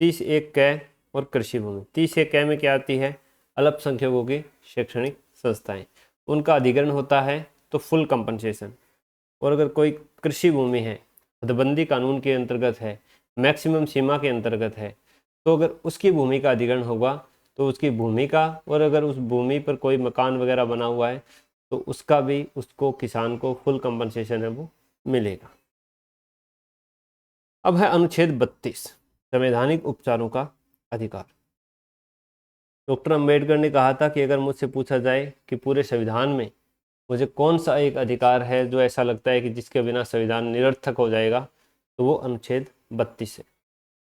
30(1) क और कृषि भूमि। 30(1) क में क्या आती है, अल्पसंख्यकों की शैक्षणिक संस्थाएं, उनका अधिग्रहण होता है तो फुल कंपनसेशन। और अगर कोई कृषि भूमि है, हदबंदी कानून के अंतर्गत है, मैक्सिमम सीमा के अंतर्गत है, तो अगर उसकी भूमि का अधिग्रहण होगा तो उसकी भूमि का, और अगर उस भूमि पर कोई मकान वगैरह बना हुआ है तो उसका भी उसको किसान को फुल कंपनसेशन है वो मिलेगा। अब है अनुच्छेद 32, संवैधानिक उपचारों का अधिकार। डॉक्टर अंबेडकर ने कहा था कि अगर मुझसे पूछा जाए कि पूरे संविधान में मुझे कौन सा एक अधिकार है जो ऐसा लगता है कि जिसके बिना संविधान निरर्थक हो जाएगा, तो वो अनुच्छेद 32 है।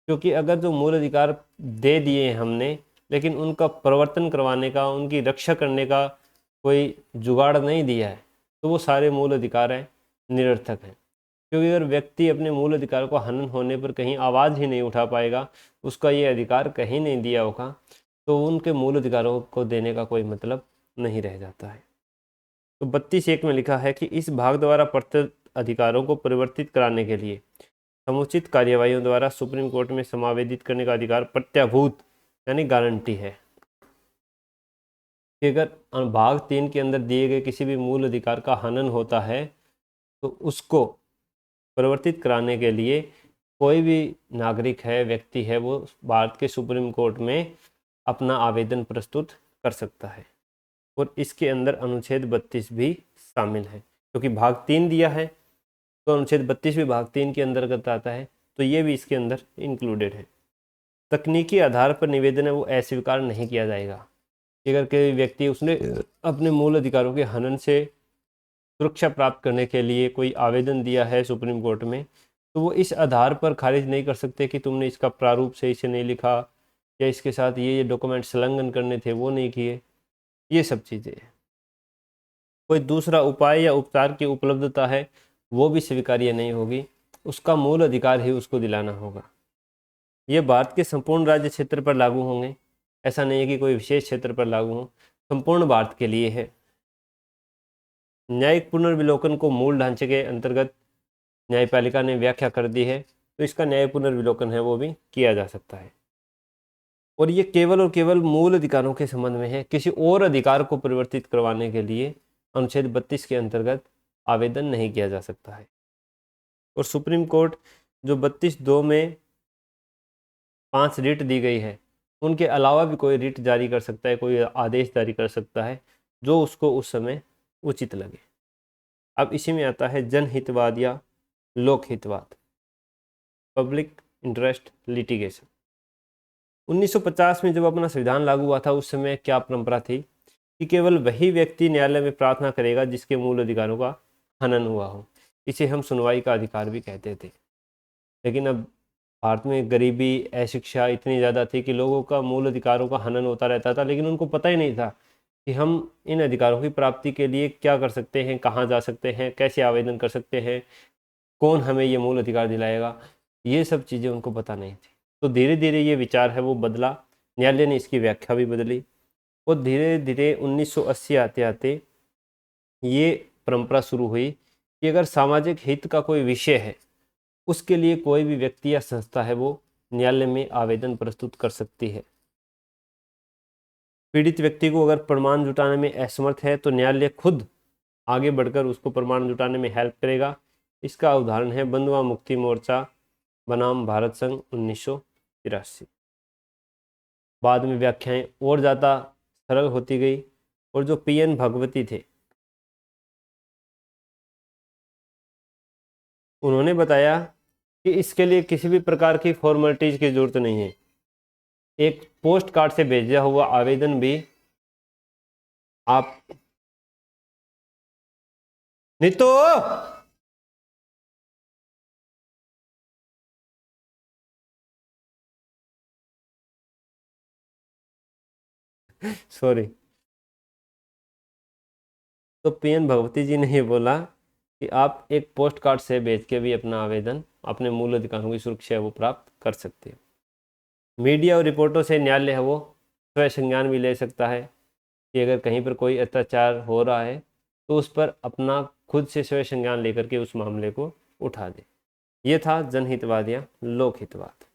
क्योंकि अगर जो मूल अधिकार दे दिए हैं हमने, लेकिन उनका प्रवर्तन करवाने का, उनकी रक्षा करने का कोई जुगाड़ नहीं दिया है, तो वो सारे मूल अधिकार हैं निरर्थक हैं। क्योंकि अगर व्यक्ति अपने मूल अधिकार को हनन होने पर कहीं आवाज़ ही नहीं उठा पाएगा, उसका ये अधिकार कहीं नहीं दिया होगा, तो उनके मूल अधिकारों को देने का कोई मतलब नहीं रह जाता है। तो 32(1) में लिखा है कि इस भाग द्वारा प्रदत्त अधिकारों को परिवर्तित कराने के लिए समुचित कार्यवाहियों द्वारा सुप्रीम कोर्ट में समावेदित करने का अधिकार प्रत्याभूत यानी गारंटी है कि अगर भाग 3 के अंदर दिए गए किसी भी मूल अधिकार का हनन होता है तो उसको परिवर्तित कराने के लिए कोई भी नागरिक है, व्यक्ति है, वो भारत के सुप्रीम कोर्ट में अपना आवेदन प्रस्तुत कर सकता है। और इसके अंदर अनुच्छेद 32 भी शामिल है, क्योंकि भाग 3 दिया है तो अनुच्छेद 32 भी भाग 3 के अंतर्गत आता है, तो ये भी इसके अंदर इंक्लूडेड है। तकनीकी आधार पर निवेदन है वो अस्वीकार नहीं किया जाएगा। अगर कोई व्यक्ति उसने अपने मूल अधिकारों के हनन से सुरक्षा प्राप्त करने के लिए कोई आवेदन दिया है सुप्रीम कोर्ट में, तो वो इस आधार पर खारिज नहीं कर सकते कि तुमने इसका प्रारूप सही से नहीं लिखा या इसके साथ ये डॉक्यूमेंट संलग्न करने थे वो नहीं किए, ये सब चीज़ें। कोई दूसरा उपाय या उपचार की उपलब्धता है वो भी स्वीकार्य नहीं होगी, उसका मूल अधिकार ही उसको दिलाना होगा। ये भारत के संपूर्ण राज्य क्षेत्र पर लागू होंगे, ऐसा नहीं है कि कोई विशेष क्षेत्र पर लागू हो, संपूर्ण भारत के लिए है। न्यायिक पुनर्विलोकन को मूल ढांचे के अंतर्गत न्यायपालिका ने व्याख्या कर दी है, तो इसका न्याय पुनर्विलोकन है वो भी किया जा सकता है। और ये केवल और केवल मूल अधिकारों के संबंध में है, किसी और अधिकार को परिवर्तित करवाने के लिए अनुच्छेद 32 के अंतर्गत आवेदन नहीं किया जा सकता है। और सुप्रीम कोर्ट जो 32(2) में 5 रिट दी गई है, उनके अलावा भी कोई रिट जारी कर सकता है, कोई आदेश जारी कर सकता है जो उसको उस समय उचित लगे। अब इसी में आता है जनहितवाद या लोकहितवाद, पब्लिक इंटरेस्ट लिटिगेशन। 1950 में जब अपना संविधान लागू हुआ था, उस समय क्या परंपरा थी कि केवल वही व्यक्ति न्यायालय में प्रार्थना करेगा जिसके मूल अधिकारों का हनन हुआ हो। इसे हम सुनवाई का अधिकार भी कहते थे। लेकिन अब भारत में गरीबी, अशिक्षा इतनी ज़्यादा थी कि लोगों का मूल अधिकारों का हनन होता रहता था, लेकिन उनको पता ही नहीं था कि हम इन अधिकारों की प्राप्ति के लिए क्या कर सकते हैं, कहाँ जा सकते हैं, कैसे आवेदन कर सकते हैं, कौन हमें ये मूल अधिकार दिलाएगा, ये सब चीज़ें उनको पता नहीं थी। तो धीरे धीरे ये विचार है वो बदला, न्यायालय ने इसकी व्याख्या भी बदली और धीरे धीरे 1980 आते आते ये परंपरा शुरू हुई कि अगर सामाजिक हित का कोई विषय है, उसके लिए कोई भी व्यक्ति या संस्था है वो न्यायालय में आवेदन प्रस्तुत कर सकती है। पीड़ित व्यक्ति को अगर प्रमाण जुटाने में असमर्थ है तो न्यायालय खुद आगे बढ़कर उसको प्रमाण जुटाने में हेल्प करेगा। इसका उदाहरण है बंधुआ मुक्ति मोर्चा बनाम भारत संघ 1983। बाद में व्याख्याएं और ज़्यादा सरल होती गई और जो पीएन भगवती थे, उन्होंने बताया कि इसके लिए किसी भी प्रकार की फॉर्मेलिटीज की जरूरत नहीं है। एक पोस्ट कार्ड से भेजा हुआ आवेदन भी आप नीतू सॉरी, तो पीएन भगवती जी ने ये बोला कि आप एक पोस्ट कार्ड से भेज के भी अपना आवेदन, अपने मूल अधिकारों की सुरक्षा है वो प्राप्त कर सकते हैं। मीडिया और रिपोर्टों से न्यायालय है वो स्वयं संज्ञान भी ले सकता है कि अगर कहीं पर कोई अत्याचार हो रहा है तो उस पर अपना खुद से स्वयं संज्ञान लेकर के उस मामले को उठा दे। ये था जनहितवाद या लोकहितवाद।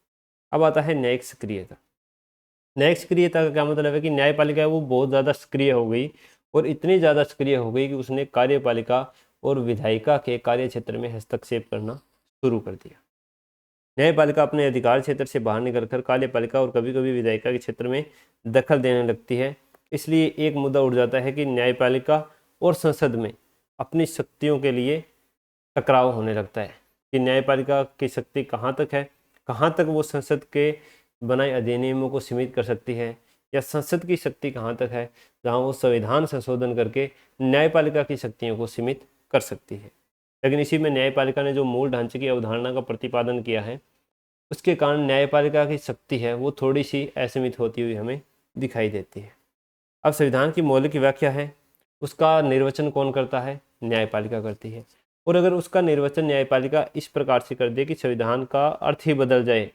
अब आता है न्यायिक सक्रियता। न्यायिक सक्रियता का क्या मतलब है कि न्यायपालिका है वो बहुत ज़्यादा सक्रिय हो गई और इतनी ज़्यादा सक्रिय हो गई कि उसने कार्यपालिका और विधायिका के कार्य क्षेत्र में हस्तक्षेप करना शुरू कर दिया। न्यायपालिका अपने अधिकार क्षेत्र से बाहर निकलकर कार्यपालिका और कभी कभी विधायिका के क्षेत्र में दखल देने लगती है। इसलिए एक मुद्दा उठ जाता है कि न्यायपालिका और संसद में अपनी शक्तियों के लिए टकराव होने लगता है कि न्यायपालिका की शक्ति कहाँ तक है, कहाँ तक वो संसद के बनाए अधिनियमों को सीमित कर सकती है, या संसद की शक्ति कहाँ तक है जहाँ वो संविधान संशोधन करके न्यायपालिका की शक्तियों को सीमित कर सकती है। लेकिन इसी में न्यायपालिका ने जो मूल ढांचे की अवधारणा का प्रतिपादन किया है, उसके कारण न्यायपालिका की शक्ति है वो थोड़ी सी असीमित होती हुई हमें दिखाई देती है। अब संविधान की मौलिक व्याख्या है, उसका निर्वचन कौन करता है? न्यायपालिका करती है। और अगर उसका निर्वचन न्यायपालिका इस प्रकार से कर दे कि संविधान का अर्थ ही बदल जाए,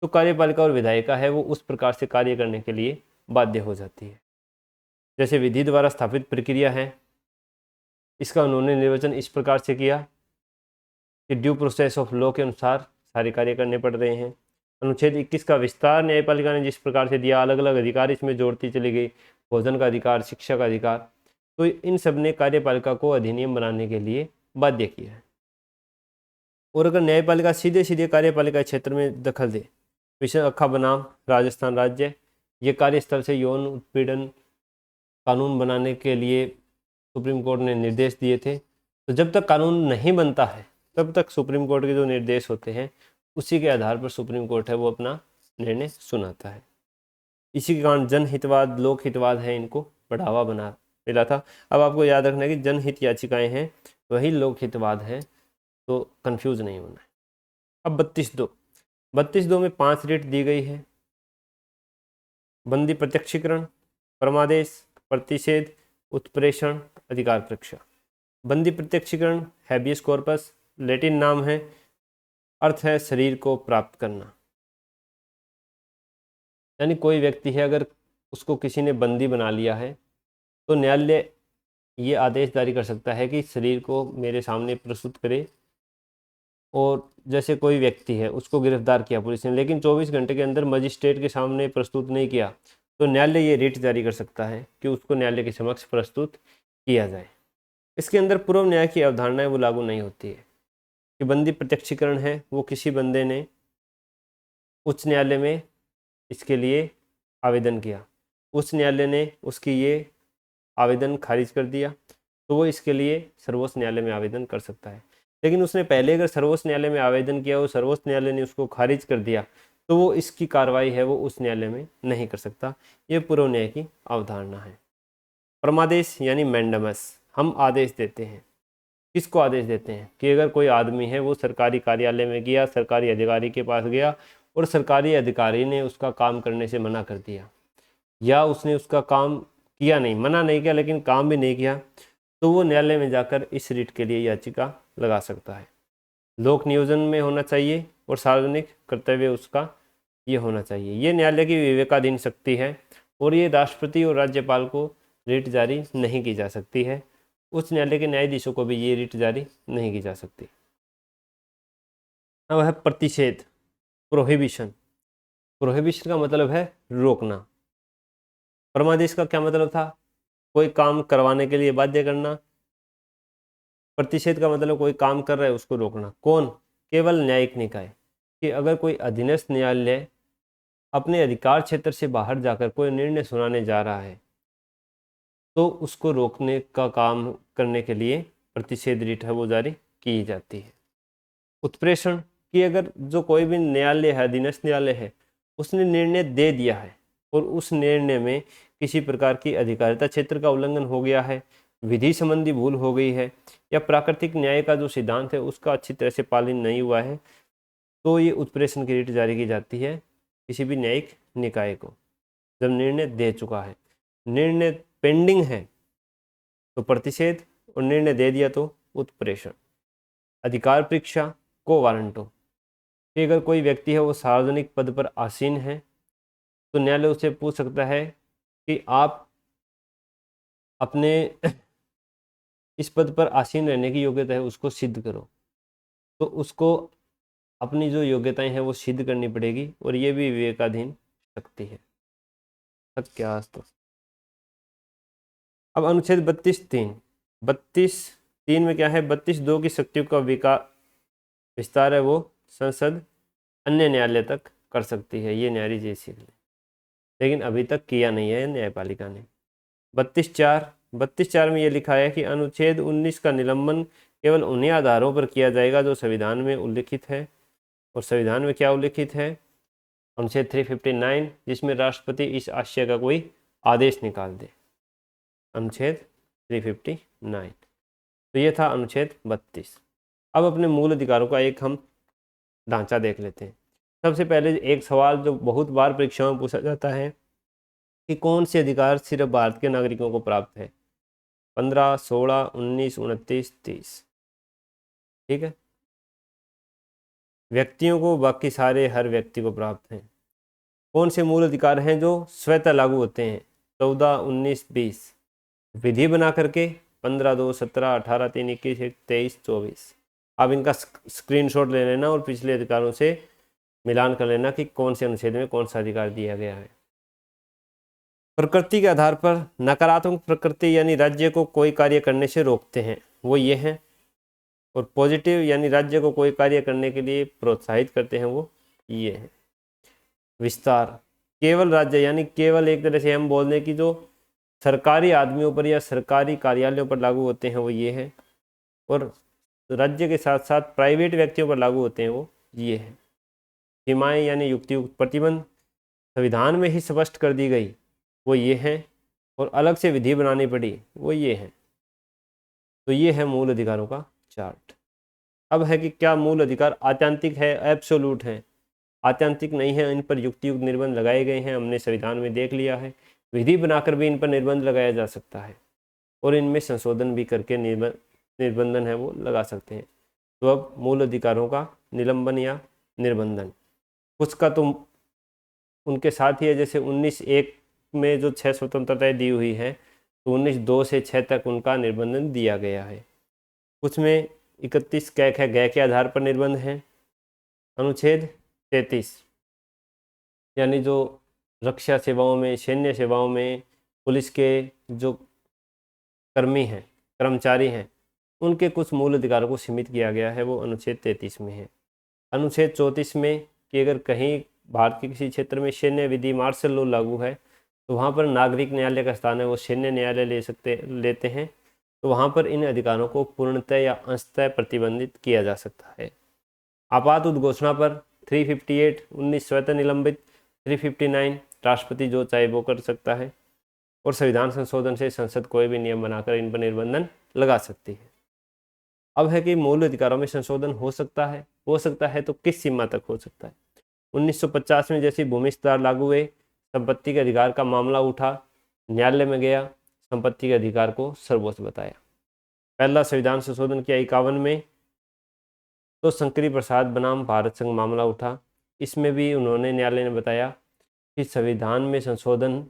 तो कार्यपालिका और विधायिका है वो उस प्रकार से कार्य करने के लिए बाध्य हो जाती है। जैसे विधि द्वारा स्थापित प्रक्रिया है, इसका उन्होंने निर्वचन इस प्रकार से किया कि ड्यू प्रोसेस ऑफ लॉ के अनुसार सारे कार्य करने पड़ रहे हैं। अनुच्छेद 21 का विस्तार न्यायपालिका ने जिस प्रकार से दिया, अलग अलग अधिकार इसमें जोड़ती चली गई, भोजन का अधिकार, शिक्षा का अधिकार, तो इन सब ने कार्यपालिका को अधिनियम बनाने के लिए बाध्य किया है। और अगर न्यायपालिका सीधे सीधे कार्यपालिका क्षेत्र में दखल दे, विशाखा बनाम राजस्थान राज्य, ये कार्यस्थल से यौन उत्पीड़न कानून बनाने के लिए सुप्रीम कोर्ट ने निर्देश दिए थे। तो जब तक कानून नहीं बनता है तब तक सुप्रीम कोर्ट के जो निर्देश होते हैं उसी के आधार पर सुप्रीम कोर्ट है वो अपना निर्णय सुनाता है। इसी के कारण जनहितवाद, लोक हितवाद है, इनको बढ़ावा बना मिला था। अब आपको याद रखना है कि जनहित याचिकाएं हैं वही लोक हितवाद है, तो कंफ्यूज नहीं होना है। अब 32(2) में 5 रिट दी गई है। बंदी प्रत्यक्षीकरण, परमादेश, प्रतिषेध, उत्प्रेषण, अधिकार परीक्षा। बंदी प्रत्यक्षीकरण हैबियस कॉर्पस, लैटिन नाम है, अर्थ है शरीर को प्राप्त करना। यानी कोई व्यक्ति है, अगर उसको किसी ने बंदी बना लिया है तो न्यायालय ये आदेश जारी कर सकता है कि शरीर को मेरे सामने प्रस्तुत करे। और जैसे कोई व्यक्ति है, उसको गिरफ्तार किया पुलिस ने, लेकिन 24 घंटे के अंदर मजिस्ट्रेट के सामने प्रस्तुत नहीं किया, तो न्यायालय ये रिट जारी कर सकता है कि उसको न्यायालय के समक्ष प्रस्तुत किया जाए। इसके अंदर पूर्व न्याय की अवधारणा है वो लागू नहीं होती है। कि बंदी प्रत्यक्षीकरण है, वो किसी बंदे ने उच्च न्यायालय में इसके लिए आवेदन किया, उच्च न्यायालय ने उसकी ये आवेदन खारिज कर दिया, तो वो इसके लिए सर्वोच्च न्यायालय में आवेदन कर सकता है। लेकिन उसने पहले अगर सर्वोच्च न्यायालय में आवेदन किया और सर्वोच्च न्यायालय ने उसको खारिज कर दिया, तो वो इसकी कार्रवाई है वो उस न्यायालय में नहीं कर सकता। ये पूर्व न्याय की अवधारणा है। परमादेश यानी मैंडमस, हम आदेश देते हैं। किसको आदेश देते हैं? कि अगर कोई आदमी है वो सरकारी कार्यालय में गया, सरकारी अधिकारी के पास गया और सरकारी अधिकारी ने उसका काम करने से मना कर दिया, या उसने उसका काम किया नहीं, मना नहीं किया लेकिन काम भी नहीं किया, तो वो न्यायालय में जाकर इस रिट के लिए याचिका लगा सकता है। लोक नियोजन में होना चाहिए और सार्वजनिक कर्तव्य उसका ये होना चाहिए। ये न्यायालय की विवेकाधीन शक्ति है और ये राष्ट्रपति और राज्यपाल को रिट जारी नहीं की जा सकती है। उच्च न्यायालय के न्यायाधीशों को भी ये रिट जारी नहीं की जा सकती। अब है प्रतिषेध, प्रोहिबिशन। प्रोहिबिशन का मतलब है रोकना। परमादेश का क्या मतलब था? कोई काम करवाने के लिए बाध्य करना। प्रतिषेध का मतलब कोई काम कर रहा है उसको रोकना। कौन? केवल न्यायिक निकाय। कि अगर कोई अधीनस्थ न्यायालय अपने अधिकार क्षेत्र से बाहर जाकर कोई निर्णय सुनाने जा रहा है, तो उसको रोकने का काम करने के लिए प्रतिषेध रिट है वो जारी की जाती है। उत्प्रेषण, कि अगर जो कोई भी न्यायालय है, अधीनस्थ न्यायालय है, उसने निर्णय दे दिया है और उस निर्णय में किसी प्रकार की अधिकारिता क्षेत्र का उल्लंघन हो गया है, विधि संबंधी भूल हो गई है, या प्राकृतिक न्याय का जो सिद्धांत है उसका अच्छी तरह से पालन नहीं हुआ है, तो ये उत्प्रेषण की रिट जारी की जाती है किसी भी न्यायिक निकाय को। जब निर्णय दे चुका है, निर्णय पेंडिंग है तो प्रतिषेध, और निर्णय दे दिया तो उत्प्रेषण। अधिकार परीक्षा को वारंटो, कि अगर कोई व्यक्ति है वो सार्वजनिक पद पर आसीन है, तो न्यायालय उससे पूछ सकता है कि आप अपने इस पद पर आसीन रहने की योग्यता है उसको सिद्ध करो। तो उसको अपनी जो योग्यताएं हैं वो सिद्ध करनी पड़ेगी, और ये भी विवेकाधीन शक्ति है। सत्यास्त। अब अनुच्छेद 32(3) में क्या है? 32(2) की शक्तियों का विस्तार है वो संसद अन्य न्यायालय तक कर सकती है। ये न्यायाधीश जैसी, लेकिन अभी तक किया नहीं है न्यायपालिका ने। 32(4) में ये लिखा है कि अनुच्छेद 19 का निलंबन केवल उन्हीं आधारों पर किया जाएगा जो संविधान में उल्लिखित है। और संविधान में क्या उल्लिखित है? अनुच्छेद 359, जिसमें राष्ट्रपति इस आशय का कोई आदेश निकाल दे। अनुच्छेद 359। तो ये था अनुच्छेद 32। अब अपने मूल अधिकारों का एक हम ढांचा देख लेते हैं। सबसे पहले एक सवाल जो बहुत बार परीक्षाओं में पूछा जाता है कि कौन से अधिकार सिर्फ भारत के नागरिकों को प्राप्त है? 15, 16, 19, 29, 30। ठीक है, व्यक्तियों को, बाकी सारे हर व्यक्ति को प्राप्त हैं। कौन से मूल अधिकार हैं जो स्वतः लागू होते हैं? 14, 19, 20। विधि बना करके 15, 2, 17, 18, 3, 21, 23, 24। आप इनका स्क्रीनशॉट ले लेना और पिछले अधिकारों से मिलान कर लेना कि कौन से अनुच्छेद में कौन सा अधिकार दिया गया है। प्रकृति के आधार पर नकारात्मक प्रकृति यानी राज्य को कोई कार्य करने से रोकते हैं, वो ये हैं। और पॉजिटिव यानी राज्य को कोई कार्य करने के लिए प्रोत्साहित करते हैं, वो ये है। विस्तार, केवल राज्य यानी केवल एक तरह से हम बोल दें कि जो सरकारी आदमियों पर या सरकारी कार्यालयों पर लागू होते हैं वो ये है, और राज्य के साथ साथ प्राइवेट व्यक्तियों पर लागू होते हैं वो ये है। सीमाएं यानी युक्तियुक्त प्रतिबंध संविधान में ही स्पष्ट कर दी गई वो ये हैं, और अलग से विधि बनानी पड़ी वो ये हैं। तो ये है मूल अधिकारों का चार्ट। अब है कि क्या मूल अधिकार आत्यांतिक है, एब्सोल्यूट है? आत्यांतिक नहीं है, इन पर युक्तियुक्त निर्बंध लगाए गए हैं, हमने संविधान में देख लिया है। विधि बनाकर भी इन पर निर्बंध लगाया जा सकता है और इनमें संशोधन भी करके निर्बंधन है वो लगा सकते हैं। तो अब मूल अधिकारों का निलंबन या निर्बंधन, कुछ का तो उनके साथ ही है, जैसे 19(1) में जो 6 स्वतंत्रताएं दी हुई है, तो 19(2) से 6 तक उनका निर्बंधन दिया गया है। कुछ में 31 कैक है, गै के आधार पर निर्बंध है। अनुच्छेद 33 यानी जो रक्षा सेवाओं में, सैन्य सेवाओं में पुलिस के जो कर्मी हैं, कर्मचारी हैं, उनके कुछ मूल अधिकारों को सीमित किया गया है, वो अनुच्छेद 33 में है। अनुच्छेद 34 में कि अगर कहीं भारत के किसी क्षेत्र में सैन्य विधि मार्शल लॉ लागू है तो वहाँ पर नागरिक न्यायालय का स्थान है वो सैन्य न्यायालय लेते हैं, तो वहाँ पर इन अधिकारों को पूर्णतः या अंशतः प्रतिबंधित किया जा सकता है। आपात उद्घोषणा पर 358 19 स्वतः निलंबित, 359 राष्ट्रपति जो चाहे वो कर सकता है, और संविधान संशोधन से संसद कोई भी नियम बनाकर इन पर निर्बंधन लगा सकती है। अब है कि मूल अधिकारों में संशोधन हो सकता है तो किस सीमा तक हो सकता है? 1950 में जैसे भूमि सुधार लागू हुए, संपत्ति के अधिकार का मामला उठा, न्यायालय में गया, संपत्ति के अधिकार को सर्वोच्च बताया। पहला संविधान संशोधन किया 51 में, तो शंकरी प्रसाद बनाम भारत संघ मामला उठा। इसमें भी उन्होंने, न्यायालय ने बताया कि संविधान में संशोधन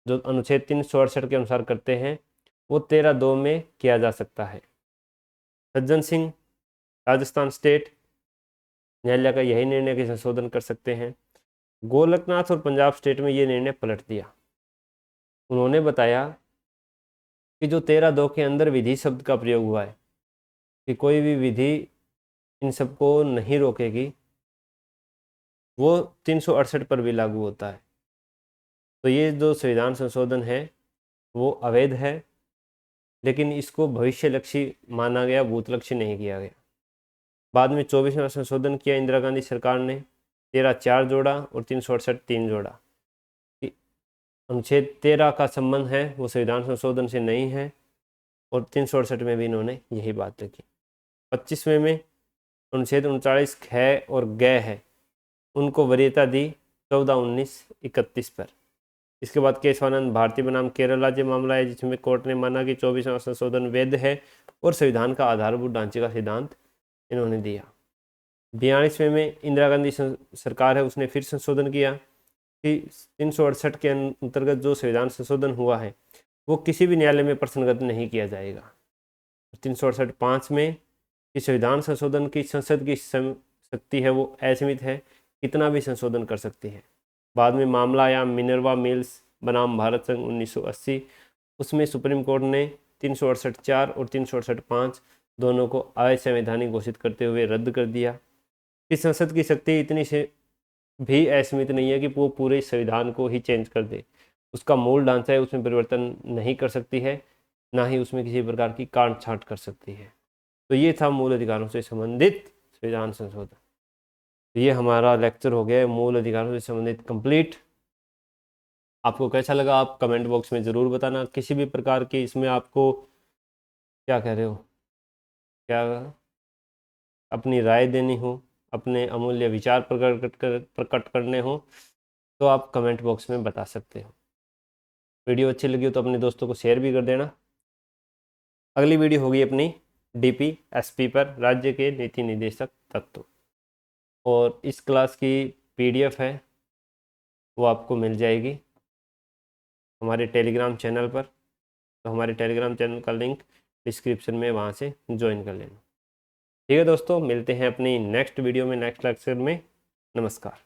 जो अनुच्छेद 368 के अनुसार करते हैं वो 13(2) में किया जा सकता है। सज्जन सिंह राजस्थान स्टेट न्यायालय का यही निर्णय कि संशोधन कर सकते हैं। गोलकनाथ और पंजाब स्टेट में ये निर्णय पलट दिया। उन्होंने बताया कि जो 13(2) के अंदर विधि शब्द का प्रयोग हुआ है कि कोई भी विधि इन सबको नहीं रोकेगी, वो 368 पर भी लागू होता है। तो ये जो संविधान संशोधन है वो अवैध है, लेकिन इसको भविष्यलक्षी माना गया, भूतलक्षी नहीं किया गया। बाद में 24वां संशोधन किया इंदिरा गांधी सरकार ने, 13 4 जोड़ा और 368 3 जोड़ा। अनुच्छेद 13 का संबंध है वो संविधान संशोधन से नहीं है, और 368 में भी इन्होंने यही बात रखी। 25वें में अनुच्छेद 39 है और गै है, उनको वरीयता दी 14 19 31 पर। इसके बाद केशवानंद भारती बनाम केरल राज्य मामला है, जिसमें कोर्ट ने माना कि 24वां संशोधन वैध है और संविधान का आधारभूत ढांचे का सिद्धांत इन्होंने दिया। 42वें में इंदिरा गांधी सरकार है, उसने फिर संशोधन किया कि 368 के अंतर्गत जो संविधान संशोधन हुआ है वो किसी भी न्यायालय में प्रश्नगत नहीं किया जाएगा। 368 5 में कि संविधान संशोधन की संसद की शक्ति है वो असीमित है, कितना भी संशोधन कर सकती है। बाद में मामला आया मिनर्वा मिल्स बनाम भारत संघ 1980, उसमें सुप्रीम कोर्ट ने 368 4 और 368 5 दोनों को असंवैधानिक घोषित करते हुए रद्द कर दिया कि संसद की शक्ति इतनी से भी असीमित नहीं है कि वो पूरे संविधान को ही चेंज कर दे। उसका मूल ढांचा है, उसमें परिवर्तन नहीं कर सकती है, ना ही उसमें किसी प्रकार की काट छांट कर सकती है। तो ये था मूल अधिकारों से संबंधित संविधान संशोधन। तो ये हमारा लेक्चर हो गया है मूल अधिकारों से संबंधित कंप्लीट। आपको कैसा लगा आप कमेंट बॉक्स में ज़रूर बताना। किसी भी प्रकार की इसमें आपको क्या कह रहे हो, क्या अपनी राय देनी हो, अपने अमूल्य विचार प्रकट करने हो, तो आप कमेंट बॉक्स में बता सकते हो। वीडियो अच्छी लगी हो तो अपने दोस्तों को शेयर भी कर देना। अगली वीडियो होगी अपनी DPSP पर, राज्य के नीति निर्देशक तत्व, और इस क्लास की PDF है वो आपको मिल जाएगी हमारे टेलीग्राम चैनल पर। तो हमारे टेलीग्राम चैनल का लिंक डिस्क्रिप्शन में, वहाँ से ज्वाइन कर लेना। ठीक है दोस्तों, मिलते हैं अपनी नेक्स्ट वीडियो में, नेक्स्ट लेक्चर में। नमस्कार।